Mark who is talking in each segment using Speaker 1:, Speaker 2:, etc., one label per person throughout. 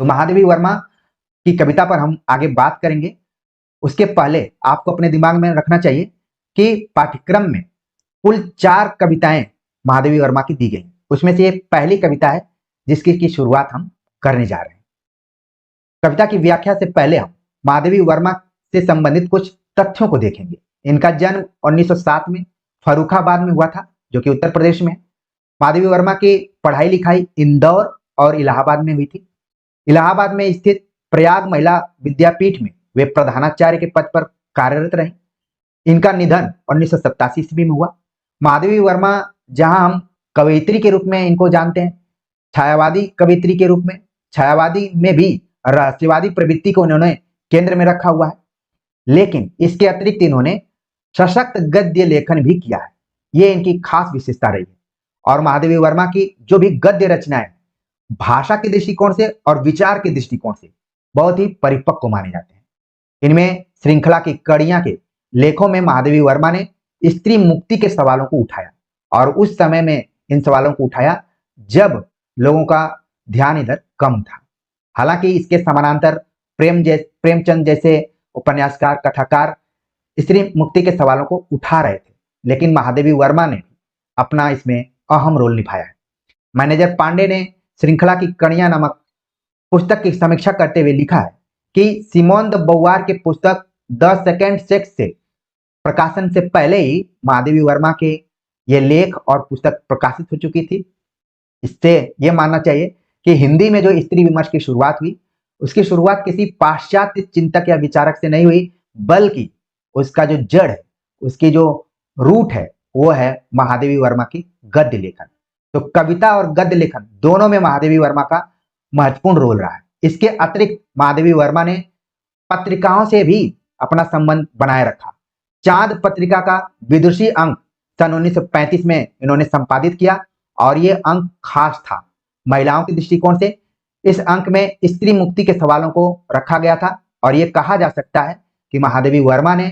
Speaker 1: तो महादेवी वर्मा की कविता पर हम आगे बात करेंगे। उसके पहले आपको अपने दिमाग में रखना चाहिए कि पाठ्यक्रम में कुल 4 कविताएं महादेवी वर्मा की दी गई। उसमें से ये पहली कविता है जिसकी की शुरुआत हम करने जा रहे हैं। कविता की व्याख्या से पहले हम महादेवी वर्मा से संबंधित कुछ तथ्यों को देखेंगे। इनका जन्म 1907 में फर्रुखाबाद में हुआ था, जो कि उत्तर प्रदेश में है। महादेवी वर्मा की पढ़ाई लिखाई इंदौर और इलाहाबाद में हुई थी। इलाहाबाद में स्थित प्रयाग महिला विद्यापीठ में वे प्रधानाचार्य के पद पर कार्यरत रहे। इनका निधन 1987 ईस्वी में हुआ। महादेवी वर्मा, जहां हम कवयित्री के रूप में इनको जानते हैं, छायावादी कवयित्री के रूप में, छायावादी में भी रहस्यवादी प्रवृत्ति को उन्होंने केंद्र में रखा हुआ है। लेकिन इसके अतिरिक्त इन्होंने सशक्त गद्य लेखन भी किया है। ये इनकी खास विशेषता रही है। और महादेवी वर्मा की जो भी गद्य रचनाएं भाषा के दृष्टिकोण से और विचार के दृष्टिकोण से बहुत ही परिपक्व माने जाते हैं। इनमें श्रृंखला की कड़ियां के लेखों में महादेवी वर्मा ने स्त्री मुक्ति के सवालों को उठाया, और उस समय में इन सवालों को उठाया जब लोगों का ध्यान इधर कम था। हालांकि इसके समानांतर प्रेमचंद जैसे उपन्यासकार, कथाकार स्त्री मुक्ति के सवालों को उठा रहे थे, लेकिन महादेवी वर्मा ने अपना इसमें अहम रोल निभाया है। मैनेजर पांडे ने श्रृंखला की कड़ियां नामक पुस्तक की समीक्षा करते हुए लिखा है कि सिमोन द बोवार के पुस्तक द सेकेंड सेक्स से प्रकाशन से पहले ही महादेवी वर्मा के ये लेख और पुस्तक प्रकाशित हो चुकी थी। इससे यह मानना चाहिए कि हिंदी में जो स्त्री विमर्श की शुरुआत हुई, उसकी शुरुआत किसी पाश्चात्य चिंतक या विचारक से नहीं हुई, बल्कि उसका जो जड़ है, उसकी जो रूट है, वो है महादेवी वर्मा की गद्य लेखन। तो कविता और गद्य लेखन दोनों में महादेवी वर्मा का महत्वपूर्ण रोल रहा है। इसके अतिरिक्त महादेवी वर्मा ने पत्रिकाओं से भी अपना संबंध बनाए रखा। चांद पत्रिका का विदुषी अंक सन 1935 में इन्होंने संपादित किया, और ये अंक खास था महिलाओं के दृष्टिकोण से। इस अंक में स्त्री मुक्ति के सवालों को रखा गया था, और ये कहा जा सकता है कि महादेवी वर्मा ने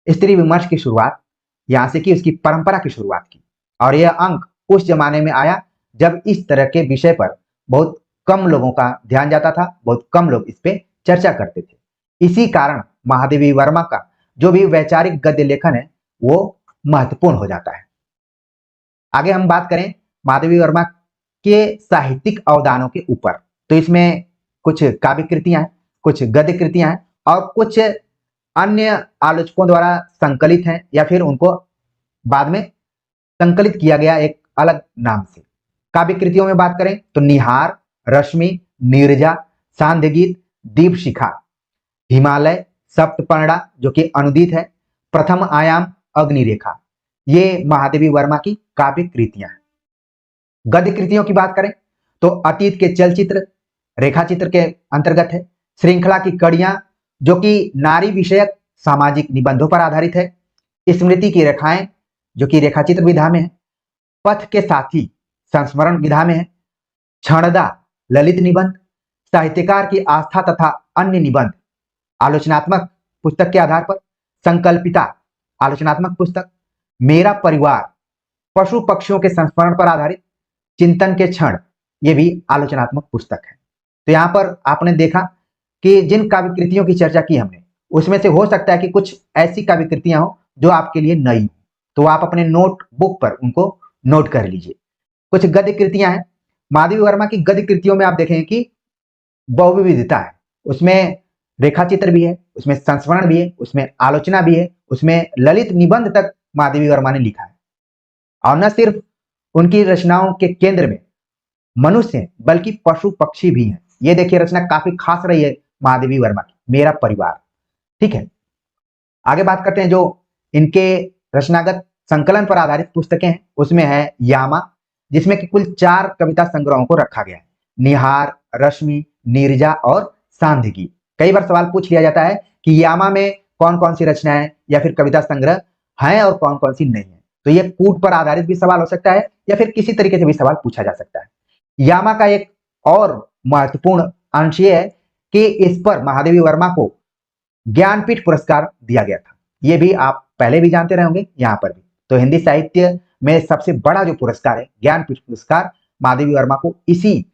Speaker 1: स्त्री विमर्श की शुरुआत यहां से की, उसकी परंपरा की शुरुआत की। और यह अंक उस जमाने में आया जब इस तरह के विषय पर बहुत कम लोगों का ध्यान जाता था, बहुत कम लोग इस पे चर्चा करते थे। इसी कारण महादेवी वर्मा का जो भी वैचारिक गद्य लेखन है वो महत्वपूर्ण हो जाता है। आगे हम बात करें महादेवी वर्मा के साहित्यिक अवदानों के ऊपर, तो इसमें कुछ काव्य कृतियां हैं, कुछ गद्य कृतियां हैं, और कुछ अन्य आलोचकों द्वारा संकलित हैं, या फिर उनको बाद में संकलित किया गया एक अलग नाम से। काव्य कृतियों में बात करें तो निहार, रश्मि, नीरजा, सांध्य गीत, दीप शिखा, हिमालय, सप्तपर्णा जो कि अनुदित है, प्रथम आयाम, अग्निरेखा, ये महादेवी वर्मा की काव्य कृतियां हैं। गद्य कृतियों की बात करें तो अतीत के चलचित्र रेखा चित्र के अंतर्गत है। श्रृंखला की कड़ियां जो कि नारी विषयक सामाजिक निबंधों पर आधारित है। स्मृति की रेखाएं जो कि रेखाचित्र विधा में है। पथ के साथी संस्मरण विधा में है। क्षणदा ललित निबंध, साहित्यकार की आस्था तथा अन्य निबंध आलोचनात्मक पुस्तक के आधार पर। संकल्पिता आलोचनात्मक पुस्तक। मेरा परिवार पशु पक्षियों के संस्मरण पर आधारित। चिंतन के क्षण, ये भी आलोचनात्मक पुस्तक है। तो यहां पर आपने देखा कि जिन काव्य कृतियों की चर्चा की हमने, उसमें से हो सकता है कि कुछ ऐसी काव्य कृतियां हो जो आपके लिए नई हो, तो आप अपने नोटबुक पर उनको नोट कर लीजिए। कुछ गद्य कृतियां हैं। महादेवी वर्मा की गद्य कृतियों में आप देखें कि बहुविविधता है। उसमें रेखाचित्र भी है, उसमें संस्मरण भी है, उसमें आलोचना भी है, उसमें ललित निबंध तक महादेवी वर्मा ने लिखा है। और न सिर्फ उनकी रचनाओं के केंद्र में मनुष्य बल्कि पशु पक्षी भी हैं। ये देखिए रचना काफी खास रही है महादेवी वर्मा की, मेरा परिवार। ठीक है, आगे बात करते हैं जो इनके रचनागत संकलन पर आधारित पुस्तकें हैं। उसमें है यामा, जिसमें कि कुल 4 कविता संग्रहों को रखा गया है। निहार, रश्मि, नीरजा और सांध्य गीत। कई बार सवाल पूछ लिया जाता है कि यामा में कौन कौन सी रचनाएं या फिर कविता संग्रह हैं और कौन कौन सी नहीं है। तो ये कूट पर आधारित भी सवाल हो सकता है, या फिर किसी तरीके से भी सवाल पूछा जा सकता है। यामा का एक और महत्वपूर्ण अंश ये है कि इस पर महादेवी वर्मा को ज्ञानपीठ पुरस्कार दिया गया था। ये भी आप पहले भी जानते रहे होंगे, यहाँ पर भी। तो हिंदी साहित्य में सबसे बड़ा जो पुरस्कार है ज्ञानपीठ पुरस्कार, महादेवी वर्मा को इसी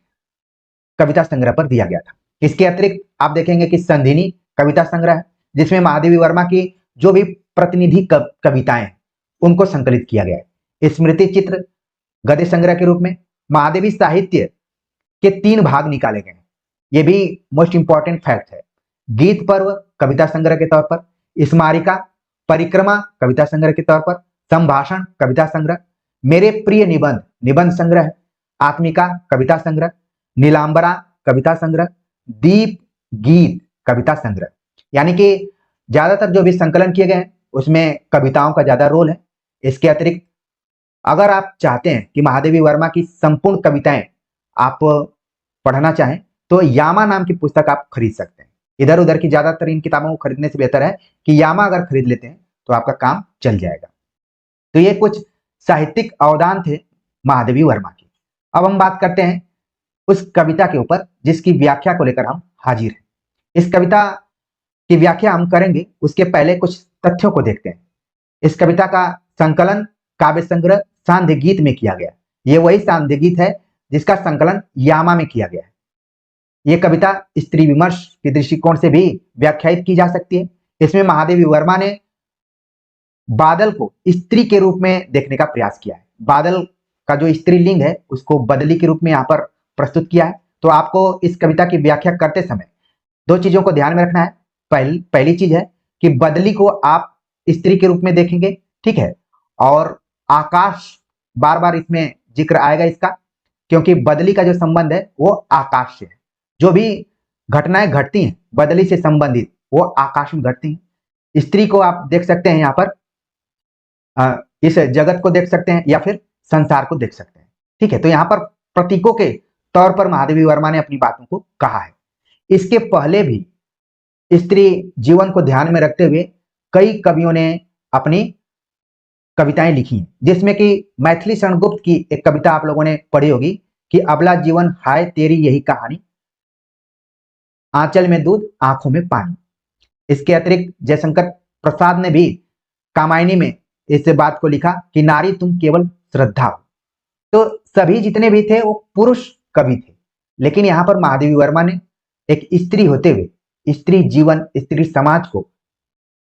Speaker 1: कविता संग्रह पर दिया गया था। इसके अतिरिक्त आप देखेंगे कि संधिनी कविता संग्रह है, जिसमें महादेवी वर्मा की जो भी प्रतिनिधि कविताएं उनको संकलित किया गया है। स्मृति चित्र गद्य संग्रह के रूप में महादेवी साहित्य के 3 भाग निकाले गए हैं। ये भी मोस्ट इंपॉर्टेंट फैक्ट है। गीत पर्व कविता संग्रह के तौर पर, स्मारिका परिक्रमा कविता संग्रह के तौर पर, संभाषण कविता संग्रह, मेरे प्रिय निबंध निबंध संग्रह, आत्मिका कविता संग्रह, नीलांबरा कविता संग्रह, दीप गीत कविता संग्रह। यानी कि ज्यादातर जो भी संकलन किए गए हैं उसमें कविताओं का ज्यादा रोल है। इसके अतिरिक्त अगर आप चाहते हैं कि महादेवी वर्मा की संपूर्ण कविताएं आप पढ़ना चाहें तो यामा नाम की पुस्तक आप खरीद सकते हैं। इधर उधर की ज्यादातर इन किताबों को खरीदने से बेहतर है कि यामा अगर खरीद लेते हैं तो आपका काम चल जाएगा। तो ये कुछ साहित्यिक अवदान थे महादेवी वर्मा की। अब हम बात करते हैं उस कविता के ऊपर जिसकी व्याख्या को लेकर हम हाजिर हैं। इस कविता की व्याख्या हम करेंगे, उसके पहले कुछ तथ्यों को देखते हैं। इस कविता का संकलन काव्य संग्रह सांध्य गीत में किया गया। ये वही सांध्य गीत है जिसका संकलन यामा में किया गया है। ये कविता स्त्री विमर्श के दृष्टिकोण से भी व्याख्यायित की जा सकती है। इसमें महादेवी वर्मा ने बादल को स्त्री के रूप में देखने का प्रयास किया है। बादल का जो स्त्रीलिंग है उसको बदली के रूप में यहाँ पर प्रस्तुत किया है। तो आपको इस कविता की व्याख्या करते समय 2 चीजों को ध्यान में रखना है। पहली चीज है कि बदली को आप स्त्री के रूप में देखेंगे, ठीक है, और आकाश बार बार इसमें जिक्र आएगा इसका, क्योंकि बदली का जो संबंध है वो आकाश से है। जो भी घटनाएं घटती हैं बदली से संबंधित वो आकाश में घटती हैं। स्त्री को आप देख सकते हैं यहाँ पर इस जगत को देख सकते हैं या फिर संसार को देख सकते हैं, ठीक है। तो यहाँ पर प्रतीकों के तौर पर महादेवी वर्मा ने अपनी बातों को कहा है। इसके पहले भी स्त्री जीवन को ध्यान में रखते हुए कई कवियों ने अपनी कविताएं लिखी हैं, जिसमें कि मैथिली शरण गुप्त की एक कविता आप लोगों ने पढ़ी होगी कि अबला जीवन हाय तेरी यही कहानी, आंचल में दूध आंखों में पानी। इसके अतिरिक्त जयशंकर प्रसाद ने भी कामायनी में इस बात को लिखा कि नारी तुम केवल श्रद्धा हो। तो सभी जितने भी थे वो पुरुष कवि थे, लेकिन यहाँ पर महादेवी वर्मा ने एक स्त्री होते हुए स्त्री जीवन स्त्री समाज को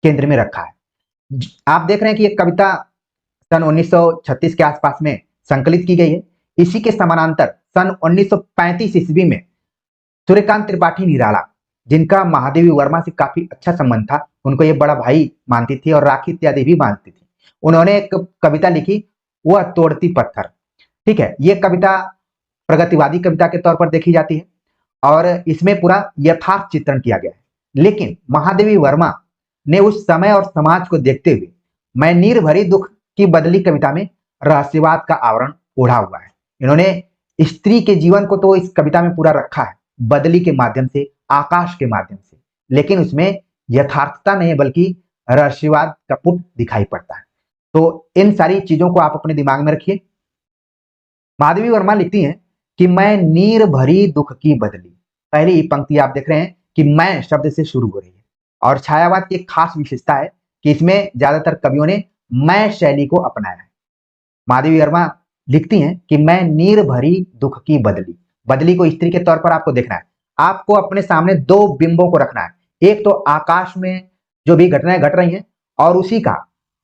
Speaker 1: केंद्र में रखा है। आप देख रहे हैं कि ये कविता सन 1936 के आसपास में संकलित की गई है। इसी के समानांतर सन 1935 ईस्वी में सूर्यकांत त्रिपाठी निराला, जिनका महादेवी वर्मा से काफी अच्छा संबंध था, उनको ये बड़ा भाई मानती थी और राखी इत्यादि भी मानती थी, उन्होंने एक कविता लिखी, वह तोड़ती पत्थर, ठीक है। ये कविता प्रगतिवादी कविता के तौर पर देखी जाती है और इसमें पूरा यथार्थ चित्रण किया गया है। लेकिन महादेवी वर्मा ने उस समय और समाज को देखते हुए मैं नीर भरी दुख की बदली कविता में रहस्यवाद का आवरण ओढ़ा हुआ है। इन्होंने स्त्री के जीवन को तो इस कविता में पूरा रखा है बदली के माध्यम से, आकाश के माध्यम से, लेकिन उसमें यथार्थता नहीं बल्कि रहस्यवाद का पुट दिखाई पड़ता है। तो इन सारी चीजों को आप अपने दिमाग में रखिए। महादेवी वर्मा लिखती हैं कि मैं नीर भरी दुख की बदली। पहली पंक्ति आप देख रहे हैं कि मैं शब्द से शुरू हो रही है और छायावाद की एक खास विशेषता है कि इसमें ज्यादातर कवियों ने मैं शैली को अपनाया है। महादेवी वर्मा लिखती हैं कि मैं नीर भरी दुख की बदली। बदली को स्त्री के तौर पर आपको देखना है। आपको अपने सामने 2 बिंबों को रखना है, एक तो आकाश में जो भी घटनाएं घट रही हैं और उसी का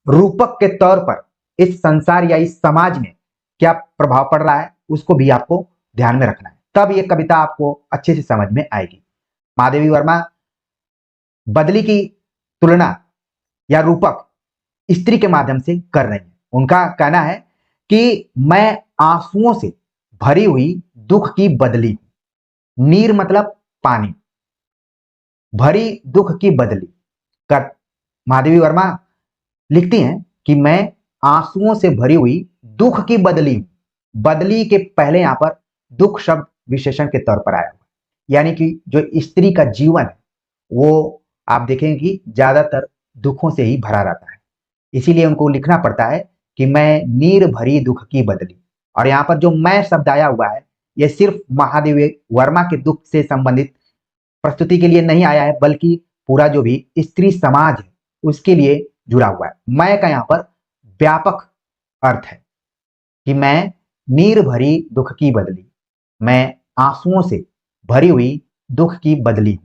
Speaker 1: रूपक के तौर पर इस संसार या इस समाज में क्या प्रभाव पड़ रहा है उसको भी आपको ध्यान में रखना है, तब ये कविता आपको अच्छे से समझ में आएगी। महादेवी वर्मा बदली की तुलना या रूपक स्त्री के माध्यम से कर रही हैं। उनका कहना है कि मैं आंसुओं से भरी हुई दुख की बदली हूं। नीर मतलब पानी, भरी दुख की बदली कर महादेवी वर्मा लिखती हैं कि मैं आंसुओं से भरी हुई दुख की बदली हूं। बदली के पहले यहां पर दुख शब्द विशेषण के तौर पर आया हुआ, यानी कि जो स्त्री का जीवन है वो आप देखेंगे कि ज्यादातर दुखों से ही भरा रहता है, इसीलिए उनको लिखना पड़ता है कि मैं नीर भरी दुख की बदली। और यहाँ पर जो मैं शब्द आया हुआ है ये सिर्फ महादेवी वर्मा के दुख से संबंधित प्रस्तुति के लिए नहीं आया है, बल्कि पूरा जो भी स्त्री समाज है उसके लिए जुड़ा हुआ है। मैं का यहाँ पर व्यापक अर्थ है कि मैं नीर भरी दुख की बदली, मैं आंसुओं से भरी हुई दुख की बदली।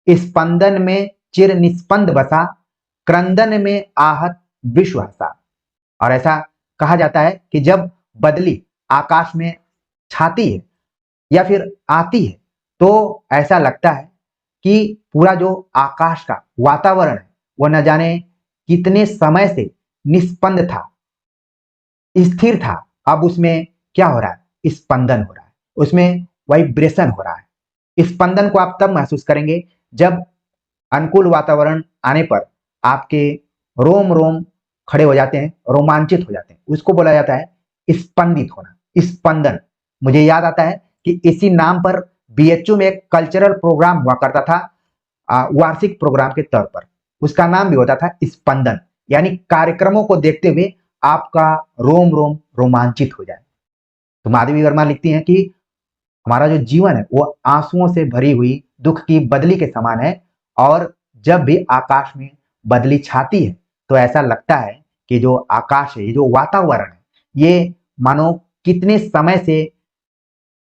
Speaker 1: स्पंदन में चिर निस्पंद बसा, क्रंदन में आहत विश्व हसा। और ऐसा कहा जाता है कि जब बदली आकाश में छाती है या फिर आती है तो ऐसा लगता है कि पूरा जो आकाश का वातावरण है वो न जाने कितने समय से निस्पंद था, स्थिर था। अब उसमें क्या हो रहा है? स्पंदन हो रहा है, उसमें वाइब्रेशन हो रहा है। स्पंदन को आप तब महसूस करेंगे जब अनुकूल वातावरण आने पर आपके रोम रोम खड़े हो जाते हैं, रोमांचित हो जाते हैं। उसको बोला जाता है स्पंदित होना, स्पंदन। मुझे याद आता है कि इसी नाम पर बीएचयू में एक कल्चरल प्रोग्राम हुआ करता था, वार्षिक प्रोग्राम के तौर पर। उसका नाम भी होता था स्पंदन, यानी कार्यक्रमों को देखते हुए आपका रोम रोम रोमांचित हो जाए। तो माधवी वर्मा लिखती हैं कि हमारा जो जीवन है वो आंसुओं से भरी हुई दुख की बदली के समान है, और जब भी आकाश में बदली छाती है तो ऐसा लगता है कि जो आकाश है, जो वातावरण है, ये मानो कितने समय से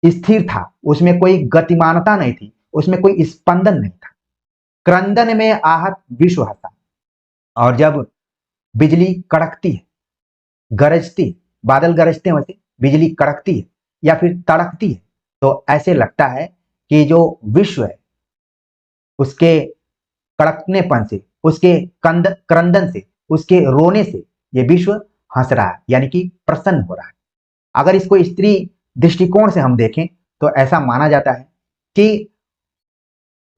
Speaker 1: स्थिर था, उसमें कोई गतिमानता नहीं थी, उसमें कोई स्पंदन नहीं था। क्रंदन में आहत विश्व हसा। और जब बिजली कड़कती है, गरजती है, बादल गरजते हैं वैसे बिजली कड़कती है या फिर तड़कती है, तो ऐसे लगता है कि जो विश्व है उसके कड़कनेपन से, उसके क्रंदन से, उसके रोने से ये विश्व हंस रहा है, यानी कि प्रसन्न हो रहा है। अगर इसको स्त्री दृष्टिकोण से हम देखें तो ऐसा माना जाता है कि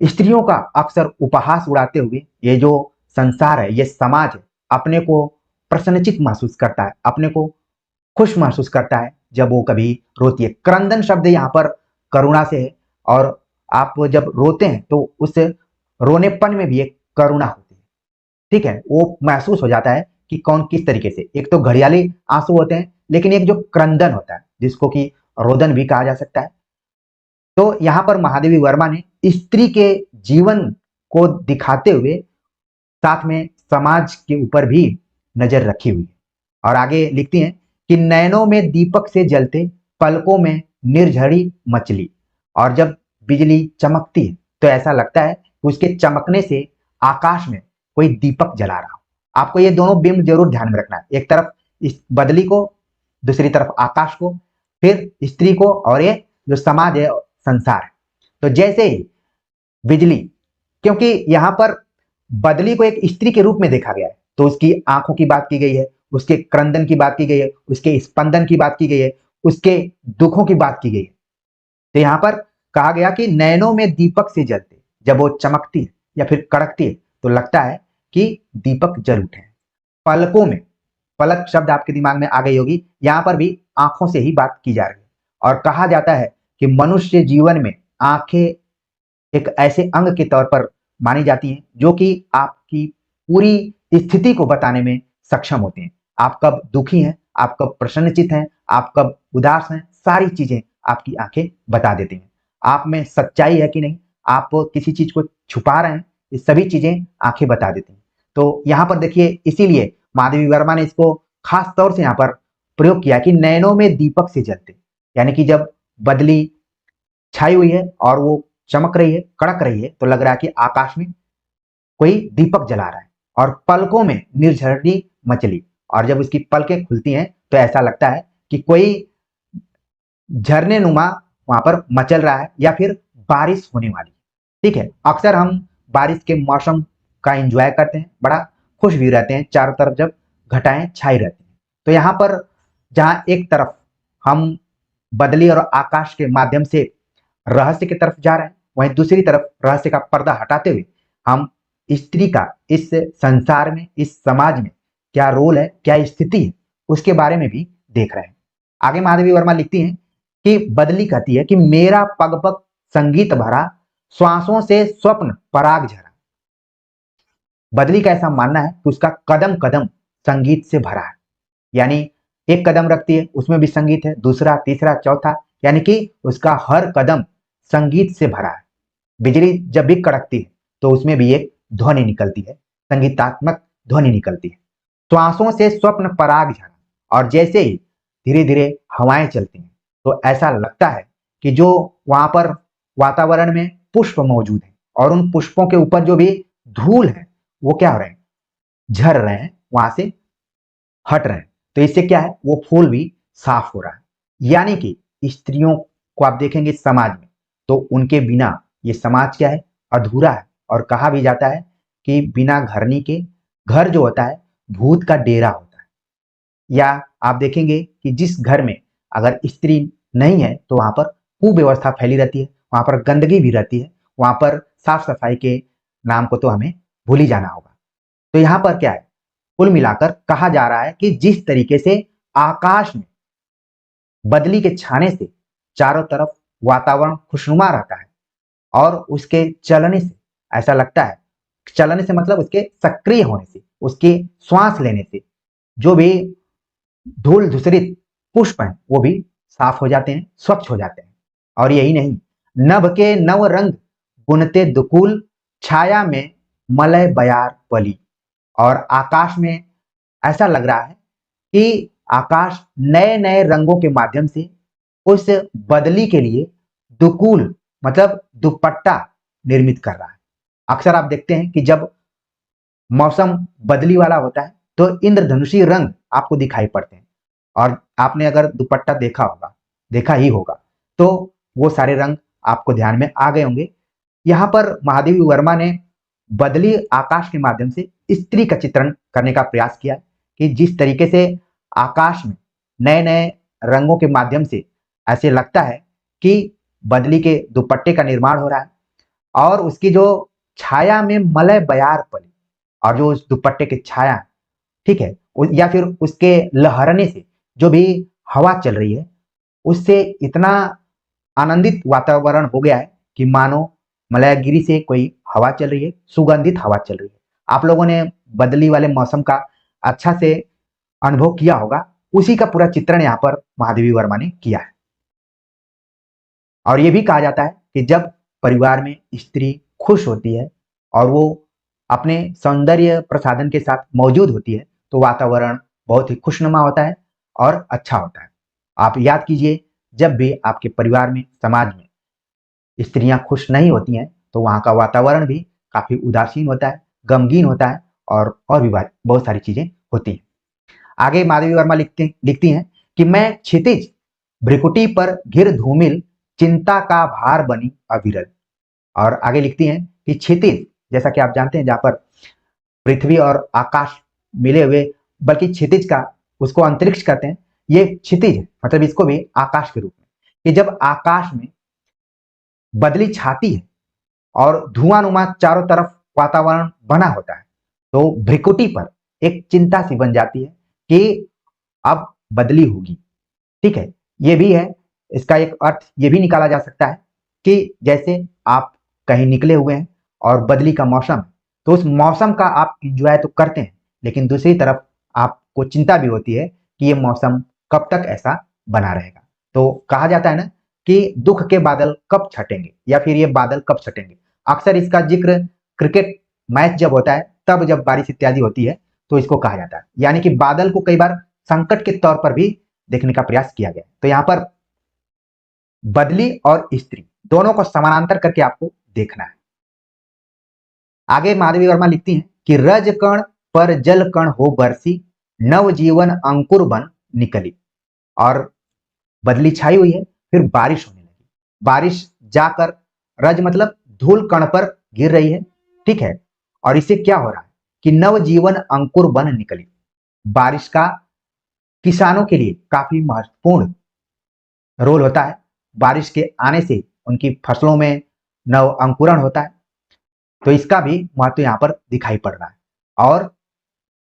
Speaker 1: स्त्रियों का अक्सर उपहास उड़ाते हुए ये जो संसार है, ये समाज है, अपने को प्रसन्नचित महसूस करता है, अपने को खुश महसूस करता है जब वो कभी रोती है। क्रंदन शब्द यहाँ पर करुणा से है, और आप जब रोते हैं तो उस रोनेपन में भी एक करुणा होती है। ठीक है, वो महसूस हो जाता है कि कौन किस तरीके से। एक तो घड़ियाली आंसू होते हैं, लेकिन एक जो क्रंदन होता है जिसको कि रोदन भी कहा जा सकता है। तो यहाँ पर महादेवी वर्मा ने स्त्री के जीवन को दिखाते हुए साथ में समाज के ऊपर भी नजर रखी हुई है। और आगे लिखती हैं कि नैनों में दीपक से जलते, पलकों में निर्झरी मछली। और जब बिजली चमकती है तो ऐसा लगता है कि उसके चमकने से आकाश में कोई दीपक जला रहा हो। आपको ये दोनों बिंब जरूर ध्यान में रखना है, एक तरफ इस बदली को, दूसरी तरफ आकाश को, फिर स्त्री को, और ये जो समाज है, संसार है। तो जैसे ही बिजली, क्योंकि यहां पर बदली को एक स्त्री के रूप में देखा गया है, तो उसकी आंखों की बात की गई है, उसके क्रंदन की बात की गई है, उसके स्पंदन की बात की गई है, उसके दुखों की बात की गई है। तो यहां पर कहा गया कि नैनों में दीपक से जलते, जब वो चमकती है या फिर कड़कती है तो लगता है कि दीपक जल उठे हैं। पलकों में, पलक शब्द आपके दिमाग में आ गई होगी, यहां पर भी आंखों से ही बात की जा रही है। और कहा जाता है कि मनुष्य जीवन में आंखें एक ऐसे अंग के तौर पर मानी जाती हैं जो कि आपकी पूरी स्थिति को बताने में सक्षम होते हैं। आप कब दुखी हैं, आप कब प्रसन्नचित हैं, आप कब उदास हैं, सारी चीजें आपकी आंखें बता देती हैं। आप में सच्चाई है कि नहीं, आप किसी चीज को छुपा रहे हैं, ये सभी चीजें आंखें बता देती हैं। तो यहाँ पर देखिए, इसीलिए माधवी वर्मा ने इसको खास तौर से यहाँ पर प्रयोग किया कि नैनों में दीपक से जलते, यानी कि जब बदली छाई हुई है और वो चमक रही है, कड़क रही है, तो लग रहा है कि आकाश में कोई दीपक जला रहा है। और पलकों में निर्झरनी मछली, और जब उसकी पलकें खुलती हैं तो ऐसा लगता है कि कोई झरने नुमा वहां पर मचल रहा है या फिर बारिश होने वाली। ठीक है, अक्सर हम बारिश के मौसम का एंजॉय करते हैं, बड़ा खुश भी रहते हैं, चारों तरफ जब घटाएं छाई रहती हैं। तो यहाँ पर जहां एक तरफ हम बदली और आकाश के माध्यम से रहस्य की तरफ जा रहे हैं, वहीं दूसरी तरफ रहस्य का पर्दा हटाते हुए हम स्त्री का इस संसार में, इस समाज में क्या रोल है, क्या स्थिति है, उसके बारे में भी देख रहे हैं। आगे माधवी वर्मा लिखती हैं कि बदली कहती है कि मेरा पग पग संगीत भरा, श्वासों से स्वप्न पराग झरा। बदली का ऐसा मानना है कि उसका कदम कदम संगीत से भरा है, यानी एक कदम रखती है उसमें भी संगीत है, दूसरा, तीसरा, चौथा, यानी कि उसका हर कदम संगीत से भरा है। बिजली जब भी कड़कती है तो उसमें भी एक ध्वनि निकलती है, संगीतात्मक ध्वनि निकलती है। श्वासों से स्वप्न पराग झरा, और जैसे ही धीरे धीरे हवाएं चलती हैं तो ऐसा लगता है कि जो वहां पर वातावरण में पुष्प मौजूद है और उन पुष्पों के ऊपर जो भी धूल है वो क्या हो रहे हैं, झड़ रहे हैं, वहां से हट रहे हैं। तो इससे क्या है, वो फूल भी साफ हो रहा है। यानी कि स्त्रियों को आप देखेंगे समाज में तो उनके बिना ये समाज क्या है, अधूरा है। और कहा भी जाता है कि बिना घरनी के घर जो होता है भूत का डेरा होता है। या आप देखेंगे कि जिस घर में अगर स्त्री नहीं है तो वहां पर कुव्यवस्था फैली रहती है, वहां पर गंदगी भी रहती है, वहां पर साफ सफाई के नाम को तो हमें भूल ही जाना होगा। तो यहां पर क्या है, कुल मिलाकर कहा जा रहा है कि जिस तरीके से आकाश में बदली के छाने से चारों तरफ वातावरण खुशनुमा रहता है और उसके चलने से ऐसा लगता है, चलने से मतलब उसके सक्रिय होने से, उसके श्वास लेने से जो भी धूल धूसरित पुष्प हैं वो भी साफ हो जाते हैं, स्वच्छ हो जाते हैं। और यही नहीं, नभ के नव रंग बुनते दुकुल, छाया में मलय बयार पली। और आकाश में ऐसा लग रहा है कि आकाश नए नए रंगों के माध्यम से उस बदली के लिए दुकुल मतलब दुपट्टा निर्मित कर रहा है। अक्सर आप देखते हैं कि जब मौसम बदली वाला होता है तो इंद्रधनुषी रंग आपको दिखाई पड़ते हैं। और आपने अगर दुपट्टा देखा होगा, देखा ही होगा, तो वो सारे रंग आपको ध्यान में आ गए होंगे। यहाँ पर महादेवी वर्मा ने बदली आकाश के माध्यम से स्त्री का चित्रण करने का प्रयास किया कि जिस तरीके से आकाश में नए नए रंगों के माध्यम से ऐसे लगता है कि बदली के दुपट्टे का निर्माण हो रहा है और उसकी जो छाया में मलय बयार पली, और जो उस दुपट्टे की छाया, ठीक है, या फिर उसके लहरने से जो भी हवा चल रही है उससे इतना आनंदित वातावरण हो गया है कि मानो मलयागिरी से कोई हवा चल रही है, सुगंधित हवा चल रही है। आप लोगों ने बदली वाले मौसम का अच्छा से अनुभव किया होगा, उसी का पूरा चित्रण यहाँ पर महादेवी वर्मा ने किया है। और ये भी कहा जाता है कि जब परिवार में स्त्री खुश होती है और वो अपने सौंदर्य प्रसाधन के साथ मौजूद होती है तो वातावरण बहुत ही खुशनुमा होता है और अच्छा होता है। आप याद कीजिए, जब भी आपके परिवार में, समाज में स्त्रियां खुश नहीं होती हैं तो वहां का वातावरण भी काफी उदासीन होता है, गमगीन होता है और भी बहुत सारी चीजें होती हैं। आगे माधवी वर्मा लिखती हैं कि मैं क्षितिज भ्रिकुटी पर घिर धूमिल, चिंता का भार बनी अविरल। और आगे लिखती हैं कि क्षितिज, जैसा कि आप जानते हैं, जहां पर पृथ्वी और आकाश मिले हुए, बल्कि क्षितिज का उसको अंतरिक्ष कहते हैं, ये क्षितिज है, मतलब इसको भी आकाश के रूप में, कि जब आकाश में बदली छाती है और धुआंनुमा चारों तरफ वातावरण बना होता है तो भ्रिकुटी पर एक चिंता सी बन जाती है कि अब बदली होगी। ठीक है, ये भी है, इसका एक अर्थ ये भी निकाला जा सकता है कि जैसे आप कहीं निकले हुए हैं और बदली का मौसम है तो उस मौसम का आप इंजॉय तो करते हैं, लेकिन दूसरी तरफ आपको चिंता भी होती है कि ये मौसम कब तक ऐसा बना रहेगा। तो कहा जाता है ना कि दुख के बादल कब छटेंगे या फिर ये बादल कब छटेंगे। अक्सर इसका जिक्र क्रिकेट मैच जब होता है तब, जब बारिश इत्यादि होती है तो इसको कहा जाता है। यानी कि बादल को कई बार संकट के तौर पर भी देखने का प्रयास किया गया। तो यहाँ पर बदली और स्त्री दोनों को समानांतर करके आपको देखना है। आगे माधवी वर्मा लिखती हैं कि रज कण पर जल कण हो बरसी, नव जीवन अंकुर बन निकली। और बदली छाई हुई है, फिर बारिश होने लगी। बारिश जाकर रज मतलब धूल कण पर गिर रही है, ठीक है, और इससे क्या हो रहा है कि नव जीवन अंकुर बन निकली। बारिश का किसानों के लिए काफी महत्वपूर्ण रोल होता है। बारिश के आने से उनकी फसलों में नव अंकुरण होता है, तो इसका भी महत्व यहाँ पर दिखाई पड़ रहा है। और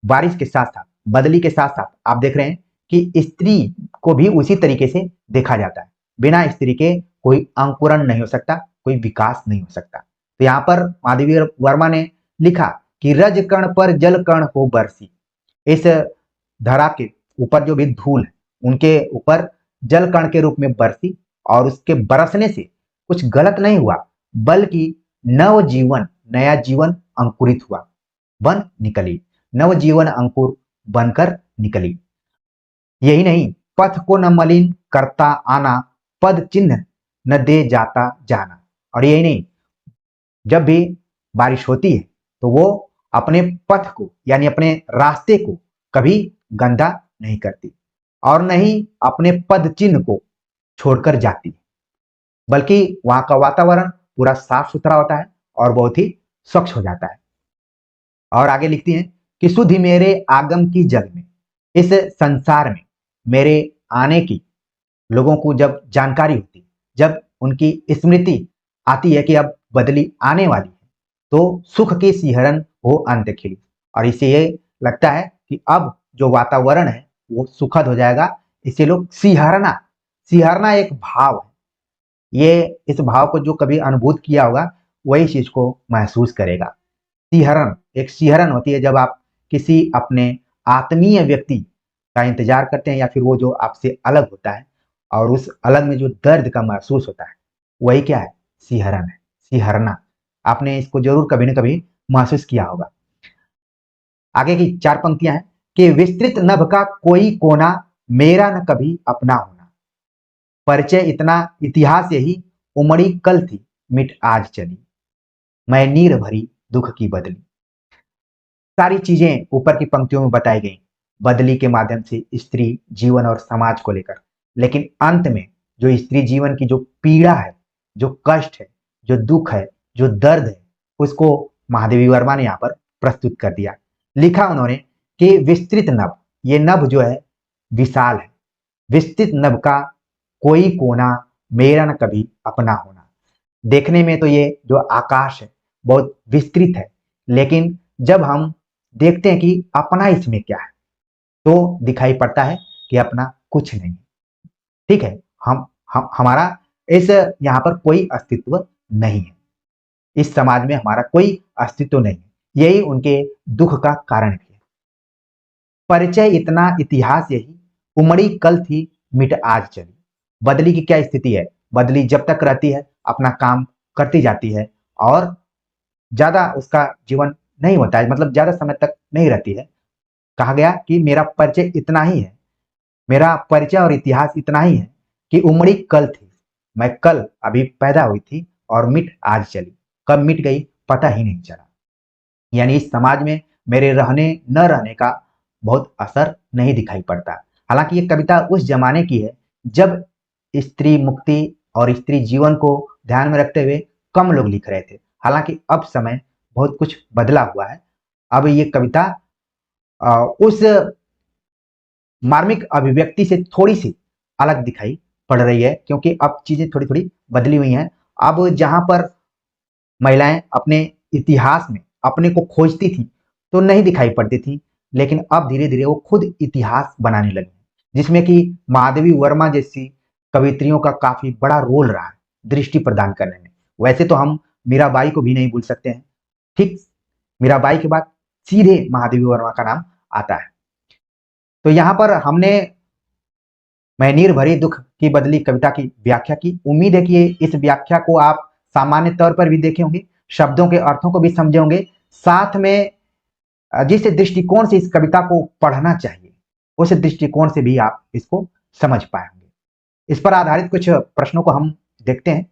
Speaker 1: बारिश के साथ साथ, बदली के साथ साथ आप देख रहे हैं कि स्त्री को भी उसी तरीके से देखा जाता है। बिना स्त्री के कोई अंकुरण नहीं हो सकता, कोई विकास नहीं हो सकता। तो यहाँ पर माधवी वर्मा ने लिखा कि रज कण पर जल कण हो बरसी। इस धरा के ऊपर जो भी धूल है उनके ऊपर जल कण के रूप में बरसी, और उसके बरसने से कुछ गलत नहीं हुआ, बल्कि नव जीवन, नया जीवन अंकुरित हुआ, बन निकली, नव जीवन अंकुर बनकर निकली। यही नहीं, पथ को न मलिन करता आना, पद चिन्ह न दे जाता जाना। और यही नहीं, जब भी बारिश होती है तो वो अपने पथ को यानी अपने रास्ते को कभी गंदा नहीं करती और न ही अपने पद चिन्ह को छोड़कर जाती, बल्कि वहां का वातावरण पूरा साफ सुथरा होता है और बहुत ही स्वच्छ हो जाता है। और आगे लिखती हैं कि सुधि मेरे आगम की जग में, इस संसार में मेरे आने की लोगों को जब जानकारी होती, जब उनकी स्मृति आती है कि अब बदली आने वाली है, तो सुख की सिहरन हो अंत खिली, और इसे ये लगता है कि अब जो वातावरण है वो सुखद हो जाएगा। इसे लोग सिहरना, सिहरना एक भाव है, ये इस भाव को जो कभी अनुभूत किया होगा वही इस चीज को महसूस करेगा। सिहरन, एक सिहरन होती है जब आप किसी अपने आत्मीय व्यक्ति का इंतजार करते हैं या फिर वो जो आपसे अलग होता है और उस अलग में जो दर्द का महसूस होता है, वही क्या है, सिहरन है, सिहरना। आपने इसको जरूर कभी ना कभी महसूस किया होगा। आगे की 4 पंक्तियां हैं कि विस्तृत नभ का कोई कोना मेरा न कभी अपना होना, परिचय इतना इतिहास यही, उमड़ी कल थी मिट आज चली, मैं नीर भरी दुख की बदली। सारी चीजें ऊपर की पंक्तियों में बताई गई बदली के माध्यम से स्त्री जीवन और समाज को लेकर, लेकिन अंत में जो स्त्री जीवन की जो पीड़ा है, जो कष्ट है, जो दुख है, जो दर्द है, उसको महादेवी वर्मा ने यहाँ पर प्रस्तुत कर दिया। लिखा उन्होंने कि विस्तृत नभ, ये नभ जो है विशाल है, विस्तृत नभ का कोई कोना मेरा न कभी अपना होना। देखने में तो ये जो आकाश है बहुत विस्तृत है, लेकिन जब हम देखते हैं कि अपना इसमें क्या है तो दिखाई पड़ता है कि अपना कुछ नहीं। ठीक है, हम हमारा इस यहाँ पर कोई अस्तित्व नहीं है, इस समाज में हमारा कोई अस्तित्व नहीं है। यही उनके दुख का कारण भी है। परिचय इतना इतिहास यही, उमड़ी कल थी मिट आज चली। बदली की क्या स्थिति है, बदली जब तक रहती है अपना काम करती जाती है और ज्यादा उसका जीवन नहीं होता है, मतलब ज्यादा समय तक नहीं रहती है। कहा गया कि मेरा परिचय इतना ही है, मेरा परिचय और इतिहास इतना ही है कि उमड़ी कल थी, मैं कल अभी पैदा हुई थी और मिट आज चली, कब मिट गई पता ही नहीं चला। यानी इस समाज में मेरे रहने न रहने का बहुत असर नहीं दिखाई पड़ता। हालांकि ये कविता उस जमाने की है जब स्त्री मुक्ति और स्त्री जीवन को ध्यान में रखते हुए कम लोग लिख रहे थे। हालांकि अब समय बहुत कुछ बदला हुआ है। अब ये कविता उस मार्मिक अभिव्यक्ति से थोड़ी सी अलग दिखाई पड़ रही है, क्योंकि अब चीजें थोड़ी थोड़ी बदली हुई हैं। अब जहां पर महिलाएं अपने इतिहास में अपने को खोजती थी तो नहीं दिखाई पड़ती थी, लेकिन अब धीरे धीरे वो खुद इतिहास बनाने लगी, जिसमें कि महादेवी वर्मा जैसी कवित्रियों का काफी बड़ा रोल रहा है दृष्टि प्रदान करने में। वैसे तो हम मीराबाई को भी नहीं भूल सकते हैं, ठीक, मीराबाई के बाद सीधे महादेवी वर्मा का नाम आता है। तो यहाँ पर हमने मैं नीर भरी दुख की बदली कविता की व्याख्या की। उम्मीद है कि इस व्याख्या को आप सामान्य तौर पर भी देखे होंगे, शब्दों के अर्थों को भी समझे होंगे, साथ में जिस दृष्टिकोण से इस कविता को पढ़ना चाहिए उस दृष्टिकोण से भी आप इसको समझ पाए होंगे। इस पर आधारित कुछ प्रश्नों को हम देखते हैं।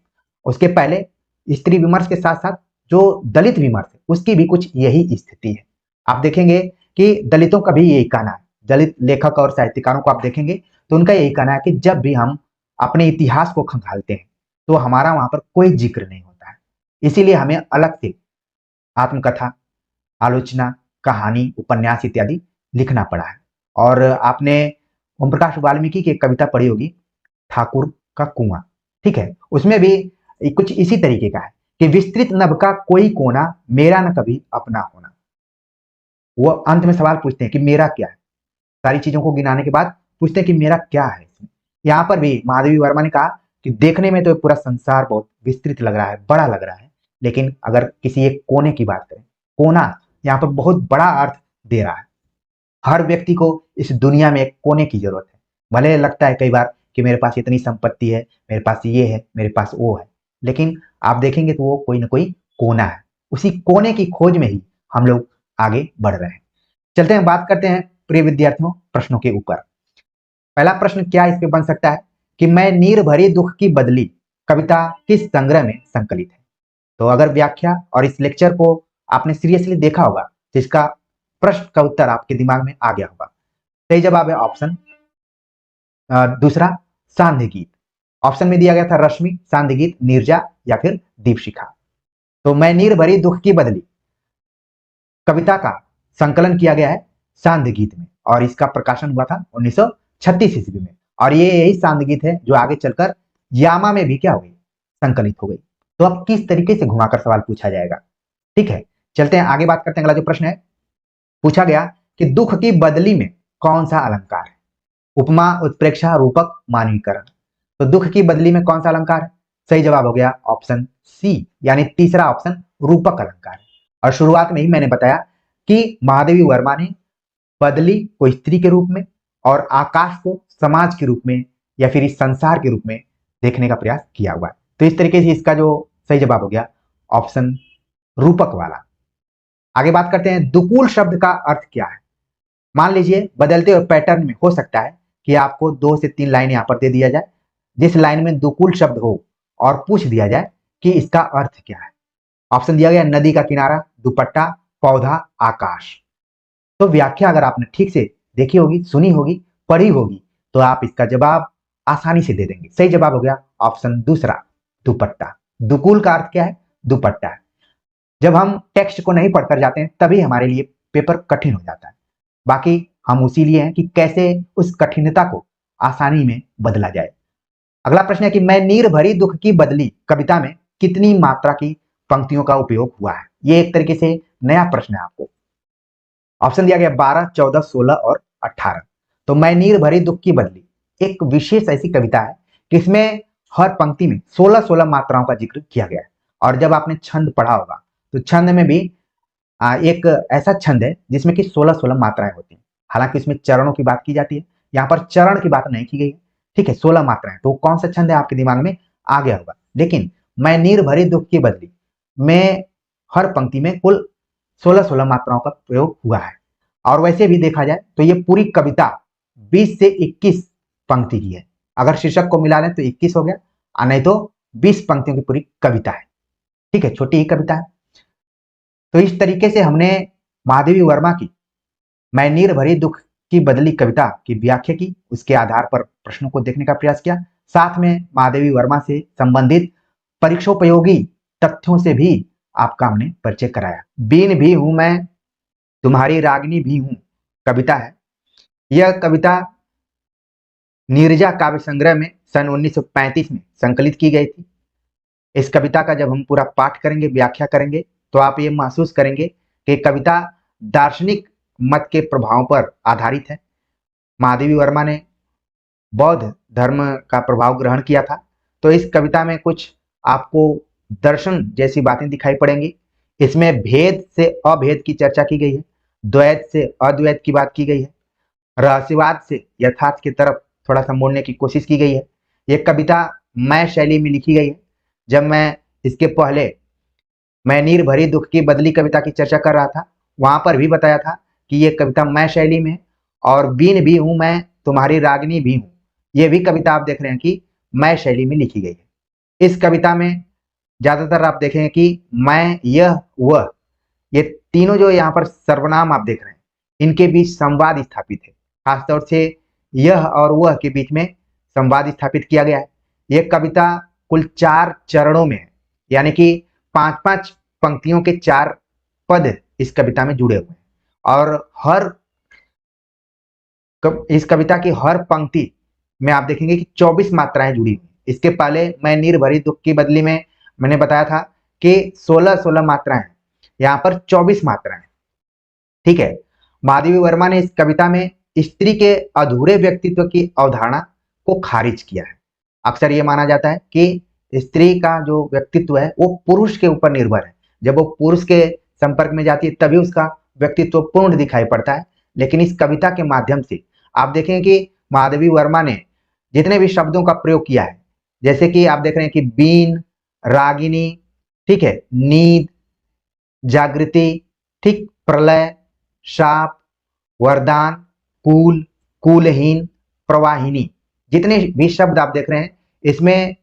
Speaker 1: उसके पहले स्त्री विमर्श के साथ साथ जो दलित विमर्श है उसकी भी कुछ यही स्थिति है। आप देखेंगे कि दलितों का भी यही कहना है, दलित लेखक और साहित्यकारों को आप देखेंगे तो उनका यही कहना है कि जब भी हम अपने इतिहास को खंगालते हैं तो हमारा वहां पर कोई जिक्र नहीं होता है, इसीलिए हमें अलग से आत्मकथा, आलोचना, कहानी, उपन्यास इत्यादि लिखना पड़ा है। और आपने ओम प्रकाश वाल्मीकि की एक कविता पढ़ी होगी, ठाकुर का कुआं, ठीक है, उसमें भी कुछ इसी तरीके का है कि विस्तृत नभ का कोई कोना मेरा न कभी अपना होना। वो अंत में सवाल पूछते हैं कि मेरा क्या है, सारी चीजों को गिनाने के बाद पूछते हैं कि मेरा क्या है इसमें। यहाँ पर भी महादेवी वर्मा ने कहा कि देखने में तो पूरा संसार बहुत विस्तृत लग रहा है, बड़ा लग रहा है, लेकिन अगर किसी एक कोने की बात करें, कोना यहाँ पर बहुत बड़ा अर्थ दे रहा है। हर व्यक्ति को इस दुनिया में एक कोने की जरूरत है। भले लगता है कई बार कि मेरे पास इतनी संपत्ति है, मेरे पास ये है, मेरे पास वो है, लेकिन आप देखेंगे तो वो कोई ना कोई कोना है। उसी कोने की खोज में ही हम लोग आगे बढ़ रहे हैं। चलते हैं, बात करते हैं प्रिय विद्यार्थियों प्रश्नों के ऊपर। पहला प्रश्न क्या इस पे बन सकता है कि मैं नीर भरी दुख की बदली कविता किस संग्रह में संकलित है? तो अगर व्याख्या और इस लेक्चर को आपने सीरियसली देखा होगा तो इसका प्रश्न का उत्तर आपके दिमाग में आ गया होगा। सही जवाब है ऑप्शन दूसरा, सांध्य गीत। ऑप्शन में दिया गया था रश्मि, सांध्य गीत, नीरजा या फिर दीपशिखा। तो मैं नीर भरी दुख की बदली कविता का संकलन किया गया है सांध्य गीत में और इसका प्रकाशन हुआ था 1936 ईस्वी में। और ये यही सांध्य गीत है जो आगे चलकर यामा में भी क्या हो गई, संकलित हो गई। तो अब किस तरीके से घुमाकर सवाल पूछा जाएगा, ठीक है, चलते हैं आगे बात करते हैं। अगला जो प्रश्न है, पूछा गया कि दुख की बदली में कौन सा अलंकार है? उपमा, उत्प्रेक्षा, रूपक, मानवीकरण। तो दुख की बदली में कौन सा अलंकार है? सही जवाब हो गया ऑप्शन सी, यानी तीसरा ऑप्शन, रूपक अलंकार है। और शुरुआत में ही मैंने बताया कि महादेवी वर्मा ने बदली को स्त्री के रूप में और आकाश को समाज के रूप में या फिर इस संसार के रूप में देखने का प्रयास किया हुआ है। तो इस तरीके से इसका जो सही जवाब हो गया ऑप्शन रूपक वाला। आगे बात करते हैं, दुकूल शब्द का अर्थ क्या है? मान लीजिए बदलते हुए पैटर्न में हो सकता है कि आपको 2 से 3 लाइन यहाँ पर दे दिया जाए, जिस लाइन में दुकूल शब्द हो और पूछ दिया जाए कि इसका अर्थ क्या है। ऑप्शन दिया गया नदी का किनारा, दुपट्टा, पौधा, आकाश। तो व्याख्या अगर आपने ठीक से देखी होगी, सुनी होगी, पढ़ी होगी तो आप इसका जवाब आसानी से दे देंगे। सही जवाब हो गया ऑप्शन दूसरा, दुपट्टा। दुकूल का अर्थ क्या है? दुपट्टा है। जब हम टेक्स्ट को नहीं पढ़कर जाते हैं तभी हमारे लिए पेपर कठिन हो जाता है। बाकी हम उसी लिए हैं कि कैसे उस कठिनता को आसानी में बदला जाए। अगला प्रश्न है कि मैं नीर भरी दुख की बदली कविता में कितनी मात्रा की पंक्तियों का उपयोग हुआ है? ये एक तरीके से नया प्रश्न है आपको। ऑप्शन दिया गया 12, 14, 16 और 18। तो मैं नीर भरी दुख की बदली एक विशेष ऐसी कविता है कि इसमें हर पंक्ति में 16-16 मात्राओं का जिक्र किया गया है। और जब आपने छंद पढ़ा होगा तो छंद में भी एक ऐसा छंद है जिसमें कि 16-16 मात्राएं होती हैं। हालांकि इसमें चरणों की बात की जाती है, यहाँ पर चरण की बात नहीं की गई है, ठीक है, 16 मात्राएं। तो कौन सा छंद है आपके दिमाग में आ गया होगा। लेकिन मैं नीर भरी दुख की बदली में हर पंक्ति में कुल 16-16 मात्राओं का प्रयोग हुआ है। और वैसे भी देखा जाए तो ये पूरी कविता 20 से 21 पंक्ति की है। अगर शीर्षक को मिला लें तो 21 हो गया, और नहीं तो 20 पंक्तियों की पूरी कविता है, ठीक है, छोटी ही कविता है। तो इस तरीके से हमने महादेवी वर्मा की मैं नीर भरी दुख की बदली कविता की व्याख्या की, उसके आधार पर प्रश्नों को देखने का प्रयास किया, साथ में महादेवी वर्मा से संबंधित परीक्षोपयोगी तथ्यों से भी आपका हमने परिचय कराया। बीन भी हूं मैं, तुम्हारी रागनी भी हूं कविता है। यह कविता नीरजा काव्य संग्रह में सन 1935 में संकलित की गई थी। इस कविता का जब हम पूरा पाठ करेंगे, व्याख्या करेंगे, तो आप ये महसूस करेंगे कि कविता दार्शनिक मत के प्रभाव पर आधारित है। महादेवी वर्मा ने बौद्ध धर्म का प्रभाव ग्रहण किया था। तो इस कविता में कुछ आपको दर्शन जैसी बातें दिखाई पड़ेंगी। इसमें भेद से अभेद की चर्चा की गई है, द्वैत से अद्वैत की बात की गई है, रहस्यवाद से यथार्थ की तरफ थोड़ा सा मोड़ने की कोशिश की गई है। ये कविता मैं शैली में लिखी गई है। जब मैं इसके पहले मैं नीर भरी दुख की बदली कविता की चर्चा कर रहा था, वहां पर भी बताया था कि ये कविता मैं शैली में, और बीन भी हूं मैं, तुम्हारी रागनी भी हूं, ये भी कविता आप देख रहे हैं कि मैं शैली में लिखी गई है। इस कविता में ज्यादातर आप देखेंगे कि मैं, यह, वह, ये तीनों जो यहाँ पर सर्वनाम आप देख रहे हैं, इनके बीच संवाद स्थापित है। खासतौर से यह और वह के बीच में संवाद स्थापित किया गया है। यह कविता कुल 4 चरणों में है, यानी कि 5-5 पंक्तियों के 4 पद इस कविता में जुड़े हुए हैं। और इस कविता की हर पंक्ति में आप देखेंगे कि 24 मात्राएं जुड़ी हुई। इसके पहले मैं नीर भरी दुख की बदली में मैंने बताया था कि 16-16 मात्राएं, यहाँ पर 24 मात्राएं, ठीक है। महादेवी वर्मा ने इस कविता में स्त्री के अधूरे व्यक्तित्व की अवधारणा को खारिज किया है। अक्सर ये माना जाता है कि स्त्री का जो व्यक्तित्व है वो पुरुष के ऊपर निर्भर है। जब वो पुरुष के संपर्क में जाती है तभी उसका व्यक्तित्व पूर्ण दिखाई पड़ता है। लेकिन इस कविता के माध्यम से आप देखें कि महादेवी वर्मा ने जितने भी शब्दों का प्रयोग किया है, जैसे कि आप देख रहे हैं कि बीन, रागिनी, ठीक है, नींद, जागृति, ठीक, प्रलय, शाप, वरदान, कूल, कूलहीन, प्रवाहिनी, जितने भी शब्द आप देख रहे हैं इसमें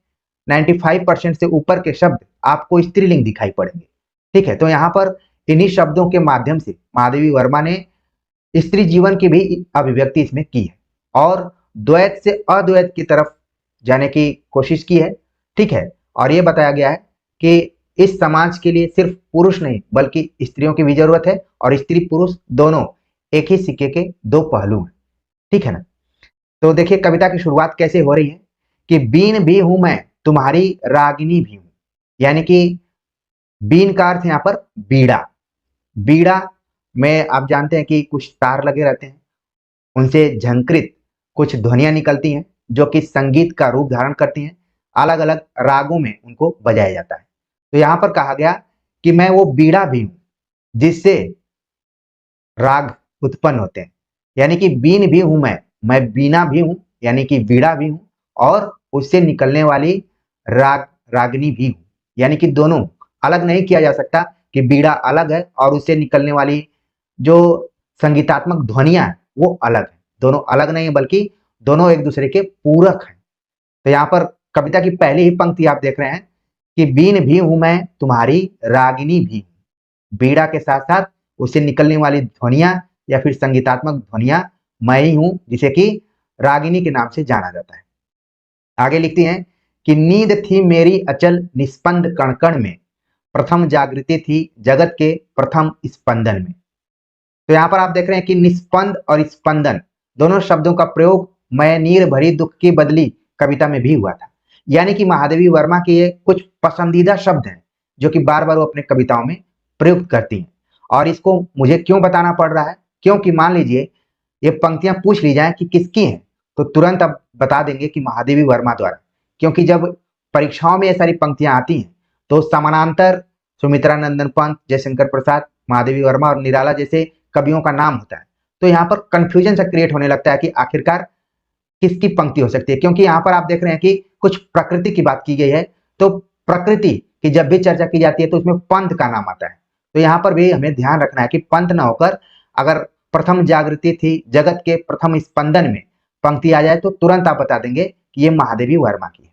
Speaker 1: 95% से ऊपर के शब्द आपको स्त्रीलिंग दिखाई पड़ेंगे। ठीक है, तो यहाँ पर इन्हीं शब्दों के माध्यम से महादेवी वर्मा ने स्त्री जीवन की भी अभिव्यक्ति इसमें की है और द्वैत से अद्वैत की तरफ जाने की कोशिश की है। ठीक है, और ये बताया गया है कि इस समाज के लिए सिर्फ पुरुष नहीं बल्कि स्त्रियों की भी जरूरत है और स्त्री पुरुष दोनों एक ही सिक्के के दो पहलू हैं। ठीक है ना। तो देखिए कविता की शुरुआत कैसे हो रही है कि बीन भी हूं मैं तुम्हारी रागिनी भी हूं, यानी कि बीन का अर्थ यहाँ पर बीड़ा। बीड़ा में आप जानते हैं कि कुछ तार लगे रहते हैं, उनसे झंकृत कुछ ध्वनियां निकलती हैं जो कि संगीत का रूप धारण करती हैं, अलग अलग रागों में उनको बजाया जाता है। तो यहां पर कहा गया कि मैं वो बीड़ा भी हूं जिससे राग उत्पन्न होते हैं, यानी कि बीन भी हूं मैं बीना भी हूं यानी कि बीड़ा भी हूं और उससे निकलने वाली रागनी भी हूं, यानी कि दोनों अलग नहीं किया जा सकता कि बीड़ा अलग है और उससे निकलने वाली जो संगीतात्मक ध्वनियां है वो अलग है। दोनों अलग नहीं है बल्कि दोनों एक दूसरे के पूरक हैं। तो यहाँ पर कविता की पहली ही पंक्ति आप देख रहे हैं कि बीन भी हूं मैं तुम्हारी रागिनी भी हूं, बीड़ा के साथ साथ उससे निकलने वाली ध्वनियां या फिर संगीतात्मक ध्वनियां मैं ही हूं जिसे कि रागिनी के नाम से जाना जाता है। आगे लिखती हैं कि नींद थी मेरी अचल निस्पंद कण कण में, प्रथम जागृति थी जगत के प्रथम स्पंदन में। तो यहां पर आप देख रहे हैं कि निस्पंद और स्पंदन दोनों शब्दों का प्रयोग मैं नीर भरी दुख की बदली कविता में भी हुआ था, यानी कि महादेवी वर्मा के ये कुछ पसंदीदा शब्द हैं जो कि बार बार वो अपने कविताओं में प्रयुक्त करती हैं। और इसको मुझे क्यों बताना पड़ रहा है, क्योंकि मान लीजिए ये पंक्तियां पूछ ली जाए कि किसकी हैं तो तुरंत अब बता देंगे कि महादेवी वर्मा द्वारा, क्योंकि जब परीक्षाओं में ये सारी पंक्तियां आती हैं तो समानांतर सुमित्रा नंदन पंत, जयशंकर प्रसाद, महादेवी वर्मा और निराला जैसे कवियों का नाम होता है। तो यहाँ पर कंफ्यूजन सा क्रिएट होने लगता है कि आखिरकार किसकी पंक्ति हो सकती है, क्योंकि यहाँ पर आप देख रहे हैं कि कुछ प्रकृति की बात की गई है। तो प्रकृति की जब भी चर्चा की जाती है तो उसमें पंत का नाम आता है। तो यहाँ पर भी हमें ध्यान रखना है कि पंत ना होकर अगर प्रथम जागृति थी जगत के प्रथम स्पंदन में पंक्ति आ जाए तो तुरंत आप बता देंगे कि ये महादेवी वर्मा की है।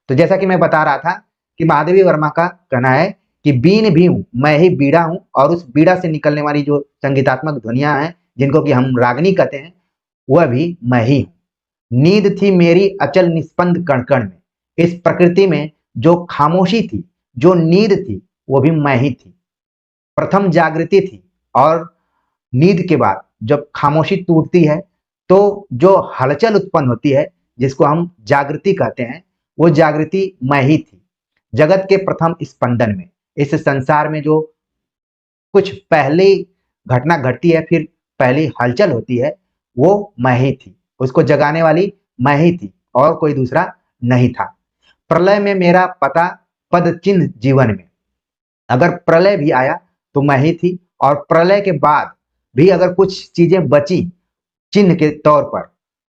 Speaker 1: तो जैसा कि मैं बता रहा था कि महादेवी वर्मा का कहना है कि बीन भी हूं मैं ही बीड़ा हूं और उस बीड़ा से निकलने वाली जो संगीतात्मक ध्वनियां हैं जिनको कि हम रागनी कहते हैं वह भी मैं ही हूं। नींद थी मेरी अचल निस्पंद कण कण में, इस प्रकृति में जो खामोशी थी, जो नींद थी, वो भी मैं ही थी। प्रथम जागृति थी और नींद के बाद जब खामोशी टूटती है तो जो हलचल उत्पन्न होती है जिसको हम जागृति कहते हैं, वो जागृति मैं ही थी जगत के प्रथम स्पंदन में। इस संसार में जो कुछ पहली घटना घटती है, फिर पहली हलचल होती है, वो मैं ही थी, उसको जगाने वाली मैं ही थी और कोई दूसरा नहीं था। प्रलय में मेरा पता पद चिन्ह जीवन में, अगर प्रलय भी आया तो मैं ही थी और प्रलय के बाद भी अगर कुछ चीजें बची चिन्ह के तौर पर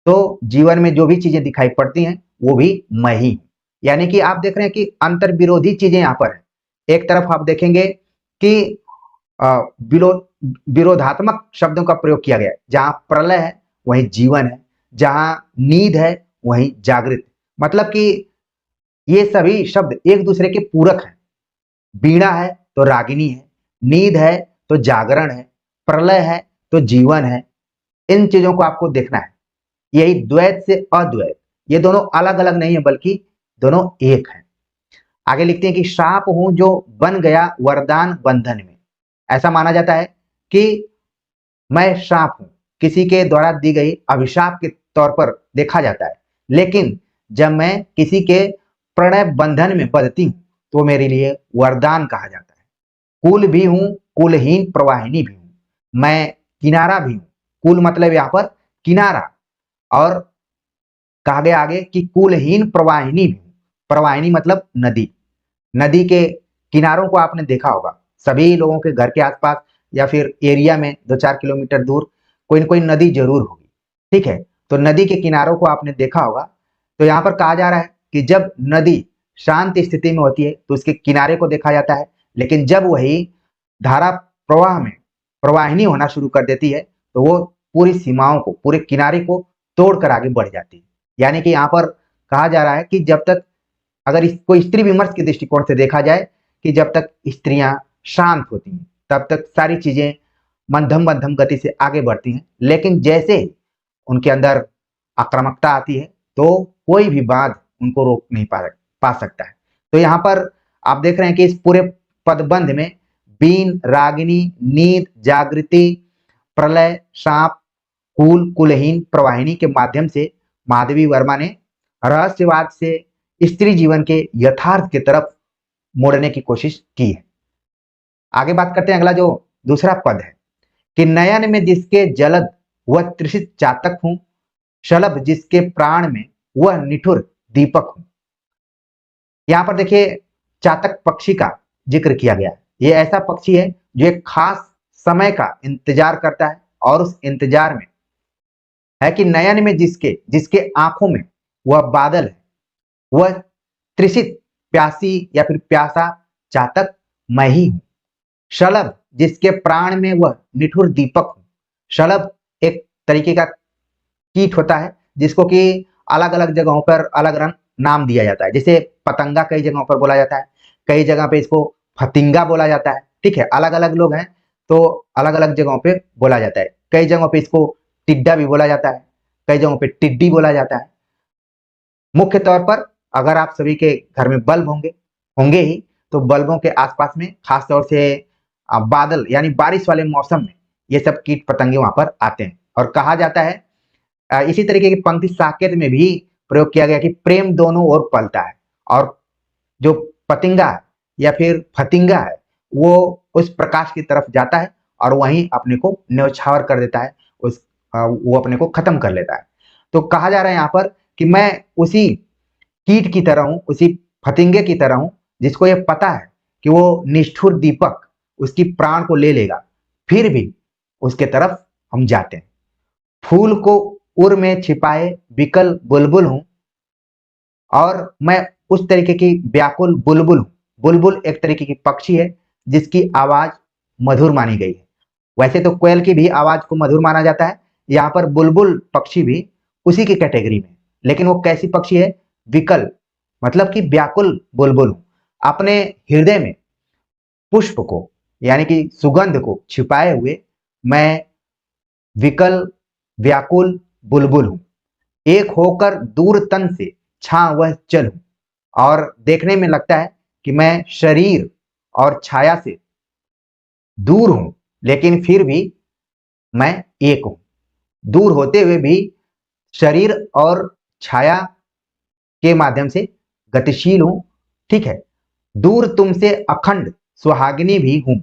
Speaker 1: तो जीवन में जो भी चीजें दिखाई पड़ती हैं वो भी मैं ही हूं। यानी कि आप देख रहे हैं कि अंतर विरोधी चीजें यहां पर है। एक तरफ आप देखेंगे कि विरोधात्मक शब्दों का प्रयोग किया गया है, जहां प्रलय है वहीं जीवन है, जहां नींद है वहीं जागृत, मतलब कि ये सभी शब्द एक दूसरे के पूरक हैं। बीड़ा है तो रागिनी है, नींद है तो जागरण है, प्रलय है तो जीवन है। इन चीजों को आपको देखना है। यही द्वैत से अद्वैत, ये दोनों अलग अलग नहीं है बल्कि दोनों एक हैं। आगे लिखते हैं कि शाप हूं जो बन गया वरदान बंधन में, ऐसा माना जाता है कि मैं शाप हूं, किसी के द्वारा दी गई अभिशाप के तौर पर देखा जाता है, लेकिन जब मैं किसी के प्रणय बंधन में बंधती हूं तो मेरे लिए वरदान कहा जाता है। कुल भी हूं कुलहीन प्रवाहिनी भी हूं, मैं किनारा भी हूं, कुल मतलब यहां पर किनारा, और कहा गया आगे कि कुलहीन प्रवाहिनी भी हूं, प्रवाहिनी मतलब नदी। नदी के किनारों को आपने देखा होगा, सभी लोगों के घर के आसपास या फिर एरिया में 2-4 किलोमीटर दूर कोई ना कोई नदी जरूर होगी। ठीक है, तो नदी के किनारों को आपने देखा होगा। तो यहाँ पर कहा जा रहा है कि जब नदी शांत स्थिति में होती है तो उसके किनारे को देखा जाता है, लेकिन जब वही धारा प्रवाह में प्रवाहिनी होना शुरू कर देती है तो वो पूरी सीमाओं को, पूरे किनारे को तोड़कर आगे बढ़ जाती है। यानी कि यहाँ पर कहा जा रहा है कि जब तक अगर इसको स्त्री विमर्श के दृष्टिकोण से देखा जाए कि जब तक स्त्रियां शांत होती हैं तब तक सारी चीजें मध्यम मध्यम गति से आगे बढ़ती हैं, लेकिन जैसे उनके अंदर आक्रामकता आती है तो कोई भी बाध उनको रोक नहीं पा सकता है। तो यहाँ पर आप देख रहे हैं कि इस पूरे पदबंध में बीन, रागिनी, नींद, जागृति, प्रलय, सांप, कुल, कुलहीन, प्रवाहिनी के माध्यम से माधवी वर्मा ने रहस्यवाद से स्त्री जीवन के यथार्थ की तरफ मोड़ने की कोशिश की है। आगे बात करते हैं, अगला जो दूसरा पद है कि नयन में जिसके जलद वह त्रिषित चातक हूं, शलभ जिसके प्राण में वह निठुर दीपक हूं। यहां पर देखिए चातक पक्षी का जिक्र किया गया है। यह ऐसा पक्षी है जो एक खास समय का इंतजार करता है और उस इंतजार में है कि नयन में जिसके आंखों में वह बादल है, वह त्रिषित प्यासी या फिर प्यासा चातक मैं ही हूं। शलभ जिसके प्राण में वह निठुर दीपक हूं। शलभ एक तरीके का कीट होता है जिसको कि अलग अलग जगहों पर अलग अलग नाम दिया जाता है। जैसे पतंगा कई जगहों पर बोला जाता है, कई जगह पे इसको फतिंगा बोला जाता है। ठीक है, अलग अलग लोग हैं तो अलग अलग जगहों पे बोला जाता है। कई जगहों पे इसको टिड्डा भी बोला जाता है, कई जगहों पे टिड्डी बोला जाता है। मुख्य तौर पर अगर आप सभी के घर में बल्ब होंगे ही, तो बल्बों के आसपास में खास तौर से बादल यानी बारिश वाले मौसम में ये सब कीट पतंगे वहां पर आते हैं। और कहा जाता है इसी तरीके की पंक्ति साकेत में भी प्रयोग किया गया कि प्रेम दोनों ओर पलता है, और जो पतिंगा या फिर फतिंगा है वो उस प्रकाश की तरफ जाता है और वहीं अपने को न्यौछावर कर देता है, वो अपने को खत्म कर लेता है। तो कहा जा रहा है यहाँ पर कि मैं उसी कीट की तरह हूं, उसी फतिंगे की तरह हूं जिसको ये पता है कि वो निष्ठुर दीपक उसकी प्राण को ले लेगा, फिर भी उसके तरफ हम जाते हैं। फूल को उर में छिपाए विकल बुलबुल हूं, और मैं उस तरीके की व्याकुल बुलबुल हूं। बुलबुल एक तरीके की पक्षी है जिसकी आवाज मधुर मानी गई है। वैसे तो कोयल की भी आवाज को मधुर माना जाता है, यहाँ पर बुलबुल पक्षी भी उसी की कैटेगरी में, लेकिन वो कैसी पक्षी है? विकल, मतलब कि व्याकुल बुलबुल हूं। अपने हृदय में पुष्प को यानी कि सुगंध को छिपाए हुए मैं विकल व्याकुल बुलबुल हूं। एक होकर दूर तन से छा वह चल हूं, और देखने में लगता है कि मैं शरीर और छाया से दूर हूं, लेकिन फिर भी मैं एक हूं। दूर होते हुए भी शरीर और छाया के माध्यम से गतिशील हूं। ठीक है, दूर तुमसे अखंड सुहागिनी भी हूं,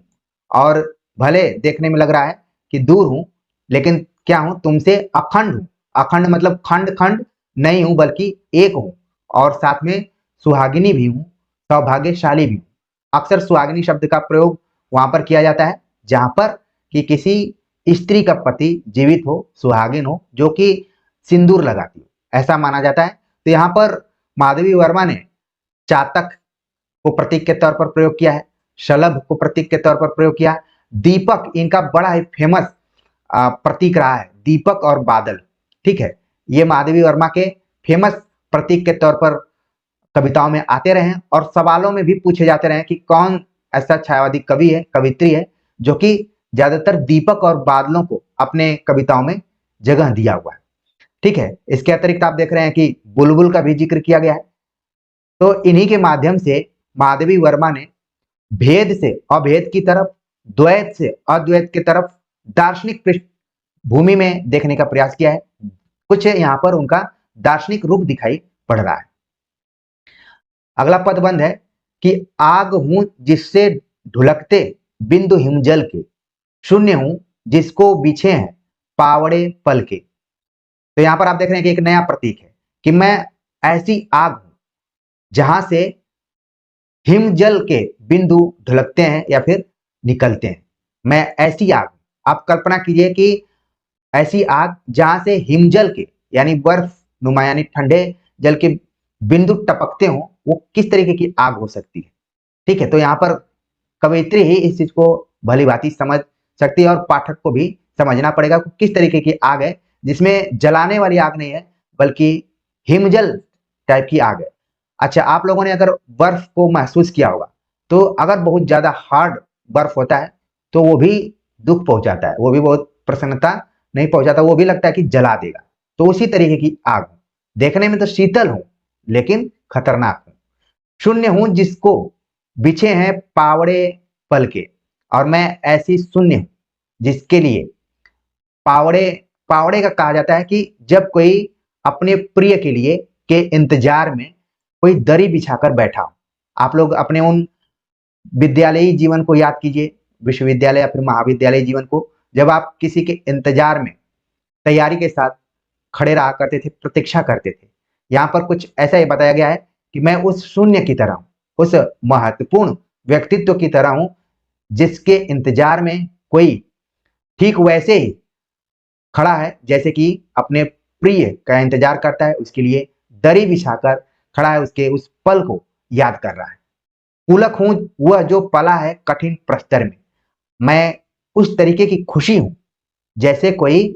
Speaker 1: और भले देखने में लग रहा है कि दूर हूं, लेकिन क्या हूं? तुमसे अखंड हूं। अखंड मतलब खंड खंड नहीं हूं, बल्कि एक हूं, और साथ में सुहागिनी भी हूं, सौभाग्यशाली भी हूं। अक्सर सुहागिनी शब्द का प्रयोग वहां पर किया जाता है जहां पर कि किसी स्त्री का पति जीवित हो, सुहागिन हो, जो कि सिंदूर लगाती हो, ऐसा माना जाता है। तो यहाँ पर माधवी वर्मा ने चातक को प्रतीक के तौर पर प्रयोग किया है, शलभ को प्रतीक के तौर पर प्रयोग किया। दीपक इनका बड़ा ही फेमस प्रतीक रहा है, दीपक और बादल। ठीक है, ये माधवी वर्मा के फेमस प्रतीक के तौर पर कविताओं में आते रहे हैं, और सवालों में भी पूछे जाते रहे कि कौन ऐसा छायावादी कवि है, कवित्री है, जो कि ज्यादातर दीपक और बादलों को अपने कविताओं में जगह दिया हुआ है। ठीक है, इसके अतिरिक्त आप देख रहे हैं कि बुलबुल का भी जिक्र किया गया है। तो इन्हीं के माध्यम से माधवी वर्मा ने भेद से अभेद की तरफ, द्वैत से अद्वैत की तरफ दार्शनिक पृष्ठभूमि में देखने का प्रयास किया है। कुछ यहाँ पर उनका दार्शनिक रूप दिखाई पड़ रहा है। अगला पदबंध है कि आग हूं जिससे ढुलकते बिंदु हिमजल के, शून्य हूं जिसको बिछे हैं पावड़े पल के। तो यहां पर आप देख रहे हैं कि एक नया प्रतीक है कि मैं ऐसी आग हूं जहां से हिमजल के बिंदु ढुलकते हैं या फिर निकलते हैं। मैं ऐसी आग, आप कल्पना कीजिए कि ऐसी आग जहां से हिमजल के यानी बर्फ नुमा यानी ठंडे जल के बिंदु टपकते हो, वो किस तरीके की आग हो सकती है। ठीक है, तो यहाँ पर कवयित्री ही इस चीज को भली भांति समझ सकती है, और पाठक को भी समझना पड़ेगा कि किस तरीके की आग है, जिसमें जलाने वाली आग नहीं है बल्कि हिमजल टाइप की आग है। अच्छा, आप लोगों ने अगर बर्फ को महसूस किया होगा, तो अगर बहुत ज्यादा हार्ड बर्फ होता है तो वो भी दुख पहुंचाता है, वो भी बहुत प्रसन्नता नहीं पहुंचाता, वो भी लगता है कि जला देगा। तो उसी तरीके की आग हूं, देखने में तो शीतल हूं लेकिन खतरनाक हूं। शून्य हूं जिसको बिछे हैं पावड़े पल के, और मैं ऐसी शून्य हूं जिसके लिए पावड़े, पावड़े का कहा जाता है कि जब कोई अपने प्रिय के लिए के इंतजार में कोई दरी बिछाकर बैठा हो। आप लोग अपने उन विद्यालयी जीवन को याद कीजिए, विश्वविद्यालय या फिर महाविद्यालय जीवन को, जब आप किसी के इंतजार में तैयारी के साथ खड़े रहा करते थे, प्रतीक्षा करते थे। यहाँ पर कुछ ऐसा ही बताया गया है कि मैं उस शून्य की तरह हूं, उस महत्वपूर्ण व्यक्तित्व की तरह हूं जिसके इंतजार में कोई ठीक वैसे ही खड़ा है जैसे कि अपने प्रिय का इंतजार करता है, उसके लिए दरी बिछाकर खड़ा है, उसके उस पल को याद कर रहा है। पुलक हूं वह जो पला है कठिन प्रस्तर में, मैं उस तरीके की खुशी हूं जैसे कोई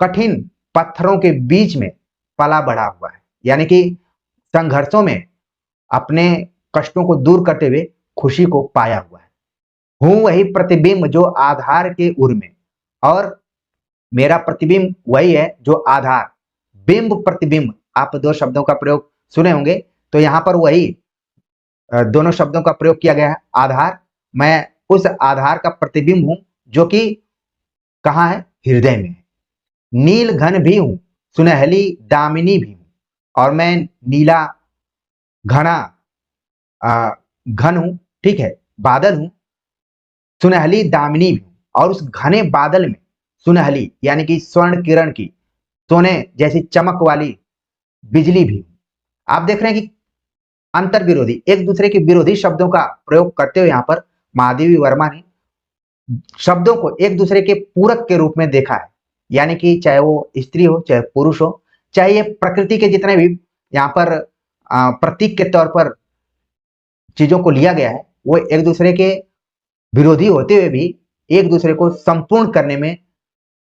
Speaker 1: कठिन पत्थरों के बीच में पला बढ़ा हुआ है, यानी कि संघर्षों में अपने कष्टों को दूर करते हुए खुशी को पाया हुआ है। हूं वही प्रतिबिंब जो आधार के उर में, और मेरा प्रतिबिंब वही है जो आधार, बिंब प्रतिबिंब, आप दो शब्दों का प्रयोग सुने होंगे, तो यहां पर वही दोनों शब्दों का प्रयोग किया गया है, आधार। मैं उस आधार का प्रतिबिंब हूं जो कि कहां है, हृदय में है। नील घन भी हूं, सुनहली दामिनी भी हूं, और मैं नीला घना घन हूं, ठीक है, बादल हूं, सुनहली दामिनी भी हूं, और उस घने बादल में सुनहली यानी कि स्वर्ण किरण की, सोने जैसी चमक वाली बिजली भी हूं। आप देख रहे हैं कि अंतर विरोधी, एक दूसरे के विरोधी शब्दों का प्रयोग करते हुए यहाँ पर महादेवी वर्मा ने शब्दों को एक दूसरे के पूरक के रूप में देखा है, यानी कि चाहे वो स्त्री हो चाहे पुरुष हो, चाहे ये प्रकृति के जितने भी यहाँ पर प्रतीक के तौर पर चीजों को लिया गया है, वो एक दूसरे के विरोधी होते हुए भी एक दूसरे को संपूर्ण करने में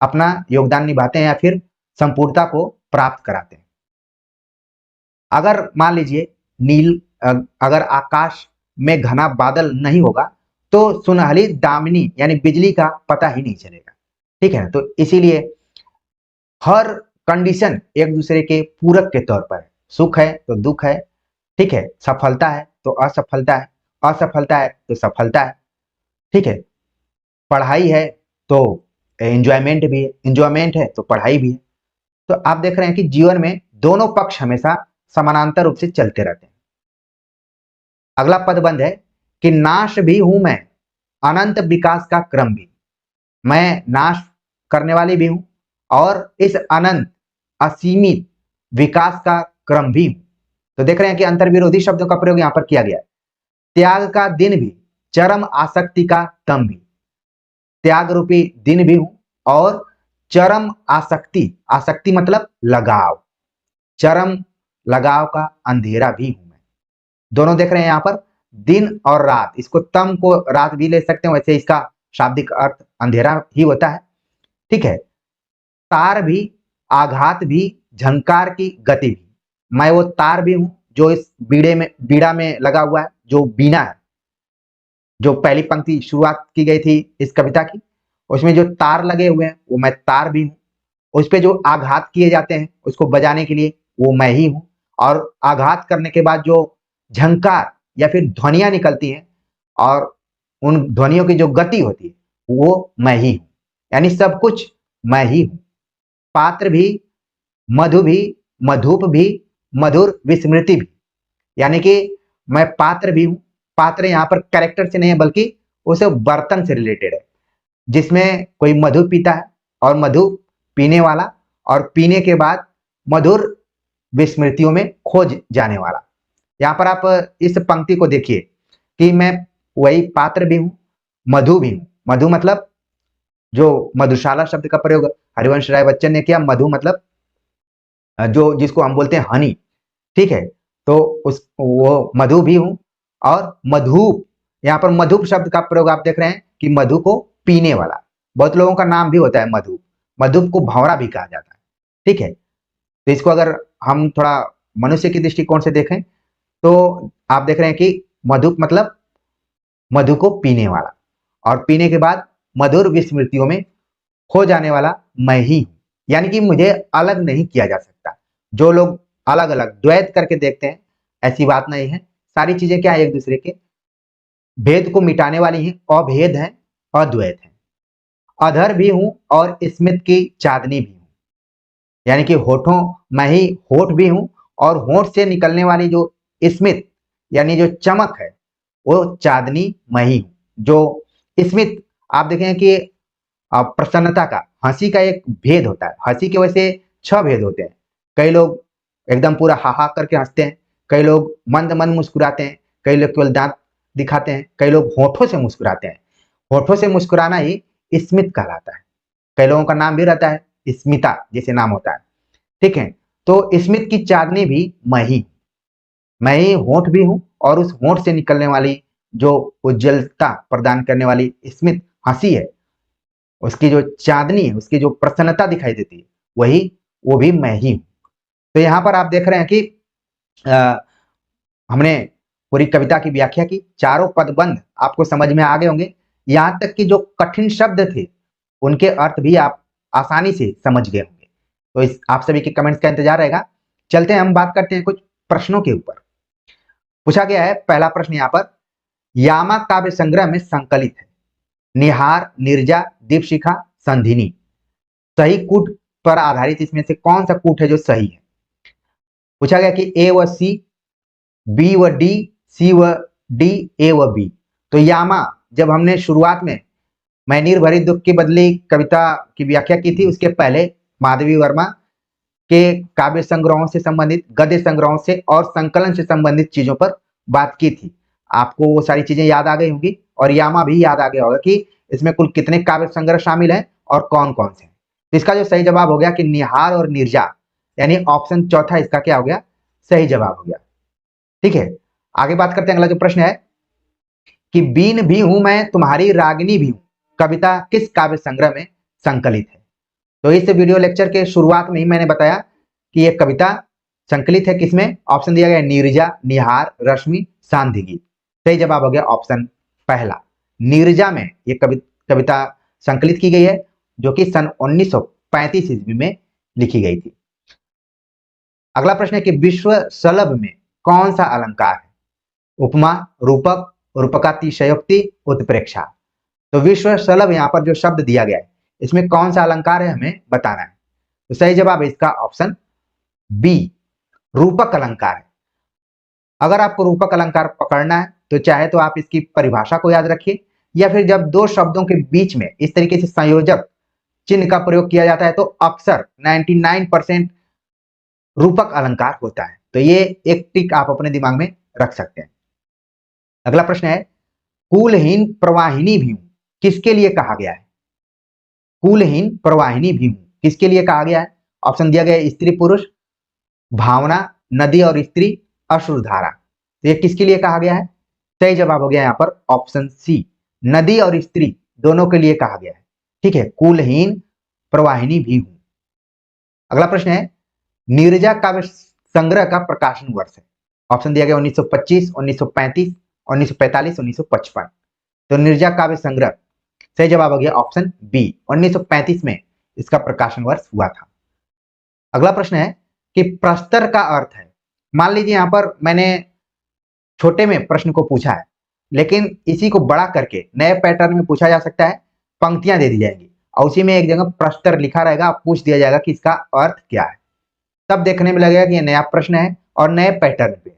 Speaker 1: अपना योगदान निभाते हैं या फिर संपूर्णता को प्राप्त कराते हैं। अगर मान लीजिए नील अगर आकाश में घना बादल नहीं होगा तो सुनहली दामिनी यानी बिजली का पता ही नहीं चलेगा, ठीक है। तो इसीलिए हर कंडीशन एक दूसरे के पूरक के तौर पर है, सुख है तो दुख है, ठीक है, सफलता है तो असफलता है, असफलता है तो सफलता है, ठीक है, पढ़ाई है तो एंजॉयमेंट भी है, एंजॉयमेंट है तो पढ़ाई भी है। तो आप देख रहे हैं कि जीवन में दोनों पक्ष हमेशा समानांतर रूप से चलते रहते हैं। अगला पदबंध है कि नाश भी हूं मैं, अनंत विकास का क्रम भी, मैं नाश करने वाली भी हूं और इस अनंत असीमित विकास का क्रम भी हूं। तो देख रहे हैं कि अंतर विरोधी शब्दों का प्रयोग यहां पर किया गया है। त्याग का दिन भी, चरम आसक्ति का तम भी, त्याग रूपी दिन भी हूं और चरम आसक्ति, आसक्ति मतलब लगाव, चरम लगाव का अंधेरा भी हूं मैं। दोनों देख रहे हैं यहां पर दिन और रात, इसको तम को रात भी ले सकते हैं, वैसे इसका शाब्दिक अर्थ अंधेरा ही होता है, ठीक है। तार भी, आघात भी, झंकार की गति भी, मैं वो तार भी हूं जो इस बीड़ा में लगा हुआ है, जो बीना है, जो पहली पंक्ति शुरुआत की गई थी इस कविता की, उसमें जो तार लगे हुए हैं वो मैं तार भी हूं, उस पे जो आघात किए जाते हैं उसको बजाने के लिए वो मैं ही हूं, और आघात करने के बाद जो झंकार या फिर ध्वनियां निकलती हैं और उन ध्वनियों की जो गति होती है वो मैं ही हूं, यानी सब कुछ मैं ही हूं। पात्र भी, मधु भी, मधुप भी, मधुर विस्मृति भी, यानी कि मैं पात्र भी हूं। पात्र यहाँ पर कैरेक्टर से नहीं है बल्कि उसे बर्तन से रिलेटेड है, जिसमें कोई मधु पीता है और मधु पीने वाला, और पीने के बाद मधुर विस्मृतियों में खोज जाने वाला। यहाँ पर आप इस पंक्ति को देखिए कि मैं वही पात्र भी हूं, मधु भी हूं। मधु मतलब जो मधुशाला शब्द का प्रयोग हरिवंश राय बच्चन ने किया, मधु मतलब जो जिसको हम बोलते हैं हनी, ठीक है। तो उस वो मधु भी हूं और मधुप, यहाँ पर मधुप शब्द का प्रयोग आप देख रहे हैं कि मधु को पीने वाला, बहुत लोगों का नाम भी होता है मधु, मधुप को भंवरा भी कहा जाता है, ठीक है। तो इसको अगर हम थोड़ा मनुष्य के दृष्टिकोण से देखें तो आप देख रहे हैं कि मधुप मतलब मधु को पीने वाला, और पीने के बाद मधुर विस्मृतियों में खो जाने वाला मैं ही हूं, यानी कि मुझे अलग नहीं किया जा सकता। जो लोग अलग अलग द्वैत करके देखते हैं, ऐसी बात नहीं है। सारी चीजें क्या है, एक दूसरे के भेद को मिटाने वाली हैं, अभेद है, अद्वैत है। अधर भी हूं और स्मित की चांदनी भी हूं, यानी कि होठों मैं ही होठ भी हूं, और होठ से निकलने वाली जो स्मित यानी जो चमक है, वो चांदनी मैं ही हूं। जो स्मित आप देखें कि प्रसन्नता का, हंसी का एक भेद होता है। हंसी के वैसे 6 भेद होते हैं। कई लोग एकदम पूरा हा हा करके हंसते हैं, कई लोग मंद मंद मुस्कुराते हैं, कई लोग केवल दांत दिखाते हैं, कई लोग होठों से मुस्कुराते हैं। होठों से मुस्कुराना ही स्मित कहलाता है। कई लोगों का नाम भी रहता है स्मिता जैसे नाम होता है, ठीक है। तो स्मित की चांदनी भी मैं ही होठ भी हूं, और उस होठ से निकलने वाली जो उज्जवलता प्रदान करने वाली स्मित हंसी है, उसकी जो चांदनी है, उसकी जो प्रसन्नता दिखाई देती है, वो भी मैं ही हूं। तो यहाँ पर आप देख रहे हैं कि आ, हमने पूरी कविता की व्याख्या की, चारों पदबंध आपको समझ में आ गए होंगे। यहाँ तक कि जो कठिन शब्द थे उनके अर्थ भी आप आसानी से समझ गए होंगे। तो इस आप सभी के कमेंट्स का इंतजार रहेगा। चलते हैं, हम बात करते हैं कुछ प्रश्नों के ऊपर। पूछा गया है पहला प्रश्न यहाँ पर, यामा काव्य संग्रह में संकलित है निहार, नीरजा, दीपशिखा, संधिनी, सही कूट पर आधारित इसमें से कौन सा कूट है जो सही है। पूछा गया कि ए व सी, बी व डी, सी व डी, ए व बी। तो यामा, जब हमने शुरुआत में मैं नीर भरी दुख की बदली कविता की व्याख्या की थी, उसके पहले माधवी वर्मा के काव्य संग्रहों से संबंधित, गद्य संग्रहों से और संकलन से संबंधित चीजों पर बात की थी। आपको वो सारी चीजें याद आ गई होंगी, और यामा भी याद आ गया होगा कि इसमें कुल कितने काव्य संग्रह शामिल हैं और कौन कौन से। तो इसका जो सही जवाब हो गया कि निहार और नीरजा, यानी ऑप्शन चौथा इसका क्या हो गया, सही जवाब हो गया। ठीक है, आगे बात करते हैं। अगला जो प्रश्न है कि बीन भी हूं मैं तुम्हारी रागिनी भी हूं, कविता किस काव्य संग्रह में संकलित है। तो इस वीडियो लेक्चर के शुरुआत में ही मैंने बताया कि यह कविता संकलित है किसमें। ऑप्शन दिया गया नीरजा, निहार, रश्मि, सांधिगी। सही जवाब हो गया ऑप्शन पहला, नीरजा में यह कविता संकलित की गई है, जो कि सन 1935 ईस्वी में लिखी गई थी। अगला प्रश्न है कि विश्व शलभ में कौन सा अलंकार है, उपमा, रूपक, रूपकातिशयोक्ति, उत्प्रेक्षा। तो विश्व शलभ यहाँ पर जो शब्द दिया गया है, इसमें कौन सा अलंकार है हमें बताना है। तो सही जवाब है इसका ऑप्शन बी, रूपक अलंकार है। अगर आपको रूपक अलंकार पकड़ना है तो चाहे तो आप इसकी परिभाषा को याद रखिए, या फिर जब दो शब्दों के बीच में इस तरीके से संयोजक चिन्ह का प्रयोग किया जाता है तो अक्सर 99% रूपक अलंकार होता है। तो ये एक टिक आप अपने दिमाग में रख सकते हैं। अगला प्रश्न है, कूलहीन प्रवाहिनी भी हूं किसके लिए कहा गया है। कूलहीन प्रवाहिनी भी हूं किसके लिए कहा गया है। ऑप्शन दिया गया है स्त्री पुरुष, भावना, नदी और स्त्री, अश्रुधारा। तो ये किसके लिए कहा गया है। सही जवाब हो गया यहाँ पर ऑप्शन सी, नदी और स्त्री दोनों के लिए कहा गया है। ठीक है, कूलहीन प्रवाहिनी भी हूं। अगला प्रश्न है, नीरजा काव्य संग्रह का प्रकाशन वर्ष है। ऑप्शन दिया गया 1925, 1935, 1945, 1955। तो नीरजा काव्य संग्रह, सही जवाब हो गया ऑप्शन बी, 1935 में इसका प्रकाशन वर्ष हुआ था। अगला प्रश्न है कि प्रस्तर का अर्थ है। मान लीजिए यहां पर मैंने छोटे में प्रश्न को पूछा है, लेकिन इसी को बड़ा करके नए पैटर्न में पूछा जा सकता है। पंक्तियां दे दी जाएंगी और उसी में एक जगह प्रस्तर लिखा रहेगा, पूछ दिया जाएगा कि इसका अर्थ क्या है। तब देखने में लगेगा कि यह नया प्रश्न है और नए पैटर्न पे है,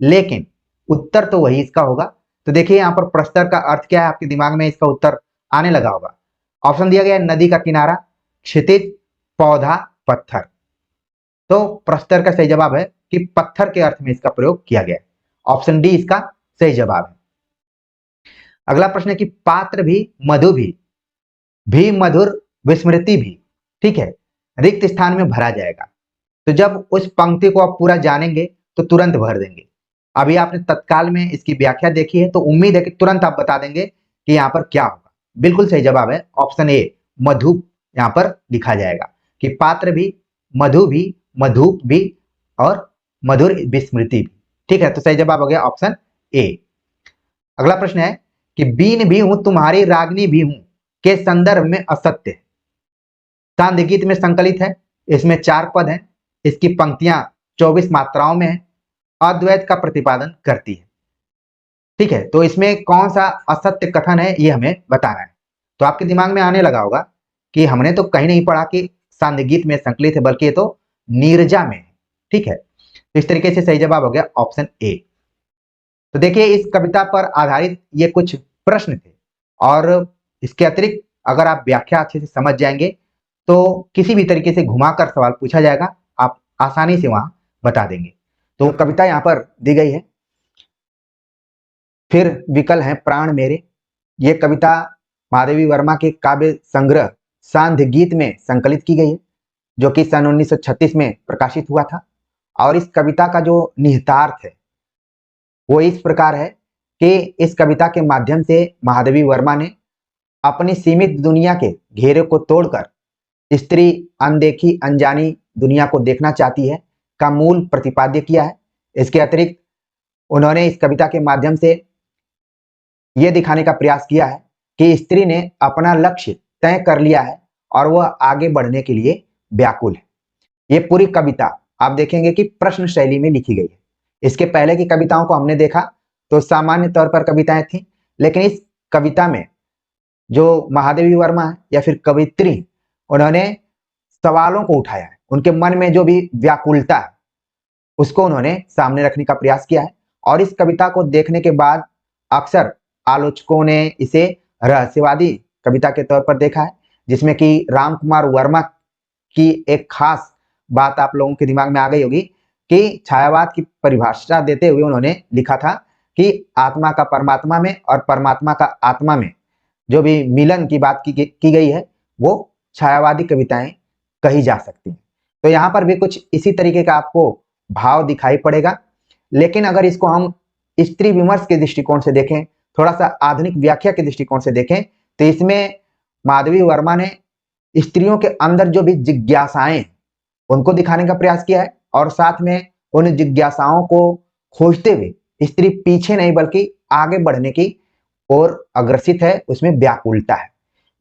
Speaker 1: लेकिन उत्तर तो वही इसका होगा। तो देखिए यहाँ पर प्रस्तर का अर्थ क्या है, आपके दिमाग में इसका उत्तर आने लगा होगा। ऑप्शन दिया गया है नदी का किनारा, क्षितिज, पौधा, पत्थर। तो प्रस्तर का सही जवाब है कि पत्थर के अर्थ में इसका प्रयोग किया गया है। ऑप्शन डी इसका सही जवाब है। अगला प्रश्न है कि पात्र भी मधुर विस्मृति भी, ठीक है, रिक्त स्थान में भरा जाएगा। तो जब उस पंक्ति को आप पूरा जानेंगे तो तुरंत भर देंगे। अभी आपने तत्काल में इसकी व्याख्या देखी है, तो उम्मीद है कि तुरंत आप बता देंगे कि यहाँ पर क्या होगा। बिल्कुल सही जवाब है ऑप्शन ए, मधु यहाँ पर लिखा जाएगा कि पात्र भी, मधु भी, मधुप भी और मधुर विस्मृति भी। ठीक है, तो सही जवाब हो गया ऑप्शन ए। अगला प्रश्न है कि बीन भी हूं तुम्हारी रागनी भी हूं के संदर्भ में असत्य सांध्य गीत में संकलित है। इसमें 4 पद हैं, इसकी पंक्तियां 24 मात्राओं में है, अद्वैत का प्रतिपादन करती है। ठीक है, तो इसमें कौन सा असत्य कथन है ये हमें बताना है। तो आपके दिमाग में आने लगा होगा कि हमने तो कहीं नहीं पढ़ा कि सांध्य गीत में संकलित है, बल्कि ये तो नीरजा में है। ठीक है, तो इस तरीके से सही जवाब हो गया ऑप्शन ए। तो देखिए, इस कविता पर आधारित ये कुछ प्रश्न थे, और इसके अतिरिक्त अगर आप व्याख्या अच्छे से समझ जाएंगे तो किसी भी तरीके से घुमाकर सवाल पूछा जाएगा, आप आसानी से वहां बता देंगे। तो कविता यहाँ पर दी गई है, फिर विकल है प्राण मेरे। ये कविता महादेवी वर्मा के काव्य संग्रह सांध्य गीत में संकलित की गई है, जो कि सन 1936 में प्रकाशित हुआ था। और इस कविता का जो निहितार्थ है वो इस प्रकार है कि इस कविता के माध्यम से महादेवी वर्मा ने अपनी सीमित दुनिया के घेरे को तोड़कर स्त्री अनदेखी अनजानी दुनिया को देखना चाहती है का मूल प्रतिपाद्य किया है। इसके अतिरिक्त उन्होंने इस कविता के माध्यम से यह दिखाने का प्रयास किया है कि स्त्री ने अपना लक्ष्य तय कर लिया है और वह आगे बढ़ने के लिए व्याकुल है। ये पूरी कविता आप देखेंगे कि प्रश्न शैली में लिखी गई है। इसके पहले की कविताओं को हमने देखा तो सामान्य तौर पर कविताएं थी, लेकिन इस कविता में जो महादेवी वर्मा है या फिर कवित्री, उन्होंने सवालों को उठाया है, उनके मन में जो भी व्याकुलता है उसको उन्होंने सामने रखने का प्रयास किया है। और इस कविता को देखने के बाद अक्सर आलोचकों ने इसे रहस्यवादी कविता के तौर पर देखा है, जिसमें कि राम कुमार वर्मा की एक खास बात आप लोगों के दिमाग में आ गई होगी कि छायावाद की परिभाषा देते हुए उन्होंने लिखा था कि आत्मा का परमात्मा में और परमात्मा का आत्मा में जो भी मिलन की बात की गई है वो छायावादी कविताएं कही जा सकती हैं। तो यहाँ पर भी कुछ इसी तरीके का आपको भाव दिखाई पड़ेगा, लेकिन अगर इसको हम स्त्री विमर्श के दृष्टिकोण से देखें, थोड़ा सा आधुनिक व्याख्या के दृष्टिकोण से देखें, तो इसमें माधवी वर्मा ने स्त्रियों के अंदर जो भी जिज्ञासाएं उनको दिखाने का प्रयास किया है, और साथ में उन जिज्ञासाओं को खोजते हुए स्त्री पीछे नहीं बल्कि आगे बढ़ने की ओर अग्रसित है, उसमें व्याकुलता है।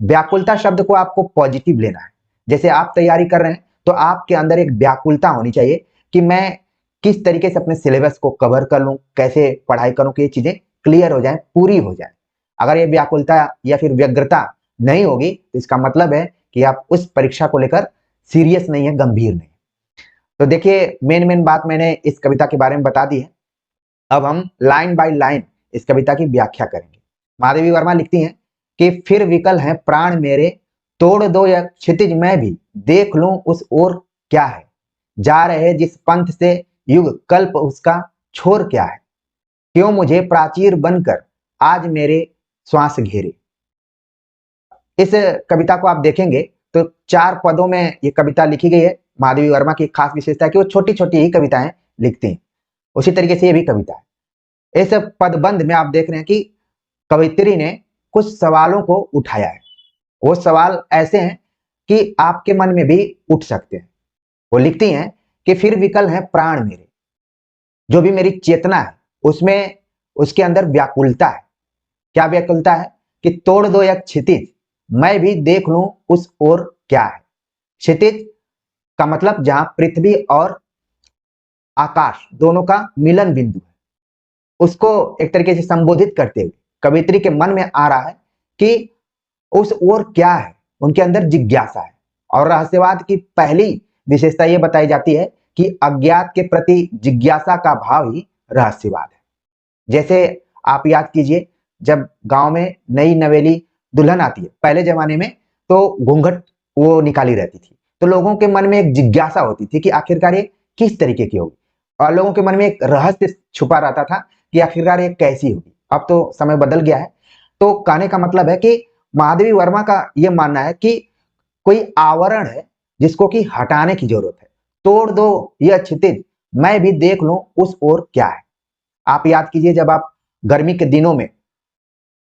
Speaker 1: व्याकुलता शब्द को आपको पॉजिटिव लेना है। जैसे आप तैयारी कर रहे हैं तो आपके अंदर एक व्याकुलता होनी चाहिए कि मैं किस तरीके से अपने सिलेबस को कवर कर लूं, कैसे पढ़ाई करूं कि ये चीजें क्लियर हो जाएं, पूरी हो जाएं। अगर ये व्याकुलता या फिर व्यग्रता नहीं होगी तो इसका मतलब है कि आप उस परीक्षा को लेकर सीरियस नहीं है, गंभीर नहीं। तो देखिए, मेन बात मैंने इस कविता के बारे में बता दी है। अब हम लाइन बाय लाइन इस कविता की व्याख्या करेंगे। माधवी वर्मा लिखती हैं कि फिर विकल है प्राण मेरे, तोड़ दो या क्षितिज मैं भी देख लूं उस ओर क्या है, जा रहे जिस पंथ से युग कल्प उसका छोर क्या है, क्यों मुझे प्राचीर बनकर आज मेरे श्वास घेरे। इस कविता को आप देखेंगे तो 4 पदों में ये कविता लिखी गई है। माधवी वर्मा की खास विशेषता है कि वो छोटी छोटी ही कविताएं लिखती हैं, उसी तरीके से ये भी कविता है। इस पदबंध में आप देख रहे हैं कि कवित्री ने कुछ सवालों को उठाया है। वो सवाल ऐसे हैं कि आपके मन में भी उठ सकते हैं। वो लिखती हैं कि फिर विकल है प्राण मेरे, जो भी मेरी चेतना है उसमें उसके अंदर व्याकुलता है। क्या व्याकुलता है कि तोड़ दो या क्षितिज मैं भी देख लूं उस ओर क्या है। क्षितिज का मतलब जहां पृथ्वी और आकाश दोनों का मिलन बिंदु है, उसको एक तरीके से संबोधित करते हुए कवित्री के मन में आ रहा है कि उस ओर क्या है, उनके अंदर जिज्ञासा है। और रहस्यवाद की पहली विशेषता यह बताई जाती है कि अज्ञात के प्रति जिज्ञासा का भाव ही रहस्यवाद है। जैसे आप याद कीजिए, जब गांव में नई नवेली दुल्हन आती है पहले जमाने में, तो घूंघट वो निकाली रहती थी, तो लोगों के मन में एक जिज्ञासा होती थी कि आखिरकार ये किस तरीके की होगी, और लोगों के मन में एक रहस्य छुपा रहता था कि आखिरकार ये कैसी होगी। अब तो समय बदल गया है। तो कहने का मतलब है कि माधवी वर्मा का यह मानना है कि कोई आवरण है जिसको कि हटाने की जरूरत है। तोड़ दो यह क्षितिज मैं भी देख लूं उस ओर क्या है। आप याद कीजिए, जब आप गर्मी के दिनों में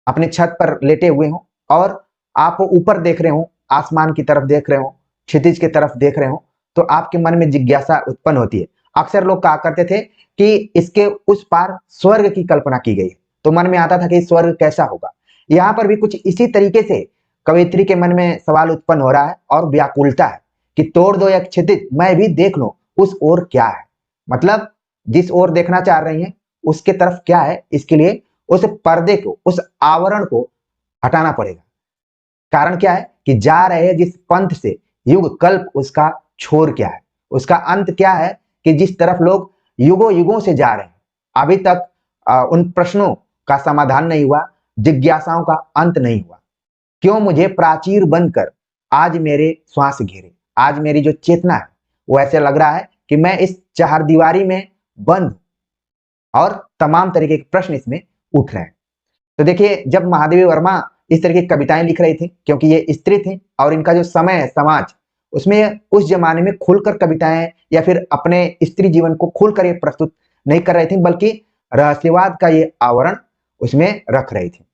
Speaker 1: अपने छत पर लेटे हुए हो और आप ऊपर देख रहे हो, आसमान की तरफ देख रहे हो, क्षितिज की तरफ देख रहे हो, तो आपके मन में जिज्ञासा उत्पन्न होती है। अक्सर लोग कहा करते थे कि इसके उस पार स्वर्ग की कल्पना की गई, तो मन में आता था कि स्वर्ग कैसा होगा। यहाँ पर भी कुछ इसी तरीके से कवयित्री के मन में सवाल उत्पन्न हो रहा है और व्याकुलता है कि तोड़ दो या क्षितिज, मैं भी देख लूं उस ओर क्या है। मतलब जिस ओर देखना चाह रही हैं उसके तरफ क्या है, इसके लिए उस पर्दे को, उस आवरण को हटाना पड़ेगा। कारण क्या है कि जा रहे हैं जिस पंथ से, युग कल्प उसका छोर क्या है, उसका अंत क्या है, कि जिस तरफ लोग युगों युगों से जा रहे हैं, अभी तक उन प्रश्नों का समाधान नहीं हुआ, जिज्ञासाओं का अंत नहीं हुआ। क्यों मुझे प्राचीर बनकर आज मेरे श्वास घेरे, आज मेरी जो चेतना है वो ऐसे लग रहा है कि मैं इस चारदीवारी में बंद, और तमाम तरीके के प्रश्न इसमें उठ रहे हैं। तो देखिए, जब महादेवी वर्मा इस तरह की कविताएं लिख रही थी, क्योंकि ये स्त्री थी और इनका जो समय है समाज, उसमें उस जमाने में खुलकर कविताएं या फिर अपने स्त्री जीवन को खुलकर ये प्रस्तुत नहीं कर रही थी, बल्कि रहस्यवाद का ये आवरण उसमें रख रही थी।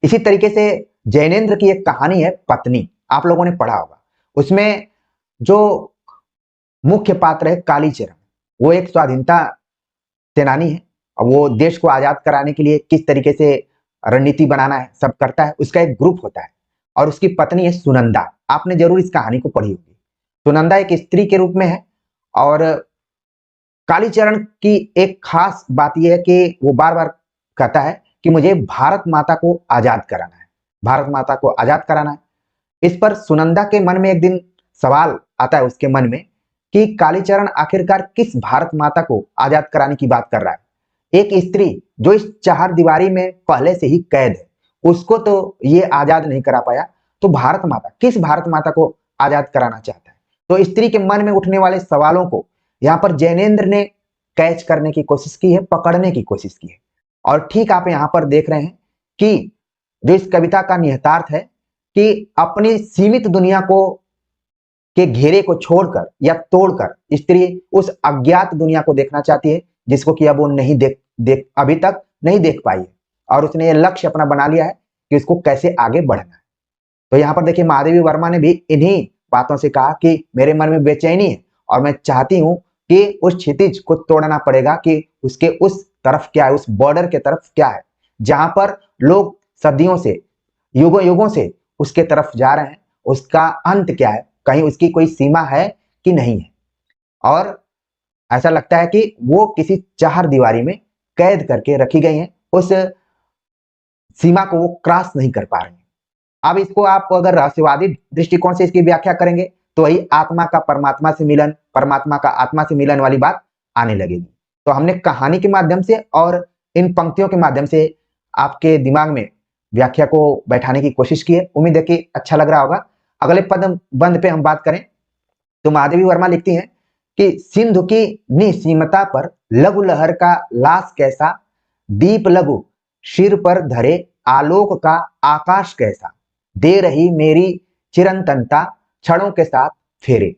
Speaker 1: इसी तरीके से जैनेन्द्र की एक कहानी है पत्नी, आप लोगों ने पढ़ा होगा। उसमें जो मुख्य पात्र है कालीचरण, वो एक स्वाधीनता सेनानी है और वो देश को आजाद कराने के लिए किस तरीके से रणनीति बनाना है सब करता है। उसका एक ग्रुप होता है और उसकी पत्नी है सुनंदा। आपने जरूर इस कहानी को पढ़ी होगी। सुनंदा एक स्त्री के रूप में है और कालीचरण की एक खास बात यह है कि वो बार बार कहता है कि मुझे भारत माता को आजाद कराना है, भारत माता को आजाद कराना है। इस पर सुनंदा के मन में एक दिन सवाल आता है उसके मन में कि कालीचरण आखिरकार किस भारत माता को आजाद कराने की बात कर रहा है। एक स्त्री जो इस चार दीवारी में पहले से ही कैद है, उसको तो ये आजाद नहीं करा पाया, तो भारत माता, किस भारत माता को आजाद कराना चाहता है। तो स्त्री के मन में उठने वाले सवालों को यहाँ पर जैनेन्द्र ने कैच करने की कोशिश की है, पकड़ने की कोशिश की है। और ठीक आप यहाँ पर देख रहे हैं कि जो इस कविता का निहितार्थ है कि अपनी सीमित दुनिया को के घेरे को छोड़कर या तोड़कर स्त्री उस अज्ञात दुनिया को देखना चाहती है, जिसको कि अब वो नहीं देख अभी तक नहीं देख पाई है, और उसने ये लक्ष्य अपना बना लिया है कि उसको कैसे आगे बढ़ना है। तो यहाँ पर देखिए, महादेवी वर्मा ने भी इन्हीं बातों से कहा कि मेरे मन में बेचैनी है और मैं चाहती हूँ कि उस क्षितिज को तोड़ना पड़ेगा कि उसके उस तरफ क्या है, उस बॉर्डर के तरफ क्या है, जहां पर लोग सदियों से, युगों युगों से उसके तरफ जा रहे हैं, उसका अंत क्या है, कहीं उसकी कोई सीमा है कि नहीं है। और ऐसा लगता है कि वो किसी चार दीवारी में कैद करके रखी गई हैं, उस सीमा को वो क्रॉस नहीं कर पा रही हैं। अब इसको आप अगर रहस्यवादी दृष्टिकोण से इसकी व्याख्या करेंगे तो वही आत्मा का परमात्मा से मिलन, परमात्मा का आत्मा से मिलन वाली बात आने लगेगी। तो हमने कहानी के माध्यम से और इन पंक्तियों के माध्यम से आपके दिमाग में व्याख्या को बैठाने की कोशिश की है। उम्मीद है कि अच्छा लग रहा होगा। अगले पद बंद पे हम बात करें तो महादेवी वर्मा लिखती हैं कि सिंधु की निसीमता पर लघु लहर का लाश कैसा, दीप लघु सिर पर धरे आलोक का आकाश कैसा, दे रही मेरी चिरंतनता क्षणों के साथ फेरे।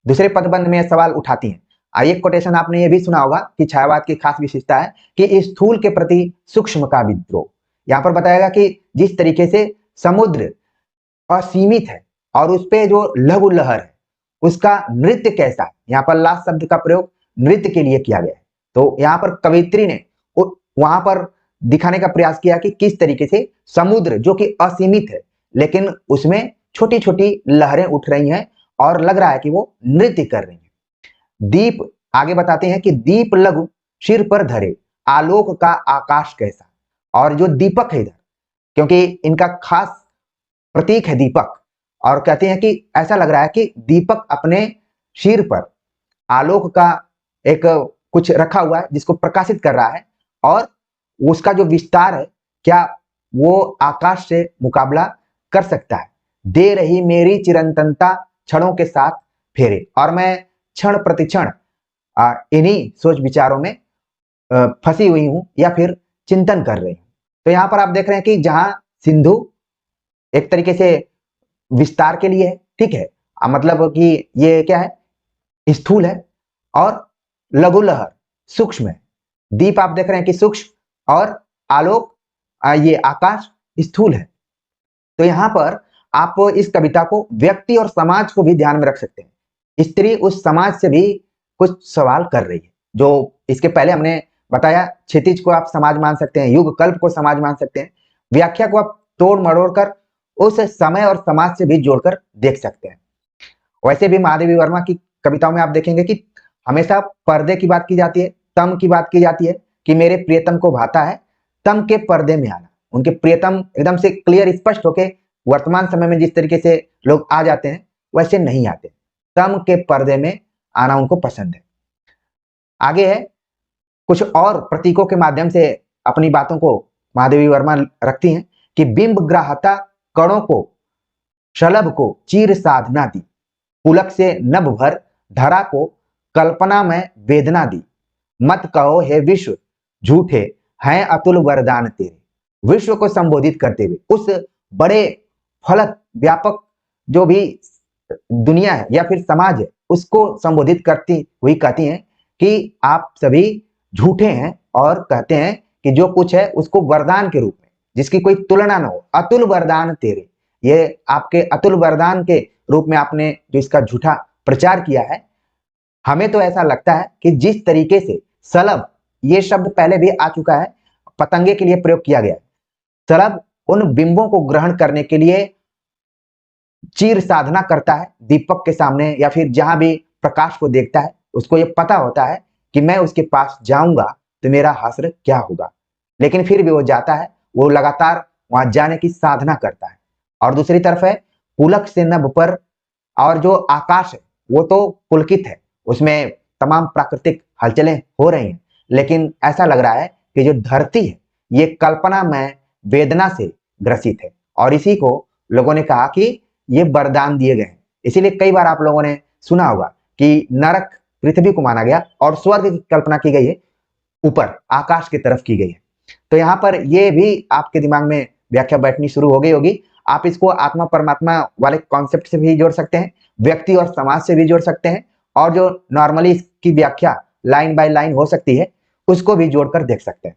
Speaker 1: दूसरे पदबंध में सवाल उठाती हैं। एक कोटेशन आपने ये भी सुना होगा कि छायावाद की खास विशेषता है कि स्थूल के प्रति सूक्ष्म का विद्रोह। यहां पर बताएगा कि जिस तरीके से समुद्र असीमित है और उस पे जो लघु लहर है उसका नृत्य कैसा है, यहाँ पर लास्ट शब्द का प्रयोग नृत्य के लिए किया गया है। तो यहाँ पर कवित्री ने वहां पर दिखाने का प्रयास किया कि किस तरीके से समुद्र जो कि असीमित है लेकिन उसमें छोटी छोटी लहरें उठ रही हैं और लग रहा है कि वो नृत्य कर रही हैं। दीप आगे बताते हैं कि दीप लघु सिर पर धरे आलोक का आकाश कैसा, और जो दीपक है इधर, क्योंकि इनका खास प्रतीक है दीपक, और कहते हैं कि ऐसा लग रहा है कि दीपक अपने सिर पर आलोक का एक कुछ रखा हुआ है जिसको प्रकाशित कर रहा है, और उसका जो विस्तार है क्या वो आकाश से मुकाबला कर सकता है। दे रही मेरी चिरंतनता क्षणों के साथ फेरे, और मैं क्षण प्रतिक्षण इन्हीं सोच विचारों में फंसी हुई हूं या फिर चिंतन कर रही हूं। तो यहां पर आप देख रहे हैं कि जहां सिंधु एक तरीके से विस्तार के लिए है, ठीक है, मतलब कि ये क्या है, स्थूल है, और लघु लहर सूक्ष्म है। दीप आप देख रहे हैं कि सूक्ष्म, और आलोक ये आकाश स्थूल है। तो यहां पर आप इस कविता को व्यक्ति और समाज को भी ध्यान में रख सकते हैं। स्त्री उस समाज से भी कुछ सवाल कर रही है। जो इसके पहले हमने बताया, क्षितिज को आप समाज मान सकते हैं, युग कल्प को समाज मान सकते हैं, व्याख्या को आप तोड़ मरोड़ कर उस समय और समाज से भी जोड़कर देख सकते हैं। वैसे भी महादेवी वर्मा की कविताओं में आप देखेंगे कि हमेशा पर्दे की बात की जाती है, तम की बात की जाती है कि मेरे प्रियतम को भाता है तम के पर्दे में आना। उनके प्रियतम एकदम से क्लियर स्पष्ट होके वर्तमान समय में जिस तरीके से लोग आ जाते हैं वैसे नहीं आते, तम के पर्दे में आना उनको पसंद है। आगे है, कुछ और प्रतीकों के माध्यम से अपनी बातों को महादेवी वर्मा रखती हैं कि बिंब ग्राहता कणों को शलभ को चीर साधना दी, पुलक से नभ भर धरा को कल्पना में वेदना दी, मत कहो हे विश्व झूठे हैं अतुल वरदान तेरे। विश्व को संबोधित करते हुए उस बड़े फलक व्यापक जो भी दुनिया है या फिर समाज है उसको संबोधित करती हुई कहती हैं कि आप सभी झूठे हैं, और कहते हैं कि जो कुछ है उसको वरदान के रूप में, जिसकी कोई तुलना ना हो, अतुल वरदान तेरे। ये आपके अतुल वरदान के रूप में आपने जो इसका झूठा प्रचार किया है। हमें तो ऐसा लगता है कि जिस तरीके से सलभ, ये शब्द पहले भी आ चुका है, पतंगे के लिए प्रयोग किया गया है। सलभ उन बिंबों को ग्रहण करने के लिए चीर साधना करता है दीपक के सामने, या फिर जहां भी प्रकाश को देखता है उसको ये पता होता है कि मैं उसके पास जाऊंगा तो मेरा हश्र क्या होगा, लेकिन फिर भी वो जाता है, वो लगातार वहां जाने की साधना करता है। और दूसरी तरफ है पुलक से नभ पर, और जो आकाश है वो तो पुलकित है, उसमें तमाम प्राकृतिक हलचलें हो रही हैं, लेकिन ऐसा लग रहा है कि जो धरती है ये कल्पना में वेदना से ग्रसित है। और इसी को लोगों ने कहा कि ये वरदान दिए गए हैं। इसीलिए कई बार आप लोगों ने सुना होगा कि नरक पृथ्वी को माना गया और स्वर्ग की कल्पना की गई है ऊपर आकाश की तरफ की गई है। तो यहाँ पर ये भी आपके दिमाग में व्याख्या बैठनी शुरू हो गई होगी। आप इसको आत्मा परमात्मा वाले कॉन्सेप्ट से भी जोड़ सकते हैं, व्यक्ति और समाज से भी जोड़ सकते हैं, और जो नॉर्मली इसकी व्याख्या लाइन बाय लाइन हो सकती है उसको भी जोड़कर देख सकते हैं।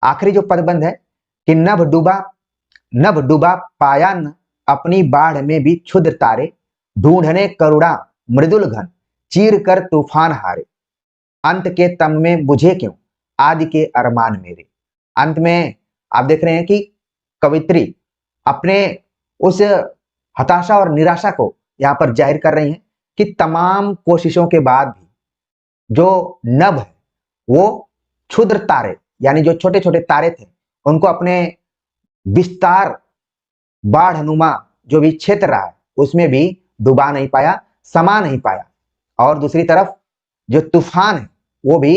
Speaker 1: आखिरी जो पदबंध है कि नभ डूबा पाया न अपनी बाढ़ में भी क्षुद्र तारे, ढूंढने करुणा मृदुल घन चीर कर तूफान हारे, अंत के तम में बुझे क्यों आदि के अरमान मेरे। अंत में आप देख रहे हैं कि कवित्री अपने उस हताशा और निराशा को यहाँ पर जाहिर कर रही हैं कि तमाम कोशिशों के बाद भी जो नभ है वो क्षुद्र तारे, यानी जो छोटे छोटे तारे थे उनको अपने विस्तार बाढ़नुमा जो भी क्षेत्र रहा है उसमें भी डुबा नहीं पाया, समा नहीं पाया। और दूसरी तरफ जो तूफान है वो भी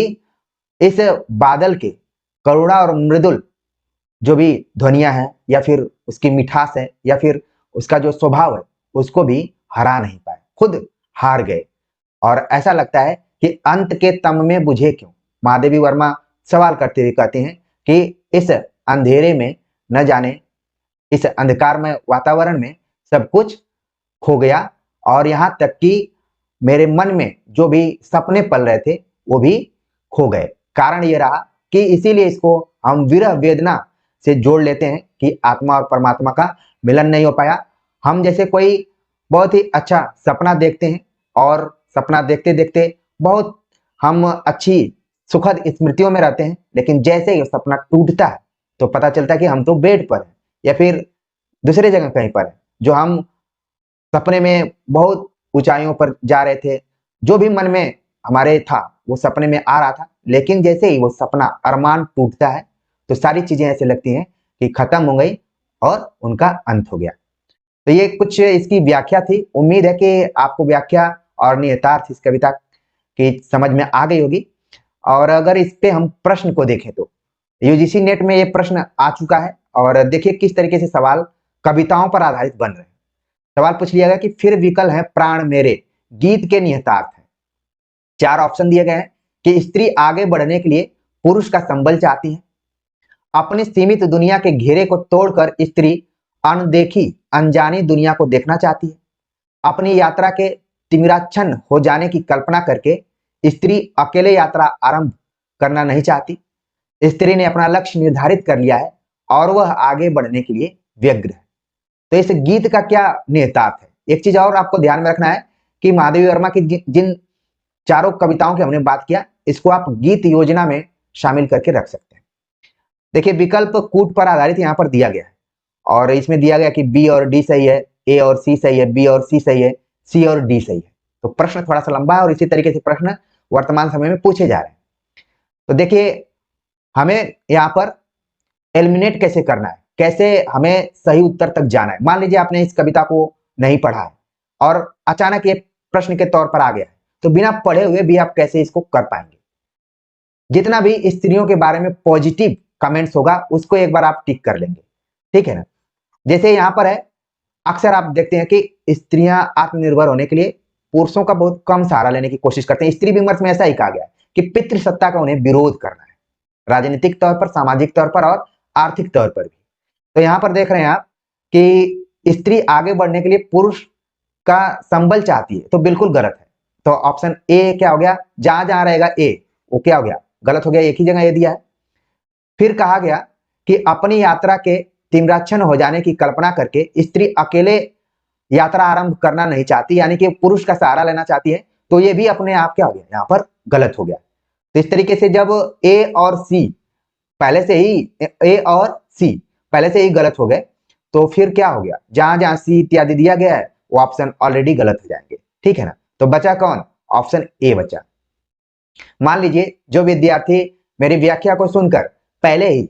Speaker 1: इस बादल के करुणा और मृदुल जो भी ध्वनियां हैं या फिर उसकी मिठास है या फिर उसका जो स्वभाव है उसको भी हरा नहीं पाए, खुद हार गए। और ऐसा लगता है कि अंत के तम में बुझे क्यों। महादेवी वर्मा सवाल करते हुए कहते हैं कि इस अंधेरे में न जाने, इस अंधकारमय वातावरण में सब कुछ खो गया, और यहां तक कि मेरे मन में जो भी सपने पल रहे थे वो भी खो गए। कारण ये रहा कि इसीलिए इसको हम विरह वेदना से जोड़ लेते हैं कि आत्मा और परमात्मा का मिलन नहीं हो पाया। हम जैसे कोई बहुत ही अच्छा सपना देखते हैं और सपना देखते देखते बहुत हम अच्छी सुखद स्मृतियों में रहते हैं, लेकिन जैसे ही सपना टूटता है तो पता चलता है कि हम तो बेड पर हैं या फिर दूसरी जगह कहीं पर है। जो हम सपने में बहुत ऊंचाइयों पर जा रहे थे, जो भी मन में हमारे था वो सपने में आ रहा था, लेकिन जैसे ही वो सपना अरमान टूटता है तो सारी चीजें ऐसे लगती हैं कि खत्म हो गई और उनका अंत हो गया। तो ये कुछ इसकी व्याख्या थी। उम्मीद है कि आपको व्याख्या और निहितार्थ इस कविता की समझ में आ गई होगी। और अगर इस पे हम प्रश्न को देखें तो यूजीसी नेट में ये प्रश्न आ चुका है, और देखिए किस तरीके से सवाल कविताओं पर आधारित बन रहे हैं। सवाल पूछ लिया गया कि फिर विकल है प्राण मेरे गीत के निहितार्थ है। 4 ऑप्शन दिए गए हैं कि स्त्री आगे बढ़ने के लिए पुरुष का संबल चाहती है, अपने सीमित दुनिया के घेरे को तोड़कर स्त्री अनदेखी अनजानी दुनिया को देखना चाहती है, अपनी यात्रा के तिमिराच्छन्न हो जाने की कल्पना करके स्त्री अकेले यात्रा आरंभ करना नहीं चाहती, स्त्री ने अपना लक्ष्य निर्धारित कर लिया है और वह आगे बढ़ने के लिए व्यग्र है। तो इस गीत का क्या निहितार्थ है। एक चीज और आपको ध्यान में रखना है कि महादेवी वर्मा की जिन चारों कविताओं की हमने बात किया, इसको आप गीत योजना में शामिल करके रख सकते हैं। देखिए विकल्प कूट पर आधारित यहाँ पर दिया गया है और इसमें दिया गया कि बी और डी सही है, ए और सी सही है, बी और सी सही है, सी और डी सही है। तो प्रश्न थोड़ा सा लंबा है और इसी तरीके से प्रश्न वर्तमान समय में पूछे जा रहे हैं। तो देखिए हमें यहाँ पर एलिमिनेट कैसे करना है, कैसे हमें सही उत्तर तक जाना है। मान लीजिए आपने इस कविता को नहीं पढ़ा है और अचानक ये प्रश्न के तौर पर आ गया है, तो बिना पढ़े हुए भी आप कैसे इसको कर पाएंगे। जितना भी स्त्रियों के बारे में पॉजिटिव कमेंट्स होगा उसको एक बार आप टिक कर लेंगे, ठीक है ना। जैसे यहाँ पर है, अक्सर आप देखते हैं कि स्त्रियां आत्मनिर्भर होने के लिए पुरुषों का बहुत कम सहारा लेने की कोशिश करते हैं। स्त्री विमर्श में ऐसा ही कहा गया है कि पितृसत्ता का उन्हें विरोध करना है, राजनीतिक तौर पर, सामाजिक तौर पर और आर्थिक तौर पर भी। तो यहाँ पर देख रहे हैं आप कि स्त्री आगे बढ़ने के लिए पुरुष का संबल चाहती है, तो बिल्कुल गलत है। तो ऑप्शन ए क्या हो गया, जहां जहां रहेगा ए वो क्या हो गया, गलत हो गया, एक ही जगह ए दिया है। फिर कहा गया कि अपनी यात्रा के तिमिराच्छन्न हो जाने की कल्पना करके स्त्री अकेले यात्रा आरंभ करना नहीं चाहती, यानी कि पुरुष का सहारा लेना चाहती है, तो ये भी अपने आप क्या हो गया, यहाँ पर गलत हो गया। तो इस तरीके से जब ए और सी पहले से ही, ए और सी पहले से ही गलत हो गए, तो फिर क्या हो गया, जहां जहां सी इत्यादि दिया गया है वो ऑप्शन ऑलरेडी गलत हो जाएंगे, ठीक है ना। तो बचा कौन, ऑप्शन ए बचा। मान लीजिए जो विद्यार्थी मेरी व्याख्या को सुनकर पहले ही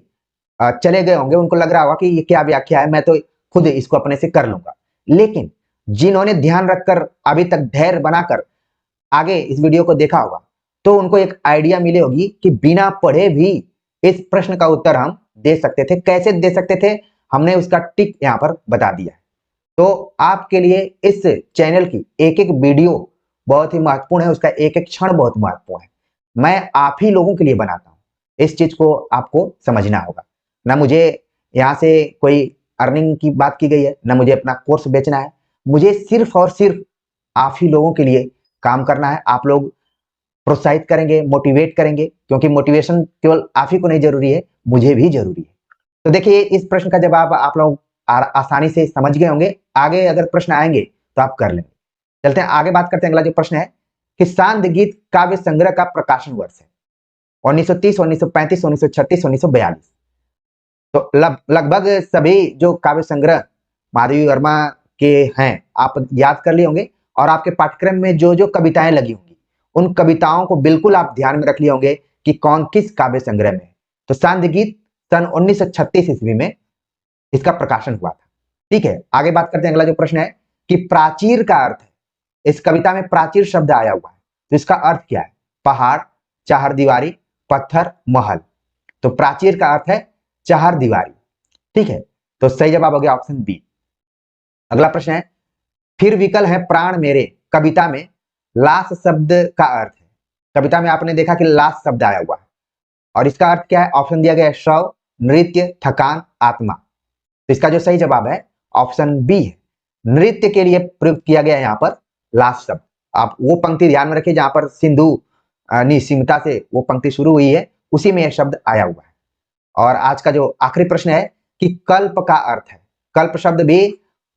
Speaker 1: चले गए होंगे, उनको लग रहा होगा कि ये क्या व्याख्या है, मैं तो खुद इसको अपने से कर लूंगा। लेकिन जिन्होंने ध्यान रखकर अभी तक धैर्य बनाकर आगे इस वीडियो को देखा होगा, तो उनको एक आइडिया मिली होगी कि बिना पढ़े भी इस प्रश्न का उत्तर हम दे सकते थे। कैसे दे सकते थे, हमने उसका टिक यहाँ पर बता दिया। तो आपके लिए इस चैनल की एक एक वीडियो बहुत ही महत्वपूर्ण है, उसका एक एक क्षण बहुत महत्वपूर्ण है। मैं आप ही लोगों के लिए बनाता हूँ, इस चीज को आपको समझना होगा। ना मुझे यहाँ से कोई अर्निंग की बात की गई है, ना मुझे अपना कोर्स बेचना है, मुझे सिर्फ और सिर्फ आप ही लोगों के लिए काम करना है। आप लोग प्रोत्साहित करेंगे, मोटिवेट करेंगे, क्योंकि मोटिवेशन केवल आप ही को नहीं जरूरी है, मुझे भी जरूरी है। तो देखिए इस प्रश्न का जवाब आप लोग आसानी से समझ गए होंगे। आगे अगर प्रश्न आएंगे तो आप कर लेंगे। चलते हैं आगे, बात करते हैं। अगला जो प्रश्न है कि सांध्य गीत काव्य संग्रह का प्रकाशन वर्ष है 1930, 1935, 1936, 1942। तो लगभग सभी जो काव्य संग्रह माधवी वर्मा के हैं आप याद कर लिए होंगे, और आपके पाठ्यक्रम में जो जो कविताएं लगी होंगी उन कविताओं को बिल्कुल आप ध्यान में रख लिए होंगे कि कौन किस काव्य संग्रह में है। तो सांध्य गीत सन 1936 ईस्वी में इसका प्रकाशन हुआ था, ठीक है। आगे बात करते हैं। अगला जो प्रश्न है कि प्राचीर का अर्थ है, इस कविता में प्राचीर शब्द आया हुआ है, तो इसका अर्थ क्या है, पहाड़, चार दीवारी, पत्थर, महल। तो प्राचीर का अर्थ है चार दीवारी, ठीक है। तो सही जवाब हो गया ऑप्शन बी। अगला प्रश्न है फिर विकल है प्राण मेरे, कविता में लाश शब्द का अर्थ है। कविता में आपने देखा कि लाश शब्द आया हुआ है और इसका अर्थ क्या है, ऑप्शन दिया गया है शव, नृत्य, थकान, आत्मा। तो इसका जो सही जवाब है ऑप्शन बी है, नृत्य के लिए प्रयुक्त किया गया है यहाँ पर लाश शब्द। आप वो पंक्ति ध्यान में रखिए जहां पर सिंधु निसीमता से वो पंक्ति शुरू हुई है, उसी में यह शब्द आया हुआ है। और आज का जो आखिरी प्रश्न है कि कल्प का अर्थ है, कल्प शब्द भी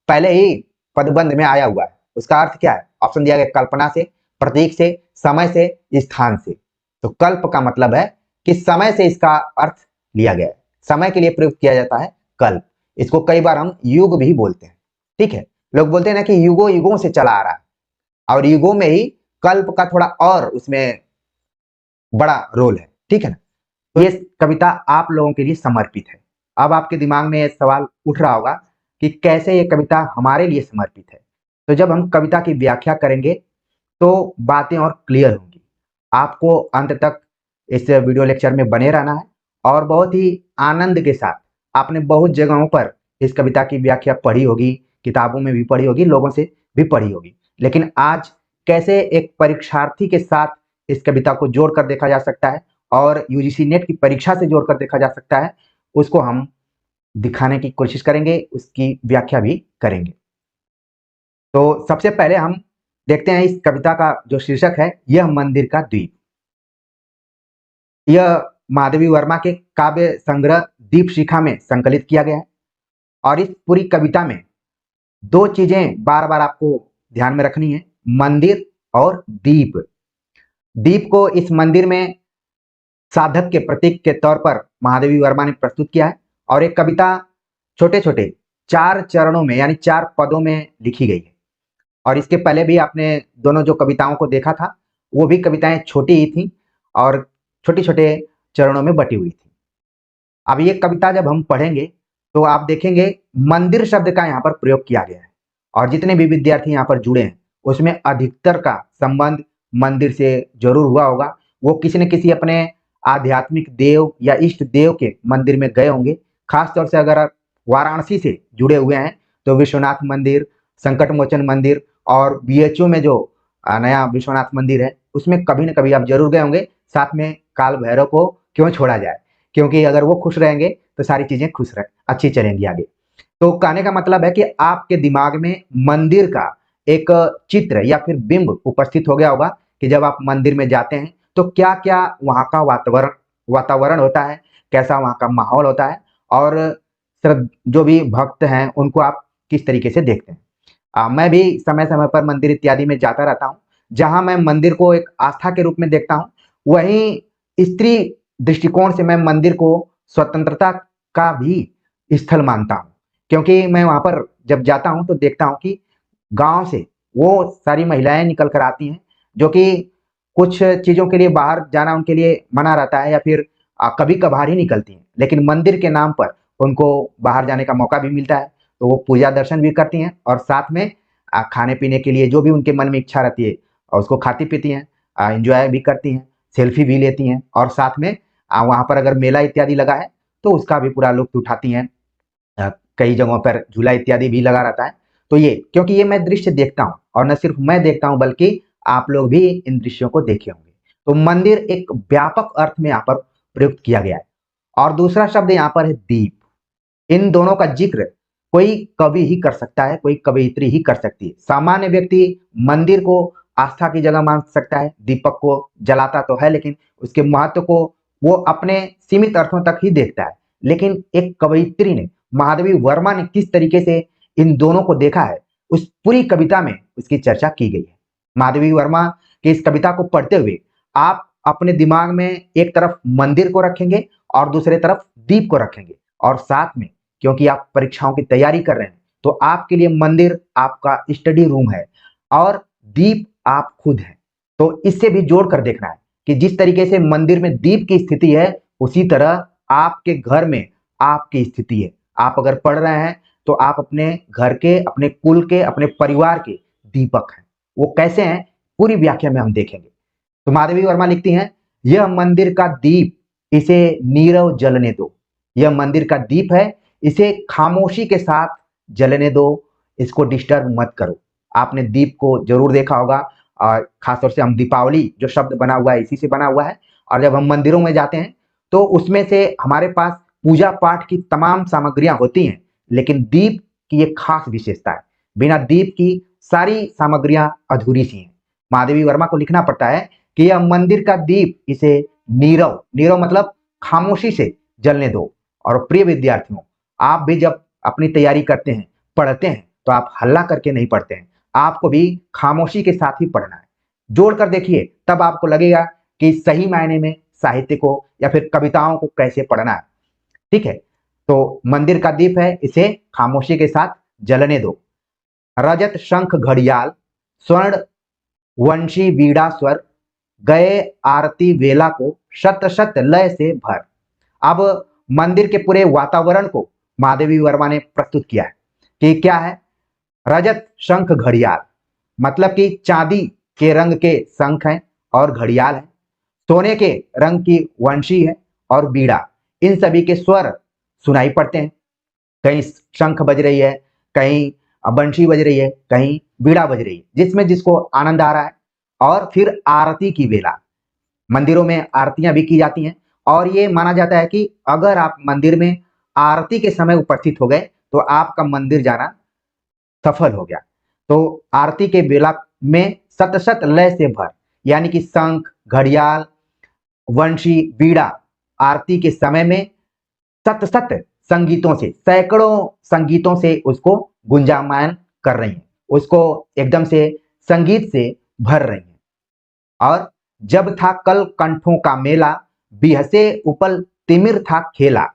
Speaker 1: पहले ही पदबंध में आया हुआ है, उसका अर्थ क्या है, ऑप्शन दिया गया कल्पना से, प्रतीक से, समय से, स्थान से। तो कल्प का मतलब है कि समय से इसका अर्थ लिया गया है, समय के लिए प्रयुक्त किया जाता है कल्प। इसको कई बार हम युग भी बोलते हैं, ठीक है। लोग बोलते हैं ना कि युगों युगों से चला आ रहा है, और युगों में ही कल्प का थोड़ा और उसमें बड़ा रोल है, ठीक है ना। तो ये कविता आप लोगों के लिए समर्पित है। अब आपके दिमाग में यह सवाल उठ रहा होगा कि कैसे ये कविता हमारे लिए समर्पित है। तो जब हम कविता की व्याख्या करेंगे तो बातें और क्लियर होंगी। आपको अंत तक इस वीडियो लेक्चर में बने रहना है और बहुत ही आनंद के साथ, आपने बहुत जगहों पर इस कविता की व्याख्या पढ़ी होगी, किताबों में भी पढ़ी होगी, लोगों से भी पढ़ी होगी, लेकिन आज कैसे एक परीक्षार्थी के साथ इस कविता को जोड़कर देखा जा सकता है और यूजीसी नेट की परीक्षा से जोड़कर देखा जा सकता है, उसको हम दिखाने की कोशिश करेंगे, उसकी व्याख्या भी करेंगे। तो सबसे पहले हम देखते हैं इस कविता का जो शीर्षक है, यह मंदिर का द्वीप। यह माधवी वर्मा के काव्य संग्रह दीप शिखा में संकलित किया गया है और इस पूरी कविता में दो चीजें बार बार आपको ध्यान में रखनी है, मंदिर और दीप। दीप को इस मंदिर में साधक के प्रतीक के तौर पर महादेवी वर्मा ने प्रस्तुत किया है और एक कविता छोटे छोटे 4 चरणों में यानी 4 पदों में लिखी गई है। और इसके पहले भी आपने दोनों जो कविताओं को देखा था, वो भी कविताएं छोटी ही थी और छोटे छोटे चरणों में बटी हुई थी। अब ये कविता जब हम पढ़ेंगे तो आप देखेंगे मंदिर शब्द का यहाँ पर प्रयोग किया गया है और जितने भी विद्यार्थी यहाँ पर जुड़े हैं उसमें अधिकतर का संबंध मंदिर से जरूर हुआ होगा। वो किसी न किसी अपने आध्यात्मिक देव या इष्ट देव के मंदिर में गए होंगे। खासतौर से अगर आप वाराणसी से जुड़े हुए हैं तो विश्वनाथ मंदिर, संकट मोचन मंदिर और बीएचयू में जो नया विश्वनाथ मंदिर है उसमें कभी न कभी आप जरूर गए होंगे। साथ में काल भैरव को क्यों छोड़ा जाए, क्योंकि अगर वो खुश रहेंगे तो सारी चीजें अच्छी चलेंगी आगे। तो कहने का मतलब है कि आपके दिमाग में मंदिर का एक चित्र या फिर बिंब उपस्थित हो गया होगा कि जब आप मंदिर में जाते हैं तो क्या क्या वहाँ का वातावरण होता है, कैसा वहाँ का माहौल होता है और जो भी भक्त हैं उनको आप किस तरीके से देखते हैं। मैं भी समय समय पर मंदिर इत्यादि में जाता रहता हूँ। जहां मैं मंदिर को एक आस्था के रूप में देखता हूँ, वहीं स्त्री दृष्टिकोण से मैं मंदिर को स्वतंत्रता का भी स्थल मानता हूँ। क्योंकि मैं वहां पर जब जाता हूँ तो देखता हूँ कि गांव से वो सारी महिलाएं निकल कर आती हैं जो कि कुछ चीजों के लिए बाहर जाना उनके लिए मना रहता है या फिर कभी कभार ही निकलती हैं, लेकिन मंदिर के नाम पर उनको बाहर जाने का मौका भी मिलता है। तो वो पूजा दर्शन भी करती हैं और साथ में खाने पीने के लिए जो भी उनके मन में इच्छा रहती है और उसको खाती पीती हैं, एंजॉय भी करती हैं, सेल्फी भी लेती हैं और साथ में वहां पर अगर मेला इत्यादि लगा है तो उसका भी पूरा लुत्फ उठाती हैं। कई जगहों पर झूला इत्यादि भी लगा रहता है। तो ये क्योंकि ये मैं दृश्य देखता हूँ और न सिर्फ मैं देखता हूँ बल्कि आप लोग भी इन दृश्यों को देखे होंगे। तो मंदिर एक व्यापक अर्थ में यहाँ पर प्रयुक्त किया गया है। और दूसरा शब्द यहाँ पर है दीप। इन दोनों का जिक्र कोई कवि ही कर सकता है, कोई कवयित्री ही कर सकती है। सामान्य व्यक्ति मंदिर को आस्था की जगह मान सकता है, दीपक को जलाता तो है लेकिन उसके महत्व को वो अपने सीमित अर्थों तक ही देखता है। लेकिन एक कवयित्री ने, महादेवी वर्मा ने किस तरीके से इन दोनों को देखा है, उस पूरी कविता में उसकी चर्चा की गई है। महादेवी वर्मा की इस कविता को पढ़ते हुए आप अपने दिमाग में एक तरफ मंदिर को रखेंगे और दूसरे तरफ दीप को रखेंगे और साथ में क्योंकि आप परीक्षाओं की तैयारी कर रहे हैं तो आपके लिए मंदिर आपका स्टडी रूम है और दीप आप खुद हैं। तो इससे भी जोड़ कर देखना है कि जिस तरीके से मंदिर में दीप की स्थिति है उसी तरह आपके घर में आपकी स्थिति है। आप अगर पढ़ रहे हैं तो आप अपने घर के, अपने कुल के, अपने परिवार के दीपक हैं। वो कैसे हैं पूरी व्याख्या में हम देखेंगे। तो माधवी वर्मा लिखती हैं, यह मंदिर का दीप, इसे नीरव जलने दो। यह मंदिर का दीप है, इसे खामोशी के साथ जलने दो, इसको डिस्टर्ब मत करो। आपने दीप को जरूर देखा होगा और खासतौर से हम दीपावली जो शब्द बना हुआ है इसी से बना हुआ है। और जब हम मंदिरों में जाते हैं तो उसमें से हमारे पास पूजा पाठ की तमाम सामग्रियां होती हैं, लेकिन दीप की एक खास विशेषता है। बिना दीप की सारी सामग्रियां अधूरी सी हैं। महादेवी वर्मा को लिखना पड़ता है कि यह मंदिर का दीप, इसे नीरव, नीरव मतलब खामोशी से जलने दो। और प्रिय विद्यार्थियों, आप भी जब अपनी तैयारी करते हैं, पढ़ते हैं, तो आप हल्ला करके नहीं पढ़ते हैं, आपको भी खामोशी के साथ ही पढ़ना है। जोड़कर देखिए, तब आपको लगेगा कि सही मायने में साहित्य को या फिर कविताओं को कैसे पढ़ना है। ठीक है, तो मंदिर का दीप है, इसे खामोशी के साथ जलने दो। रजत शंख घड़ियाल, स्वर्ण वंशी बीड़ा स्वर, गए आरती वेला को शत शत लय से भर। अब मंदिर के पूरे वातावरण को महादेवी वर्मा ने प्रस्तुत किया है कि क्या है। रजत शंख घड़ियाल मतलब कि चांदी के रंग के शंख हैं और घड़ियाल है, सोने के रंग की वंशी है और बीड़ा, इन सभी के स्वर सुनाई पड़ते हैं। कहीं शंख बज रही है, कहीं बंशी बज रही है, कहीं बीड़ा बज रही है, जिसमें जिसको आनंद आ रहा है। और फिर आरती की वेला, मंदिरों में आरतियां भी की जाती हैं और ये माना जाता है कि अगर आप मंदिर में आरती के समय उपस्थित हो गए तो आपका मंदिर जाना सफल हो गया। तो आरती के बेला में सत सत लय से भर, यानी कि शंख, घड़ियाल, वंशी, बीड़ा आरती के समय में सत सत संगीतों से, सैकड़ों संगीतों से उसको गुंजायमान कर रही हैं, उसको एकदम से संगीत से भर रही हैं। और जब था कल कंठों का मेला, बिहसे उपल तिमिर था खेला।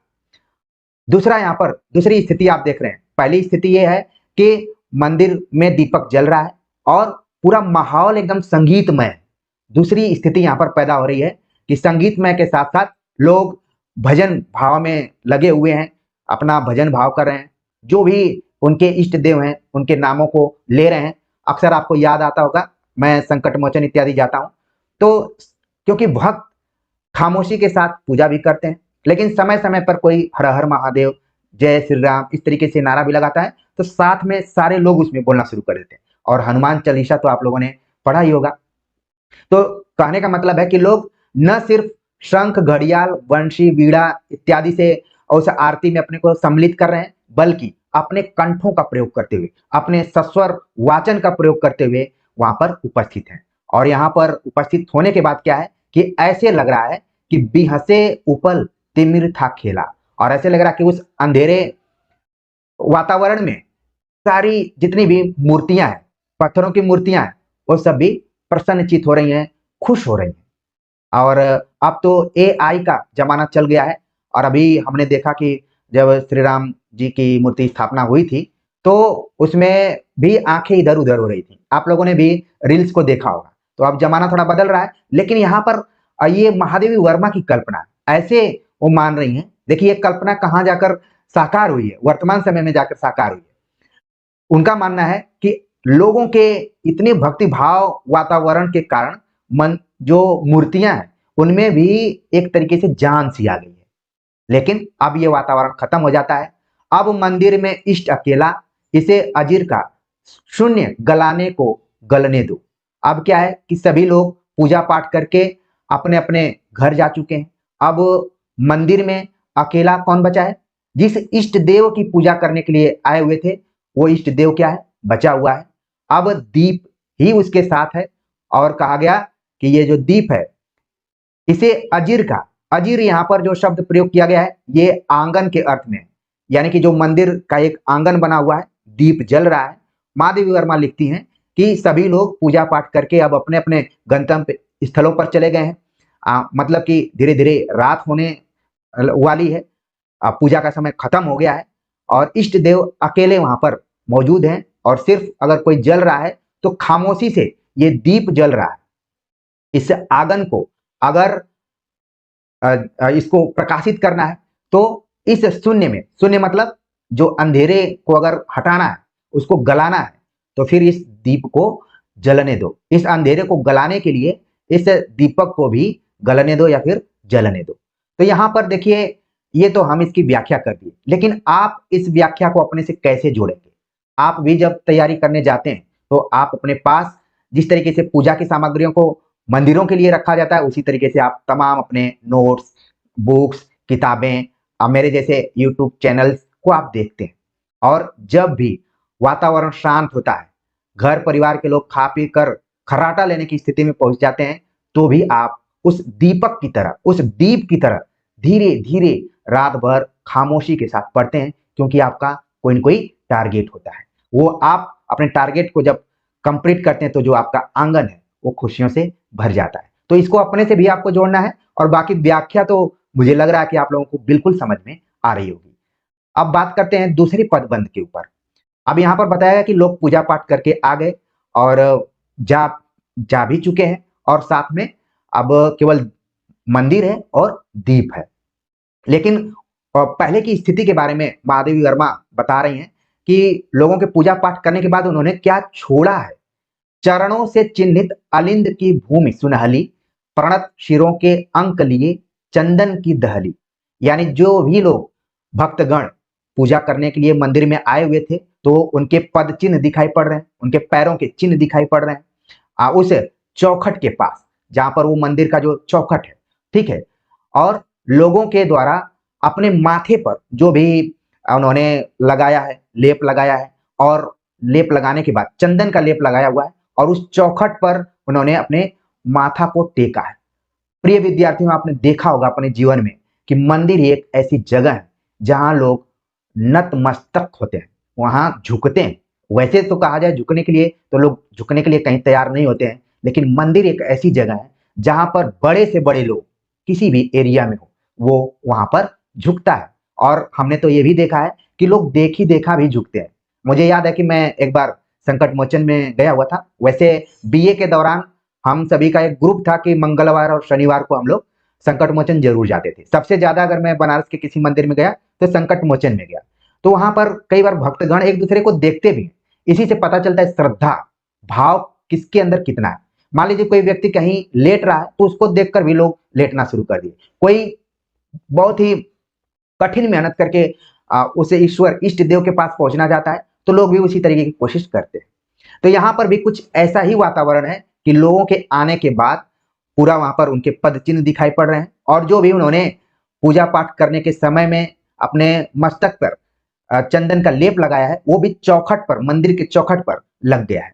Speaker 1: दूसरा यहाँ पर दूसरी स्थिति आप देख रहे हैं। पहली स्थिति ये है कि मंदिर में दीपक जल रहा है और पूरा माहौल एकदम संगीतमय है। दूसरी स्थिति यहाँ पर पैदा हो रही है कि संगीतमय के साथ साथ लोग भजन भाव में लगे हुए हैं, अपना भजन भाव कर रहे हैं, जो भी उनके इष्ट देव हैं उनके नामों को ले रहे हैं। अक्सर आपको याद आता होगा, मैं संकट मोचन इत्यादि जाता हूं तो क्योंकि भक्त खामोशी के साथ पूजा भी करते हैं, लेकिन समय समय पर कोई हर हर महादेव, जय श्री राम इस तरीके से नारा भी लगाता है, तो साथ में सारे लोग उसमें बोलना शुरू कर देते हैं। और हनुमान चालीसा तो आप लोगों ने पढ़ा ही होगा। तो कहने का मतलब है कि लोग न सिर्फ शंख, घड़ियाल, वंशी, वीणा इत्यादि से उस आरती में अपने को सम्मिलित कर रहे हैं, बल्कि अपने कंठों का प्रयोग करते हुए, अपने सस्वर वाचन का प्रयोग करते हुए वहां पर उपस्थित हैं। और यहाँ पर उपस्थित होने के बाद क्या है कि ऐसे लग रहा है कि बिहसे उपल तिमिर था खेला, और ऐसे लग रहा है कि उस अंधेरे वातावरण में सारी जितनी भी मूर्तियां हैं, पत्थरों की मूर्तियां हैं, वो सब भी प्रसन्नचित हो रही हैं, खुश हो रही हैं। और अब तो एआई का जमाना चल गया है, और अभी हमने देखा कि जब श्री राम जी की मूर्ति स्थापना हुई थी तो उसमें भी आंखें इधर उधर हो रही थी। आप लोगों ने भी रील्स को देखा होगा। तो अब जमाना थोड़ा बदल रहा है, लेकिन यहाँ पर ये महादेवी वर्मा की कल्पना है, ऐसे वो मान रही हैं। देखिए ये कल्पना कहाँ जाकर साकार हुई है, वर्तमान समय में जाकर साकार हुई है। उनका मानना है कि लोगों के इतने भक्ति भाव वातावरण के कारण मन जो मूर्तियां हैं उनमें भी एक तरीके से जान सी आ गई है। लेकिन अब ये वातावरण खत्म हो जाता है। अब मंदिर में इष्ट अकेला, इसे अजीर का शून्य गलाने को गलने दो। अब क्या है कि सभी लोग पूजा पाठ करके अपने अपने घर जा चुके हैं। अब मंदिर में अकेला कौन बचा है? जिस इष्ट देव की पूजा करने के लिए आए हुए थे वो इष्ट देव क्या है? बचा हुआ है। अब दीप ही उसके साथ है, और कहा गया कि ये जो दीप है इसे अजीर का, अजीर यहाँ पर जो शब्द प्रयोग किया गया है ये आंगन के अर्थ में है, यानी कि जो मंदिर का एक आंगन बना हुआ है, दीप जल रहा है। महादेवी वर्मा लिखती हैं कि सभी लोग पूजा पाठ करके अब अपने अपने गंतव्य स्थलों पर चले गए हैं। मतलब कि धीरे धीरे रात होने वाली है, पूजा का समय खत्म हो गया है, और इष्ट देव अकेले वहां पर मौजूद हैं, और सिर्फ अगर कोई जल रहा है तो खामोशी से ये दीप जल रहा है। इस आंगन को अगर इसको प्रकाशित करना है तो इस शून्य में, शून्य मतलब जो अंधेरे को अगर हटाना है, उसको गलाना है, तो फिर इस दीप को जलने दो। इस अंधेरे को गलाने के लिए इस दीपक को भी गलने दो या फिर जलने दो। तो यहां पर देखिए ये तो हम इसकी व्याख्या कर दिए, लेकिन आप इस व्याख्या को अपने से कैसे जोड़ेंगे? आप भी जब तैयारी करने जाते हैं तो आप अपने पास जिस तरीके से पूजा की सामग्रियों को मंदिरों के लिए रखा जाता है, उसी तरीके से आप तमाम अपने नोट्स, बुक्स, किताबें, मेरे जैसे यूट्यूब चैनल्स को आप देखते हैं। और जब भी वातावरण शांत होता है, घर परिवार के लोग खा पी कर खर्राटा लेने की स्थिति में पहुंच जाते हैं, तो भी आप उस दीपक की तरह, उस दीप की तरह धीरे धीरे रात भर खामोशी के साथ पढ़ते हैं, क्योंकि आपका कोई ना कोई टारगेट होता है। वो आप अपने टारगेट को जब कंप्लीट करते हैं तो जो आपका आंगन है वो खुशियों से भर जाता है। तो इसको अपने से भी आपको जोड़ना है, और बाकी व्याख्या तो मुझे लग रहा है कि आप लोगों को बिल्कुल समझ में आ रही होगी। अब बात करते हैं दूसरी पदबंध के ऊपर। अब यहाँ पर बताया कि लोग पूजा पाठ करके आ गए और जा जा भी चुके हैं, और साथ में अब केवल मंदिर है और दीप है। लेकिन पहले की स्थिति के बारे में महादेवी वर्मा बता रही हैं कि लोगों के पूजा पाठ करने के बाद उन्होंने क्या छोड़ा है। चरणों से चिन्हित अलिंद की भूमि सुनहली, प्रणत शिरों के अंक लिए चंदन की दहली। यानी जो भी लोग भक्तगण पूजा करने के लिए मंदिर में आए हुए थे तो उनके पद चिन्ह दिखाई पड़ रहे हैं, उनके पैरों के चिन्ह दिखाई पड़ रहे हैं उस चौखट के पास, जहां पर वो मंदिर का जो चौखट है, ठीक है। और लोगों के द्वारा अपने माथे पर जो भी उन्होंने लगाया है, लेप लगाया है, और लेप लगाने के बाद चंदन का लेप लगाया हुआ है, और उस चौखट पर उन्होंने अपने माथा को टेका है। प्रिय विद्यार्थियों, आपने देखा होगा अपने जीवन में कि मंदिर एक ऐसी जगह है जहां लोग नतमस्तक होते हैं, वहां झुकते हैं। वैसे तो कहा जाए झुकने के लिए तो लोग झुकने के लिए कहीं तैयार नहीं होते हैं, लेकिन मंदिर एक ऐसी जगह है जहां पर बड़े से बड़े लोग किसी भी एरिया में हो वो वहां पर झुकता है। और हमने तो ये भी देखा है कि लोग देख ही देखा भी झुकते हैं। मुझे याद है कि मैं एक बार संकट मोचन में गया हुआ था। वैसे बीए के दौरान हम सभी का एक ग्रुप था कि मंगलवार और शनिवार को हम लोग संकट मोचन जरूर जाते थे। सबसे ज्यादा अगर मैं बनारस के किसी मंदिर में गया तो संकट मोचन में गया। तो वहां पर कई बार भक्तगण एक दूसरे को देखते भी हैं। इसी से पता चलता है श्रद्धा भाव किसके अंदर कितना है। मान लीजिए कोई व्यक्ति कहीं लेट रहा है तो उसको देखकर भी लोग लेटना शुरू कर दिए। कोई बहुत ही कठिन मेहनत करके उसे ईश्वर इष्ट देव के पास पहुंचना चाहता है तो लोग भी उसी तरीके की कोशिश करते हैं। तो यहाँ पर भी कुछ ऐसा ही वातावरण है कि लोगों के आने के बाद पूरा वहां पर उनके पद चिन्ह दिखाई पड़ रहे हैं और जो भी उन्होंने पूजा पाठ करने के समय में अपने मस्तक पर चंदन का लेप लगाया है वो भी चौखट पर, मंदिर के चौखट पर लग गया है।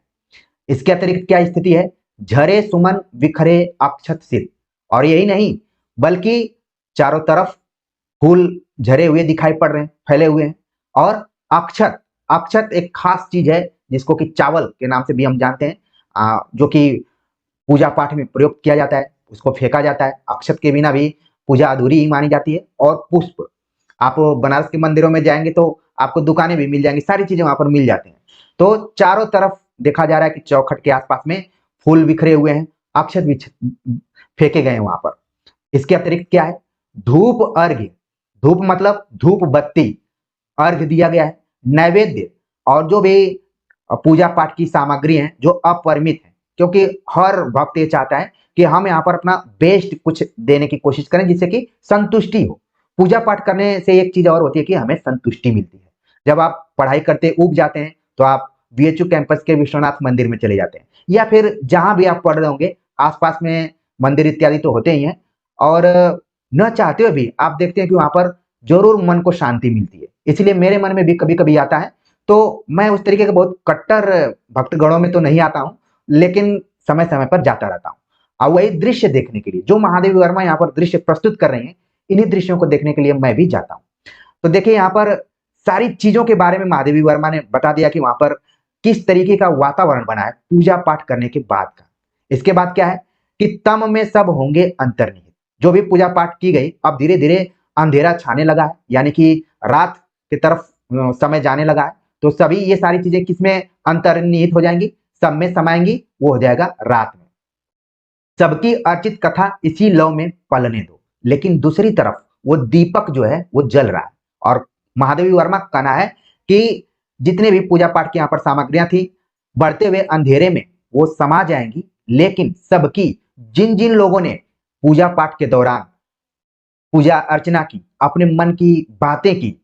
Speaker 1: इसके अतिरिक्त क्या स्थिति है? झरे सुमन बिखरे अक्षत सिर। और यही नहीं बल्कि चारों तरफ फूल झरे हुए दिखाई पड़ रहे हैं, फैले हुए हैं। और अक्षत, अक्षत एक खास चीज है जिसको कि चावल के नाम से भी हम जानते हैं, जो कि पूजा पाठ में प्रयोग किया जाता है, उसको फेंका जाता है। अक्षत के बिना भी पूजा अधूरी ही मानी जाती है। और पुष्प, आप बनारस के मंदिरों में जाएंगे तो आपको दुकानें भी मिल जाएंगी, सारी चीजें वहां पर मिल जाती हैं। तो चारों तरफ देखा जा रहा है कि चौखट के आसपास में फूल बिखरे हुए हैं, अक्षत भी फेंके गए हैं वहां पर। इसके अतिरिक्त क्या है? धूप अर्घ्य, धूप मतलब धूप बत्ती, अर्घ्य दिया गया है, नैवेद्य और जो भी पूजा पाठ की सामग्री है जो अपरिमित है, क्योंकि हर भक्त ये चाहता है कि हम यहाँ पर अपना बेस्ट कुछ देने की कोशिश करें जिससे कि संतुष्टि हो। पूजा पाठ करने से एक चीज और होती है कि हमें संतुष्टि मिलती है। जब आप पढ़ाई करते ऊब जाते हैं तो आप बीएचयू कैंपस के विश्वनाथ मंदिर में चले जाते हैं या फिर जहां भी आप पढ़ रहे होंगे आसपास में मंदिर इत्यादि तो होते ही हैं। और न चाहते हुए भी आप देखते हैं कि वहां पर जरूर मन को शांति मिलती है। इसलिए मेरे मन में भी कभी कभी आता है। तो मैं उस तरीके के बहुत कट्टर भक्तगणों में तो नहीं आता हूँ, लेकिन समय समय पर जाता रहता हूँ। और वही दृश्य देखने के लिए जो महादेवी वर्मा यहाँ पर दृश्य प्रस्तुत कर रही हैं, इन्हीं दृश्यों को देखने के लिए मैं भी जाता हूँ। तो देखिए यहाँ पर सारी चीजों के बारे में महादेवी वर्मा ने बता दिया कि वहां पर किस तरीके का वातावरण बना है पूजा पाठ करने के बाद का। इसके बाद क्या है कि तम में सब होंगे अंतर्निहित। जो भी पूजा पाठ की गई अब धीरे धीरे अंधेरा छाने लगा है, यानी कि रात की तरफ समय जाने लगा है। तो सभी ये सारी चीजें किसमें अंतर्निहित हो जाएंगी? सब में समाएंगी, वो हो जाएगा रात में। सबकी अर्चित कथा इसी लव में पलने दो। लेकिन दूसरी तरफ वो दीपक जो है वो जल रहा है और महादेवी वर्मा का कहना है कि जितने भी पूजा पाठ की यहाँ पर सामग्रियां थी बढ़ते हुए अंधेरे में वो समा जाएंगी, लेकिन सबकी, जिन जिन लोगों ने पूजा पाठ के दौरान पूजा अर्चना की, अपने मन की बातें की,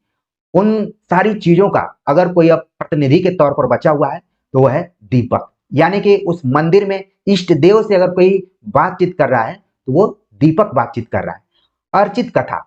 Speaker 1: उन सारी चीजों का अगर कोई अब प्रतिनिधि के तौर पर बचा हुआ है तो वह है दीपक। यानी कि उस मंदिर में इष्ट देव से अगर कोई बातचीत कर रहा है तो वो दीपक बातचीत कर रहा है। अर्चित कथा,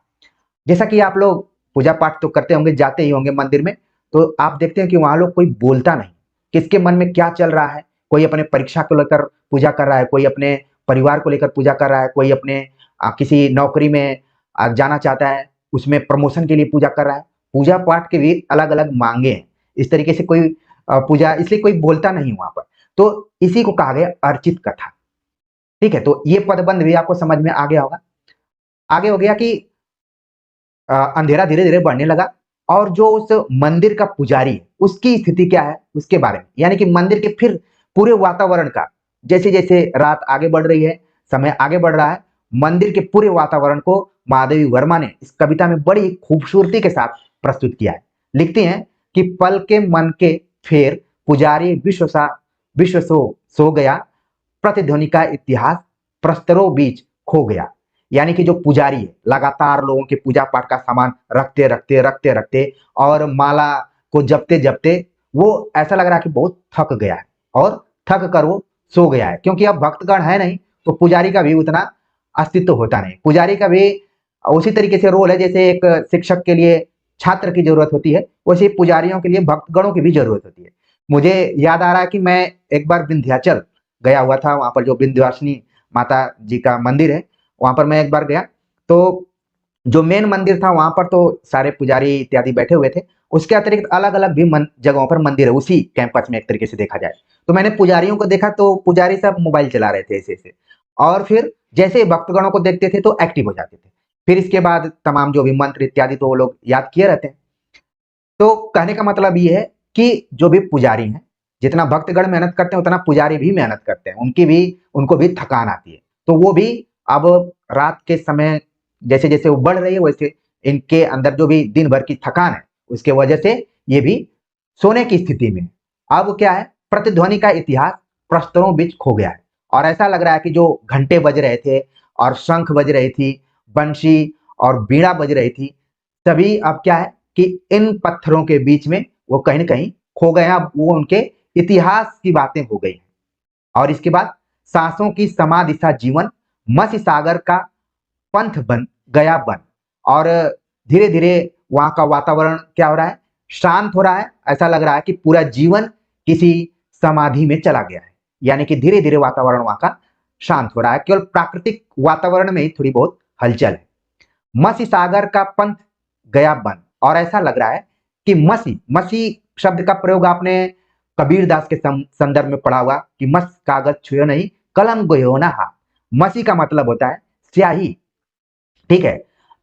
Speaker 1: जैसा कि आप लोग पूजा पाठ तो करते होंगे, जाते ही होंगे मंदिर में, तो आप देखते हैं कि वहां लोग कोई बोलता नहीं, किसके मन में क्या चल रहा है। कोई अपने परीक्षा को लेकर पूजा कर रहा है, कोई अपने परिवार को लेकर पूजा कर रहा है, कोई अपने किसी नौकरी में जाना चाहता है, उसमें प्रमोशन के लिए पूजा कर रहा है। पूजा पाठ के भी अलग अलग मांगे हैं। इस तरीके से कोई पूजा, इसलिए कोई बोलता नहीं वहां पर। तो इसी को कहा गया अर्चित कथा। ठीक है, तो ये पदबंध भी आपको समझ में आ गया होगा। आगे हो गया कि अंधेरा धीरे धीरे बढ़ने लगा और जो उस मंदिर का पुजारी है उसकी स्थिति क्या है उसके बारे में, यानी कि मंदिर के फिर पूरे वातावरण का, जैसे जैसे रात आगे बढ़ रही है, समय आगे बढ़ रहा है, मंदिर के पूरे वातावरण को महादेवी वर्मा ने इस कविता में बड़ी खूबसूरती के साथ प्रस्तुत किया है। लिखती हैं कि पल के मन के फेर पुजारी विश्व सो गया, प्रतिध्वनि का इतिहास प्रस्तरों बीच खो गया। यानी कि जो पुजारी है लगातार लोगों के पूजा पाठ का सामान रखते रखते और माला को जपते जपते वो ऐसा लग रहा है कि बहुत थक गया है और थक कर वो सो गया है, क्योंकि अब भक्तगण है नहीं तो पुजारी का भी उतना अस्तित्व होता नहीं। पुजारी का भी उसी तरीके से रोल है जैसे एक शिक्षक के लिए छात्र की जरूरत होती है, वैसे पुजारियों के लिए भक्तगणों की भी जरूरत होती है। मुझे याद आ रहा है कि मैं एक बार विंध्याचल गया हुआ था, वहां पर जो विंध्यवासिनी माता जी का मंदिर है वहां पर मैं एक बार गया। तो जो मेन मंदिर था वहां पर तो सारे पुजारी इत्यादि बैठे हुए थे, उसके अतिरिक्त अलग अलग भी जगहों पर मंदिर है उसी कैंपस में एक तरीके से देखा जाए। तो मैंने पुजारियों को देखा तो पुजारी सब मोबाइल चला रहे थे ऐसे ऐसे, और फिर जैसे भक्तगणों को देखते थे तो एक्टिव हो जाते थे। फिर इसके बाद तमाम जो भी मंत्र इत्यादि तो वो लोग याद किए रहते हैं। तो कहने का मतलब ये है कि जो भी पुजारी हैं, जितना भक्तगण मेहनत करते हैं उतना पुजारी भी मेहनत करते हैं, उनको भी थकान आती है। तो वो भी अब रात के समय जैसे जैसे वो बढ़ रही है वैसे इनके अंदर जो भी दिन भर की थकान है उसके वजह से ये भी सोने की स्थिति में। अब क्या है, प्रतिध्वनि का इतिहास प्रस्तरों बीच खो गया है और ऐसा लग रहा है कि जो घंटे बज रहे थे और शंख बज रही थी, बंशी और बीड़ा बज रही थी, सभी अब क्या है कि इन पत्थरों के बीच में वो कहीं न कहीं खो गए हैं। अब वो उनके इतिहास की बातें हो गई हैं। और इसके बाद सांसों की समाधि सा जीवन मत्स्य सागर का पंथ बन गया बन। और धीरे-धीरे वहाँ का वातावरण क्या हो रहा है, शांत हो रहा है। ऐसा लग रहा है कि पूरा जीवन किसी समाधि में चला गया है। यानी कि धीरे-धीरे वातावरण वहाँ का शांत हो रहा है। केवल प्राकृतिक वातावरण में ही थोड़ी बहुत हलचल है। मत्स्य सागर का पंथ गया बन। और ऐसा लग रहा है कि मसी मसी शब्द का प्रयोग आपने कबीरदास के संदर्भ में पढ़ा हुआ कि मस कागज छुयो नहीं कलम गयो ना हाथ। मसी का मतलब होता है स्याही, ठीक है।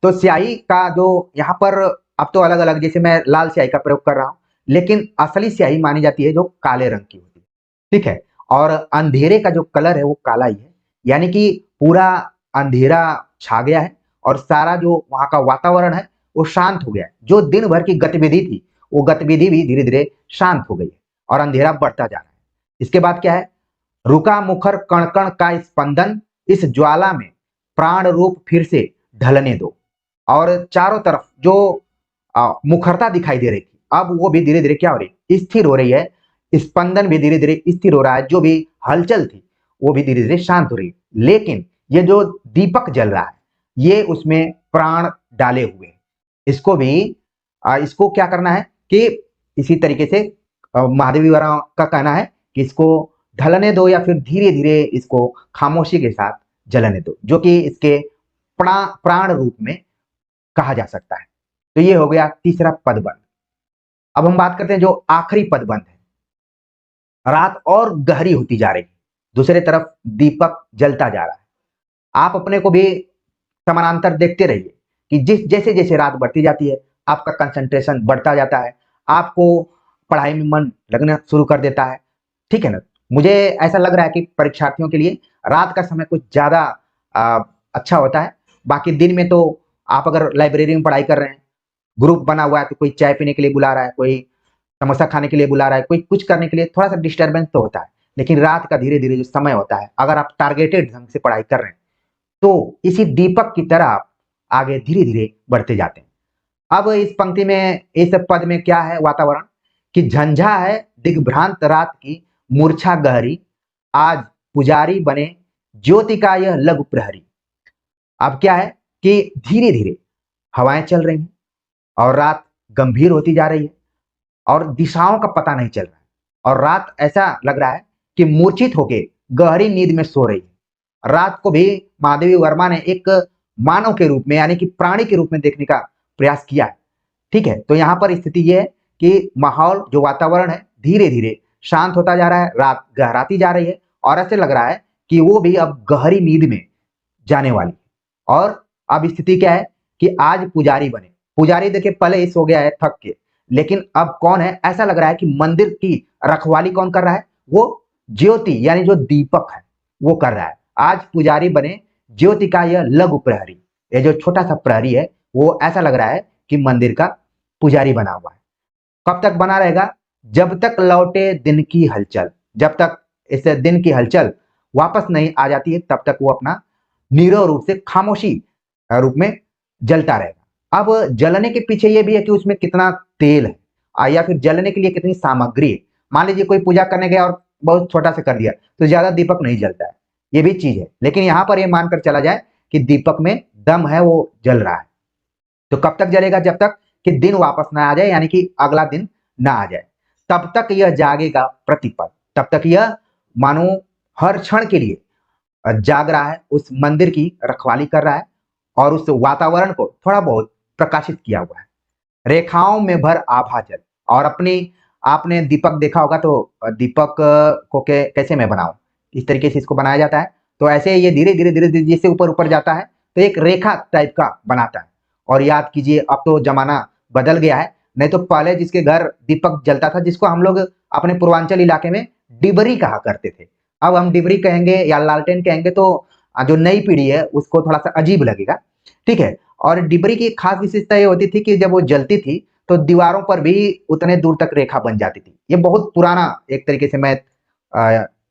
Speaker 1: तो स्याही का जो यहाँ पर अब तो अलग अलग, जैसे मैं लाल स्याही का प्रयोग कर रहा हूं, लेकिन असली स्याही मानी जाती है जो काले रंग की होती है, ठीक है। और अंधेरे का जो कलर है वो काला ही है, यानी कि पूरा अंधेरा छा गया है और सारा जो वहां का वातावरण है वो शांत हो गया है। जो दिन भर की गतिविधि थी वो गतिविधि भी धीरे धीरे शांत हो गई है और अंधेरा बढ़ता जा रहा है। इसके बाद क्या है, रुका मुखर कण कण का स्पंदन, इस ज्वाला में प्राण रूप फिर से ढलने दो। और चारों तरफ जो मुखरता दिखाई दे रही थी अब वो भी धीरे धीरे क्या हो रही है, स्थिर हो रही है। स्पंदन भी धीरे धीरे स्थिर हो रहा है, जो भी हलचल थी वो भी धीरे धीरे शांत हो रही है। लेकिन ये जो दीपक जल रहा है ये उसमें प्राण डाले हुए हैं। इसको भी इसको क्या करना है कि इसी तरीके से महादेवी वर्मा का कहना है कि इसको ढलने दो या फिर धीरे धीरे इसको खामोशी के साथ जलने दो, जो कि इसके प्राण रूप में कहा जा सकता है। तो ये हो गया तीसरा पदबंध। अब हम बात करते हैं जो आखिरी पदबंध है। रात और गहरी होती जा रही है, दूसरे तरफ दीपक जलता जा रहा है। आप अपने को भी समानांतर देखते रहिए कि जिस जैसे जैसे रात बढ़ती जाती है आपका कंसंट्रेशन बढ़ता जाता है, आपको पढ़ाई में मन लगना शुरू कर देता है, ठीक है ना। मुझे ऐसा लग रहा है कि परीक्षार्थियों के लिए रात का समय कुछ ज्यादा अच्छा होता है। बाकी दिन में तो आप अगर लाइब्रेरी में पढ़ाई कर रहे हैं, ग्रुप बना हुआ है तो कोई चाय पीने के लिए बुला रहा है, कोई समोसा खाने के लिए बुला रहा है, कोई कुछ करने के लिए, थोड़ा सा डिस्टर्बेंस तो होता है। लेकिन रात का धीरे धीरे जो समय होता है, अगर आप टारगेटेड ढंग से पढ़ाई कर रहे हैं तो इसी दीपक की तरह आप आगे धीरे धीरे बढ़ते जाते हैं। अब इस पंक्ति में, इस पद में क्या है वातावरण कि झंझा है दिग्भ्रांत रात की मूर्छा गहरी, आज पुजारी बने ज्योति का यह लघु प्रहरी। अब क्या है कि धीरे धीरे हवाएं चल रही हैं और रात गंभीर होती जा रही है और दिशाओं का पता नहीं चल रहा है और रात ऐसा लग रहा है कि मूर्छित होके गहरी नींद में सो रही है। रात को भी महादेवी वर्मा ने एक मानव के रूप में यानी कि प्राणी के रूप में देखने का प्रयास किया है, ठीक है। तो यहाँ पर स्थिति यह है कि माहौल जो वातावरण है धीरे धीरे शांत होता जा रहा है, रात गहराती जा रही है और ऐसे लग रहा है कि वो भी अब गहरी नींद में जाने वाली है। और अब स्थिति क्या है कि आज पुजारी बने। पुजारी देखिए पहले ही सो गया है थक के, लेकिन अब कौन है, ऐसा लग रहा है कि मंदिर की रखवाली कौन कर रहा है, वो ज्योति यानी जो दीपक है वो कर रहा है। आज पुजारी बने ज्योति का यह लघु प्रहरी, ये जो छोटा सा प्रहरी है वो ऐसा लग रहा है कि मंदिर का पुजारी बना हुआ है। कब तक बना रहेगा, जब तक लौटे दिन की हलचल। जब तक इस दिन की हलचल वापस नहीं आ जाती है तब तक वो अपना नीरव रूप से खामोशी रूप में जलता रहेगा। अब जलने के पीछे ये भी है कि उसमें कितना तेल है या फिर जलने के लिए कितनी सामग्री है। मान लीजिए कोई पूजा करने गया और बहुत छोटा सा कर दिया तो ज्यादा दीपक नहीं जलता है, ये भी चीज है। लेकिन यहाँ पर ये मानकर चला जाए कि दीपक में दम है, वो जल रहा है। तो कब तक जलेगा, जब तक कि दिन वापस ना आ जाए यानी कि अगला दिन ना आ जाए, तब तक यह जागेगा प्रतिपल। तब तक यह मानो हर क्षण के लिए जाग रहा है, उस मंदिर की रखवाली कर रहा है और उस वातावरण को थोड़ा बहुत प्रकाशित किया हुआ है। रेखाओं में भर आभा जल। और अपनी आपने दीपक देखा होगा तो दीपक को कैसे मैं बनाऊं, इस तरीके से इसको बनाया जाता है। तो ऐसे ये धीरे धीरे धीरे धीरे जैसे ऊपर ऊपर जाता है तो एक रेखा टाइप का बनाता है। और याद कीजिए अब तो जमाना बदल गया है, नहीं तो पहले जिसके घर दीपक जलता था, जिसको हम लोग अपने पूर्वांचल इलाके में डिबरी कहा करते थे, अब हम डिबरी कहेंगे या लालटेन कहेंगे तो जो नई पीढ़ी है उसको थोड़ा सा अजीब लगेगा, ठीक है। और डिबरी की खास विशेषता ये होती थी कि जब वो जलती थी तो दीवारों पर भी उतने दूर तक रेखा बन जाती थी। ये बहुत पुराना एक तरीके से मैं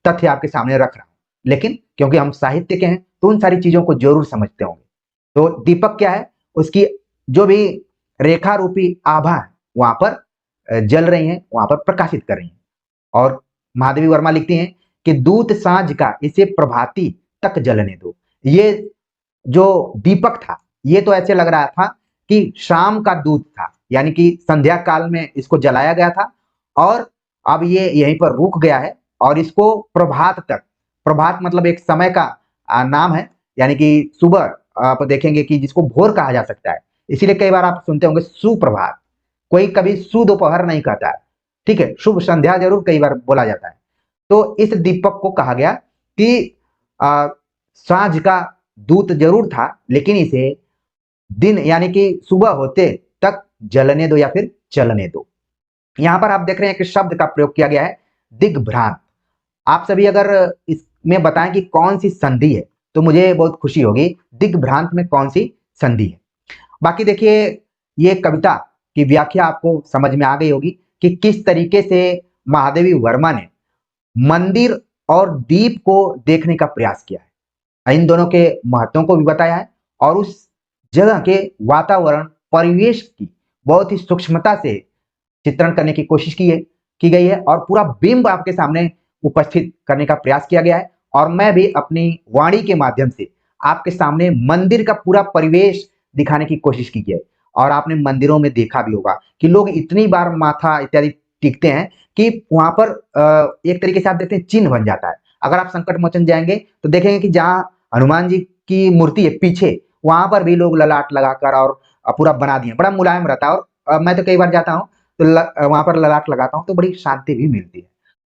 Speaker 1: तथ्य आपके सामने रख रहा हूं, लेकिन क्योंकि हम साहित्य के हैं तो उन सारी चीजों को जरूर समझते होंगे। तो दीपक क्या है, उसकी जो भी रेखा रूपी आभा है वहां पर जल रही है, वहां पर प्रकाशित कर रही है। और महादेवी वर्मा लिखती हैं कि दूत सांझ का इसे प्रभाती तक जलने दो। ये जो दीपक था ये तो ऐसे लग रहा था कि शाम का दूत था, यानी कि संध्या काल में इसको जलाया गया था और अब ये यहीं पर रुक गया है और इसको प्रभात तक, प्रभात मतलब एक समय का नाम है, यानी कि सुबह आप देखेंगे कि जिसको भोर कहा जा सकता है, इसीलिए कई बार आप सुनते होंगे सुप्रभात, कोई कभी सुदोपहर नहीं कहता है, ठीक है, शुभ संध्या जरूर कई बार बोला जाता है। तो इस दीपक को कहा गया कि सांझ का दूत जरूर था, लेकिन इसे दिन यानी कि सुबह होते तक जलने दो या फिर चलने दो। यहां पर आप देख रहे हैं कि शब्द का प्रयोग किया गया है दिग्भ्रांत। आप सभी अगर इसमें बताएं कि कौन सी संधि है तो मुझे बहुत खुशी होगी, दिग्भ्रांत में कौन सी संधि है। बाकी देखिए ये कविता की व्याख्या आपको समझ में आ गई होगी कि किस तरीके से महादेवी वर्मा ने मंदिर और दीप को देखने का प्रयास किया है, इन दोनों के महत्वों को भी बताया है और उस जगह के वातावरण परिवेश की बहुत ही सूक्ष्मता से चित्रण करने की कोशिश की गई है और पूरा बिंब आपके सामने उपस्थित करने का प्रयास किया गया है। और मैं भी अपनी वाणी के माध्यम से आपके सामने मंदिर का पूरा परिवेश दिखाने की कोशिश की है। और आपने मंदिरों में देखा भी होगा कि लोग इतनी बार माथा इत्यादि टिकते हैं कि वहां पर एक तरीके से आप देखते हैं चिन्ह बन जाता है। अगर आप संकट मोचन जाएंगे तो देखेंगे कि जहां हनुमान जी की मूर्ति है पीछे, वहां पर भी लोग ललाट लगाकर और पूरा बना दिए, बड़ा मुलायम रहता है। और मैं तो कई बार जाता हूँ तो वहां पर ललाट लगाता हूँ तो बड़ी शांति भी मिलती है।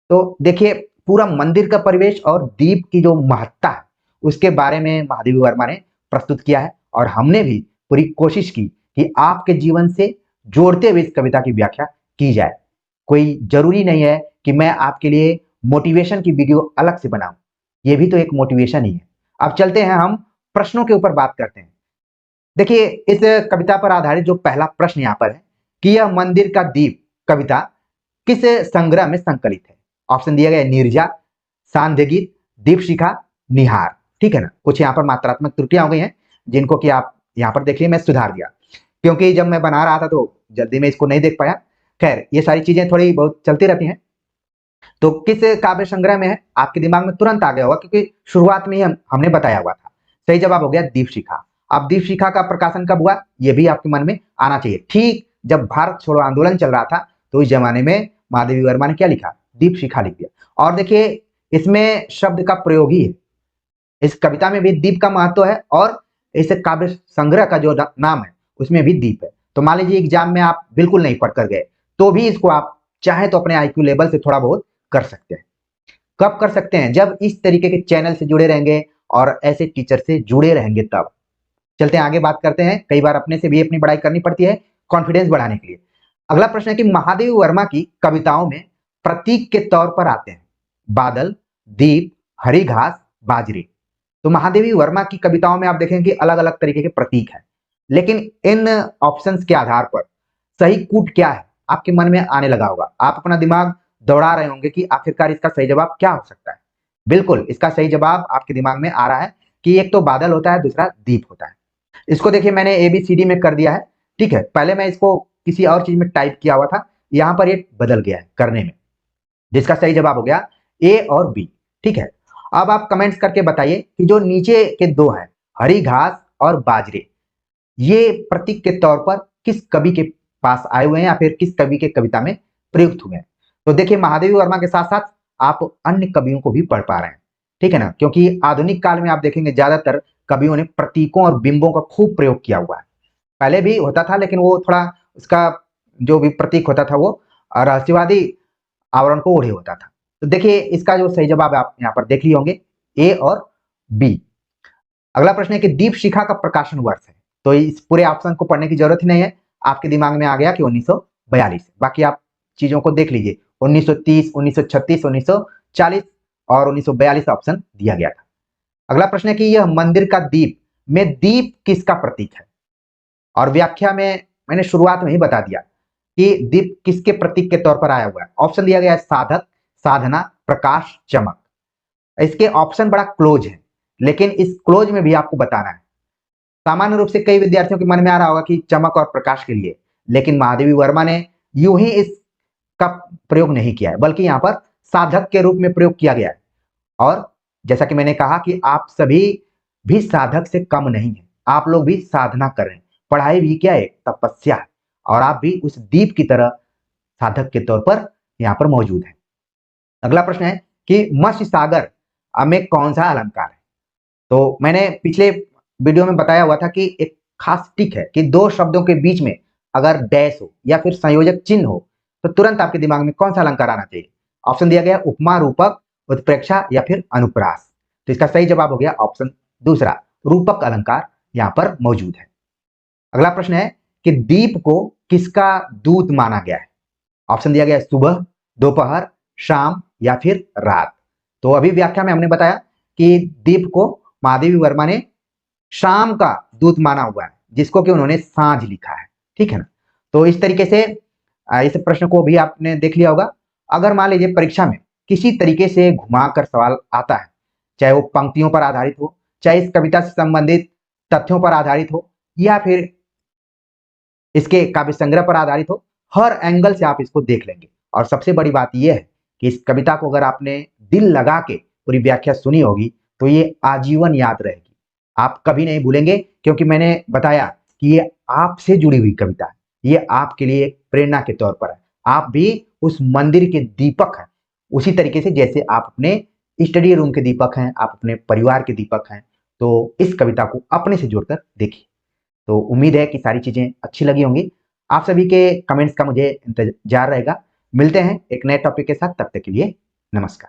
Speaker 1: तो देखिए पूरा मंदिर का परिवेश और दीप की जो महत्ता है उसके बारे में महादेवी वर्मा ने प्रस्तुत किया है और हमने भी पूरी कोशिश की कि आपके जीवन से जोड़ते हुए इस कविता की व्याख्या की जाए। कोई जरूरी नहीं है कि मैं आपके लिए मोटिवेशन की वीडियो अलग से बनाऊं, ये भी तो एक मोटिवेशन ही है। अब चलते हैं हम प्रश्नों के ऊपर बात करते हैं। देखिए इस कविता पर आधारित जो पहला प्रश्न यहाँ पर है कि यह मंदिर का दीप कविता किस संग्रह में संकलित है। ऑप्शन दिया गया है नीरजा, सांध्य गीत, दीप शिखा, निहार, ठीक है ना। कुछ यहाँ पर मात्रात्मक त्रुटियां हो गई हैं जिनको कि आप यहाँ पर देखिए मैं सुधार दिया, क्योंकि जब मैं बना रहा था तो जल्दी में इसको नहीं देख पाया। खैर ये सारी चीजें थोड़ी बहुत चलती रहती हैं। तो किस काव्य संग्रह में है आपके दिमाग में तुरंत आ गया होगा क्योंकि शुरुआत में ही हमने बताया हुआ था। सही जवाब हो गया दीप शिखा। अब दीप शिखा का प्रकाशन कब हुआ ये भी आपके मन में आना चाहिए। ठीक जब भारत छोड़ो आंदोलन चल रहा था तो इस जमाने में महादेवी वर्मा ने क्या लिखा, दीप शिखा लिख दिया। और देखिए इसमें शब्द का प्रयोग ही है, इस कविता में भी दीप का महत्व है और इस काव्य संग्रह का जो नाम है उसमें भी दीप है। तो मान लीजिए एग्जाम में आप बिल्कुल नहीं पढ़कर गए तो भी इसको आप चाहे तो अपने आईक्यू लेवल से थोड़ा बहुत कर सकते हैं। कब कर सकते हैं, जब इस तरीके के चैनल से जुड़े रहेंगे और ऐसे टीचर से जुड़े रहेंगे तब। चलते हैं आगे बात करते हैं, कई बार अपने से भी अपनी पढ़ाई करनी पड़ती है कॉन्फिडेंस बढ़ाने के लिए। अगला प्रश्न है कि महादेवी वर्मा की कविताओं में प्रतीक के तौर पर आते हैं बादल, दीप, हरी घास, बाजरे। तो महादेवी वर्मा की कविताओं में आप देखेंगे कि अलग अलग तरीके के प्रतीक हैं, लेकिन इन ऑप्शंस के आधार पर सही कूट क्या है आपके मन में आने लगा होगा। आप अपना दिमाग दौड़ा रहे होंगे कि आखिरकार इसका सही जवाब क्या हो सकता है। बिल्कुल इसका सही जवाब आपके दिमाग में आ रहा है कि एक तो बादल होता है, दूसरा दीप होता है। इसको देखिए मैंने ABCD में कर दिया है, ठीक है। पहले मैं इसको किसी और चीज में टाइप किया हुआ था, यहां पर ये बदल गया है करने में, जिसका सही जवाब हो गया A और B, ठीक है। अब आप कमेंट्स करके बताइए कि जो नीचे के दो हैं हरी घास और बाजरे, ये प्रतीक के तौर पर किस कवि के पास आए हुए हैं या फिर किस कवि के कविता में प्रयुक्त हुए हैं। तो देखिए महादेवी वर्मा के साथ साथ आप अन्य कवियों को भी पढ़ पा रहे हैं, ठीक है ना, क्योंकि आधुनिक काल में आप देखेंगे ज्यादातर कवियों ने प्रतीकों और बिंबों का खूब प्रयोग किया हुआ है। पहले भी होता था लेकिन वो थोड़ा उसका जो भी प्रतीक होता था वो रहस्यवादी आवरण को ओढ़े होता था। तो देखिए इसका जो सही जवाब आप यहाँ पर देख लिए होंगे A और बी। अगला प्रश्न है कि दीप शिखा का प्रकाशन वर्ष है। तो इस पूरे ऑप्शन को पढ़ने की जरूरत ही नहीं है, आपके दिमाग में आ गया कि 1942। बाकी आप चीजों को देख लीजिए, 1930, 1936, 1940 और 1942 ऑप्शन दिया गया था। अगला प्रश्न है कि यह मंदिर का दीप में दीप किसका प्रतीक है? और व्याख्या में मैंने शुरुआत में ही बता दिया कि दीप किसके प्रतीक के तौर पर आया हुआ है। ऑप्शन दिया गया है साधक, साधना, प्रकाश, चमक। इसके ऑप्शन बड़ा क्लोज है, लेकिन इस क्लोज में भी आपको बताना है। सामान्य रूप से कई विद्यार्थियों के मन में आ रहा होगा कि चमक और प्रकाश के लिए, लेकिन महादेवी वर्मा ने यूं ही इसका प्रयोग नहीं किया है, बल्कि यहाँ पर साधक के रूप में प्रयोग किया गया है। और जैसा कि मैंने कहा कि आप सभी भी साधक से कम नहीं है, आप लोग भी साधना कर रहे हैं। पढ़ाई भी क्या है? तपस्या है। और आप भी उस दीप की तरह साधक के तौर पर यहाँ पर मौजूद है। अगला प्रश्न है कि मत्स्य सागर में कौन सा अलंकार है? तो मैंने पिछले वीडियो में बताया हुआ था कि एक खास टिक है कि दो शब्दों के बीच में अगर डैश हो या फिर संयोजक चिन्ह हो तो तुरंत आपके दिमाग में कौन सा अलंकार आना चाहिए? ऑप्शन दिया गया उपमा, रूपक, उत्प्रेक्षा या फिर अनुप्रास। तो इसका सही जवाब हो गया ऑप्शन दूसरा, रूपक अलंकार यहाँ पर मौजूद है। अगला प्रश्न है कि दीप को किसका दूत माना गया है? ऑप्शन दिया गया है सुबह, दोपहर, शाम या फिर रात। तो अभी व्याख्या में हमने बताया कि दीप को महादेवी वर्मा ने शाम का दूत माना हुआ है, जिसको कि उन्होंने सांझ लिखा है। ठीक है ना? तो इस तरीके से इस प्रश्न को भी आपने देख लिया होगा। अगर मान लीजिए परीक्षा में किसी तरीके से घुमाकर सवाल आता है, चाहे वो पंक्तियों पर आधारित हो, चाहे इस कविता से संबंधित तथ्यों पर आधारित हो, या फिर इसके काव्य संग्रह पर आधारित हो, हर एंगल से आप इसको देख लेंगे। और सबसे बड़ी बात यह है कि इस कविता को अगर आपने दिल लगा के पूरी व्याख्या सुनी होगी तो ये आजीवन याद रहेगी, आप कभी नहीं भूलेंगे, क्योंकि मैंने बताया कि ये आपसे जुड़ी हुई कविता है, ये आपके लिए एक प्रेरणा के तौर पर है। आप भी उस मंदिर के दीपक हैं, उसी तरीके से जैसे आप अपने स्टडी रूम के दीपक हैं, आप अपने परिवार के दीपक हैं। तो इस कविता को अपने से जोड़कर देखिए। तो उम्मीद है कि सारी चीजें अच्छी लगी होंगी। आप सभी के कमेंट्स का मुझे इंतजार रहेगा। मिलते हैं एक नए टॉपिक के साथ, तब तक के लिए नमस्कार।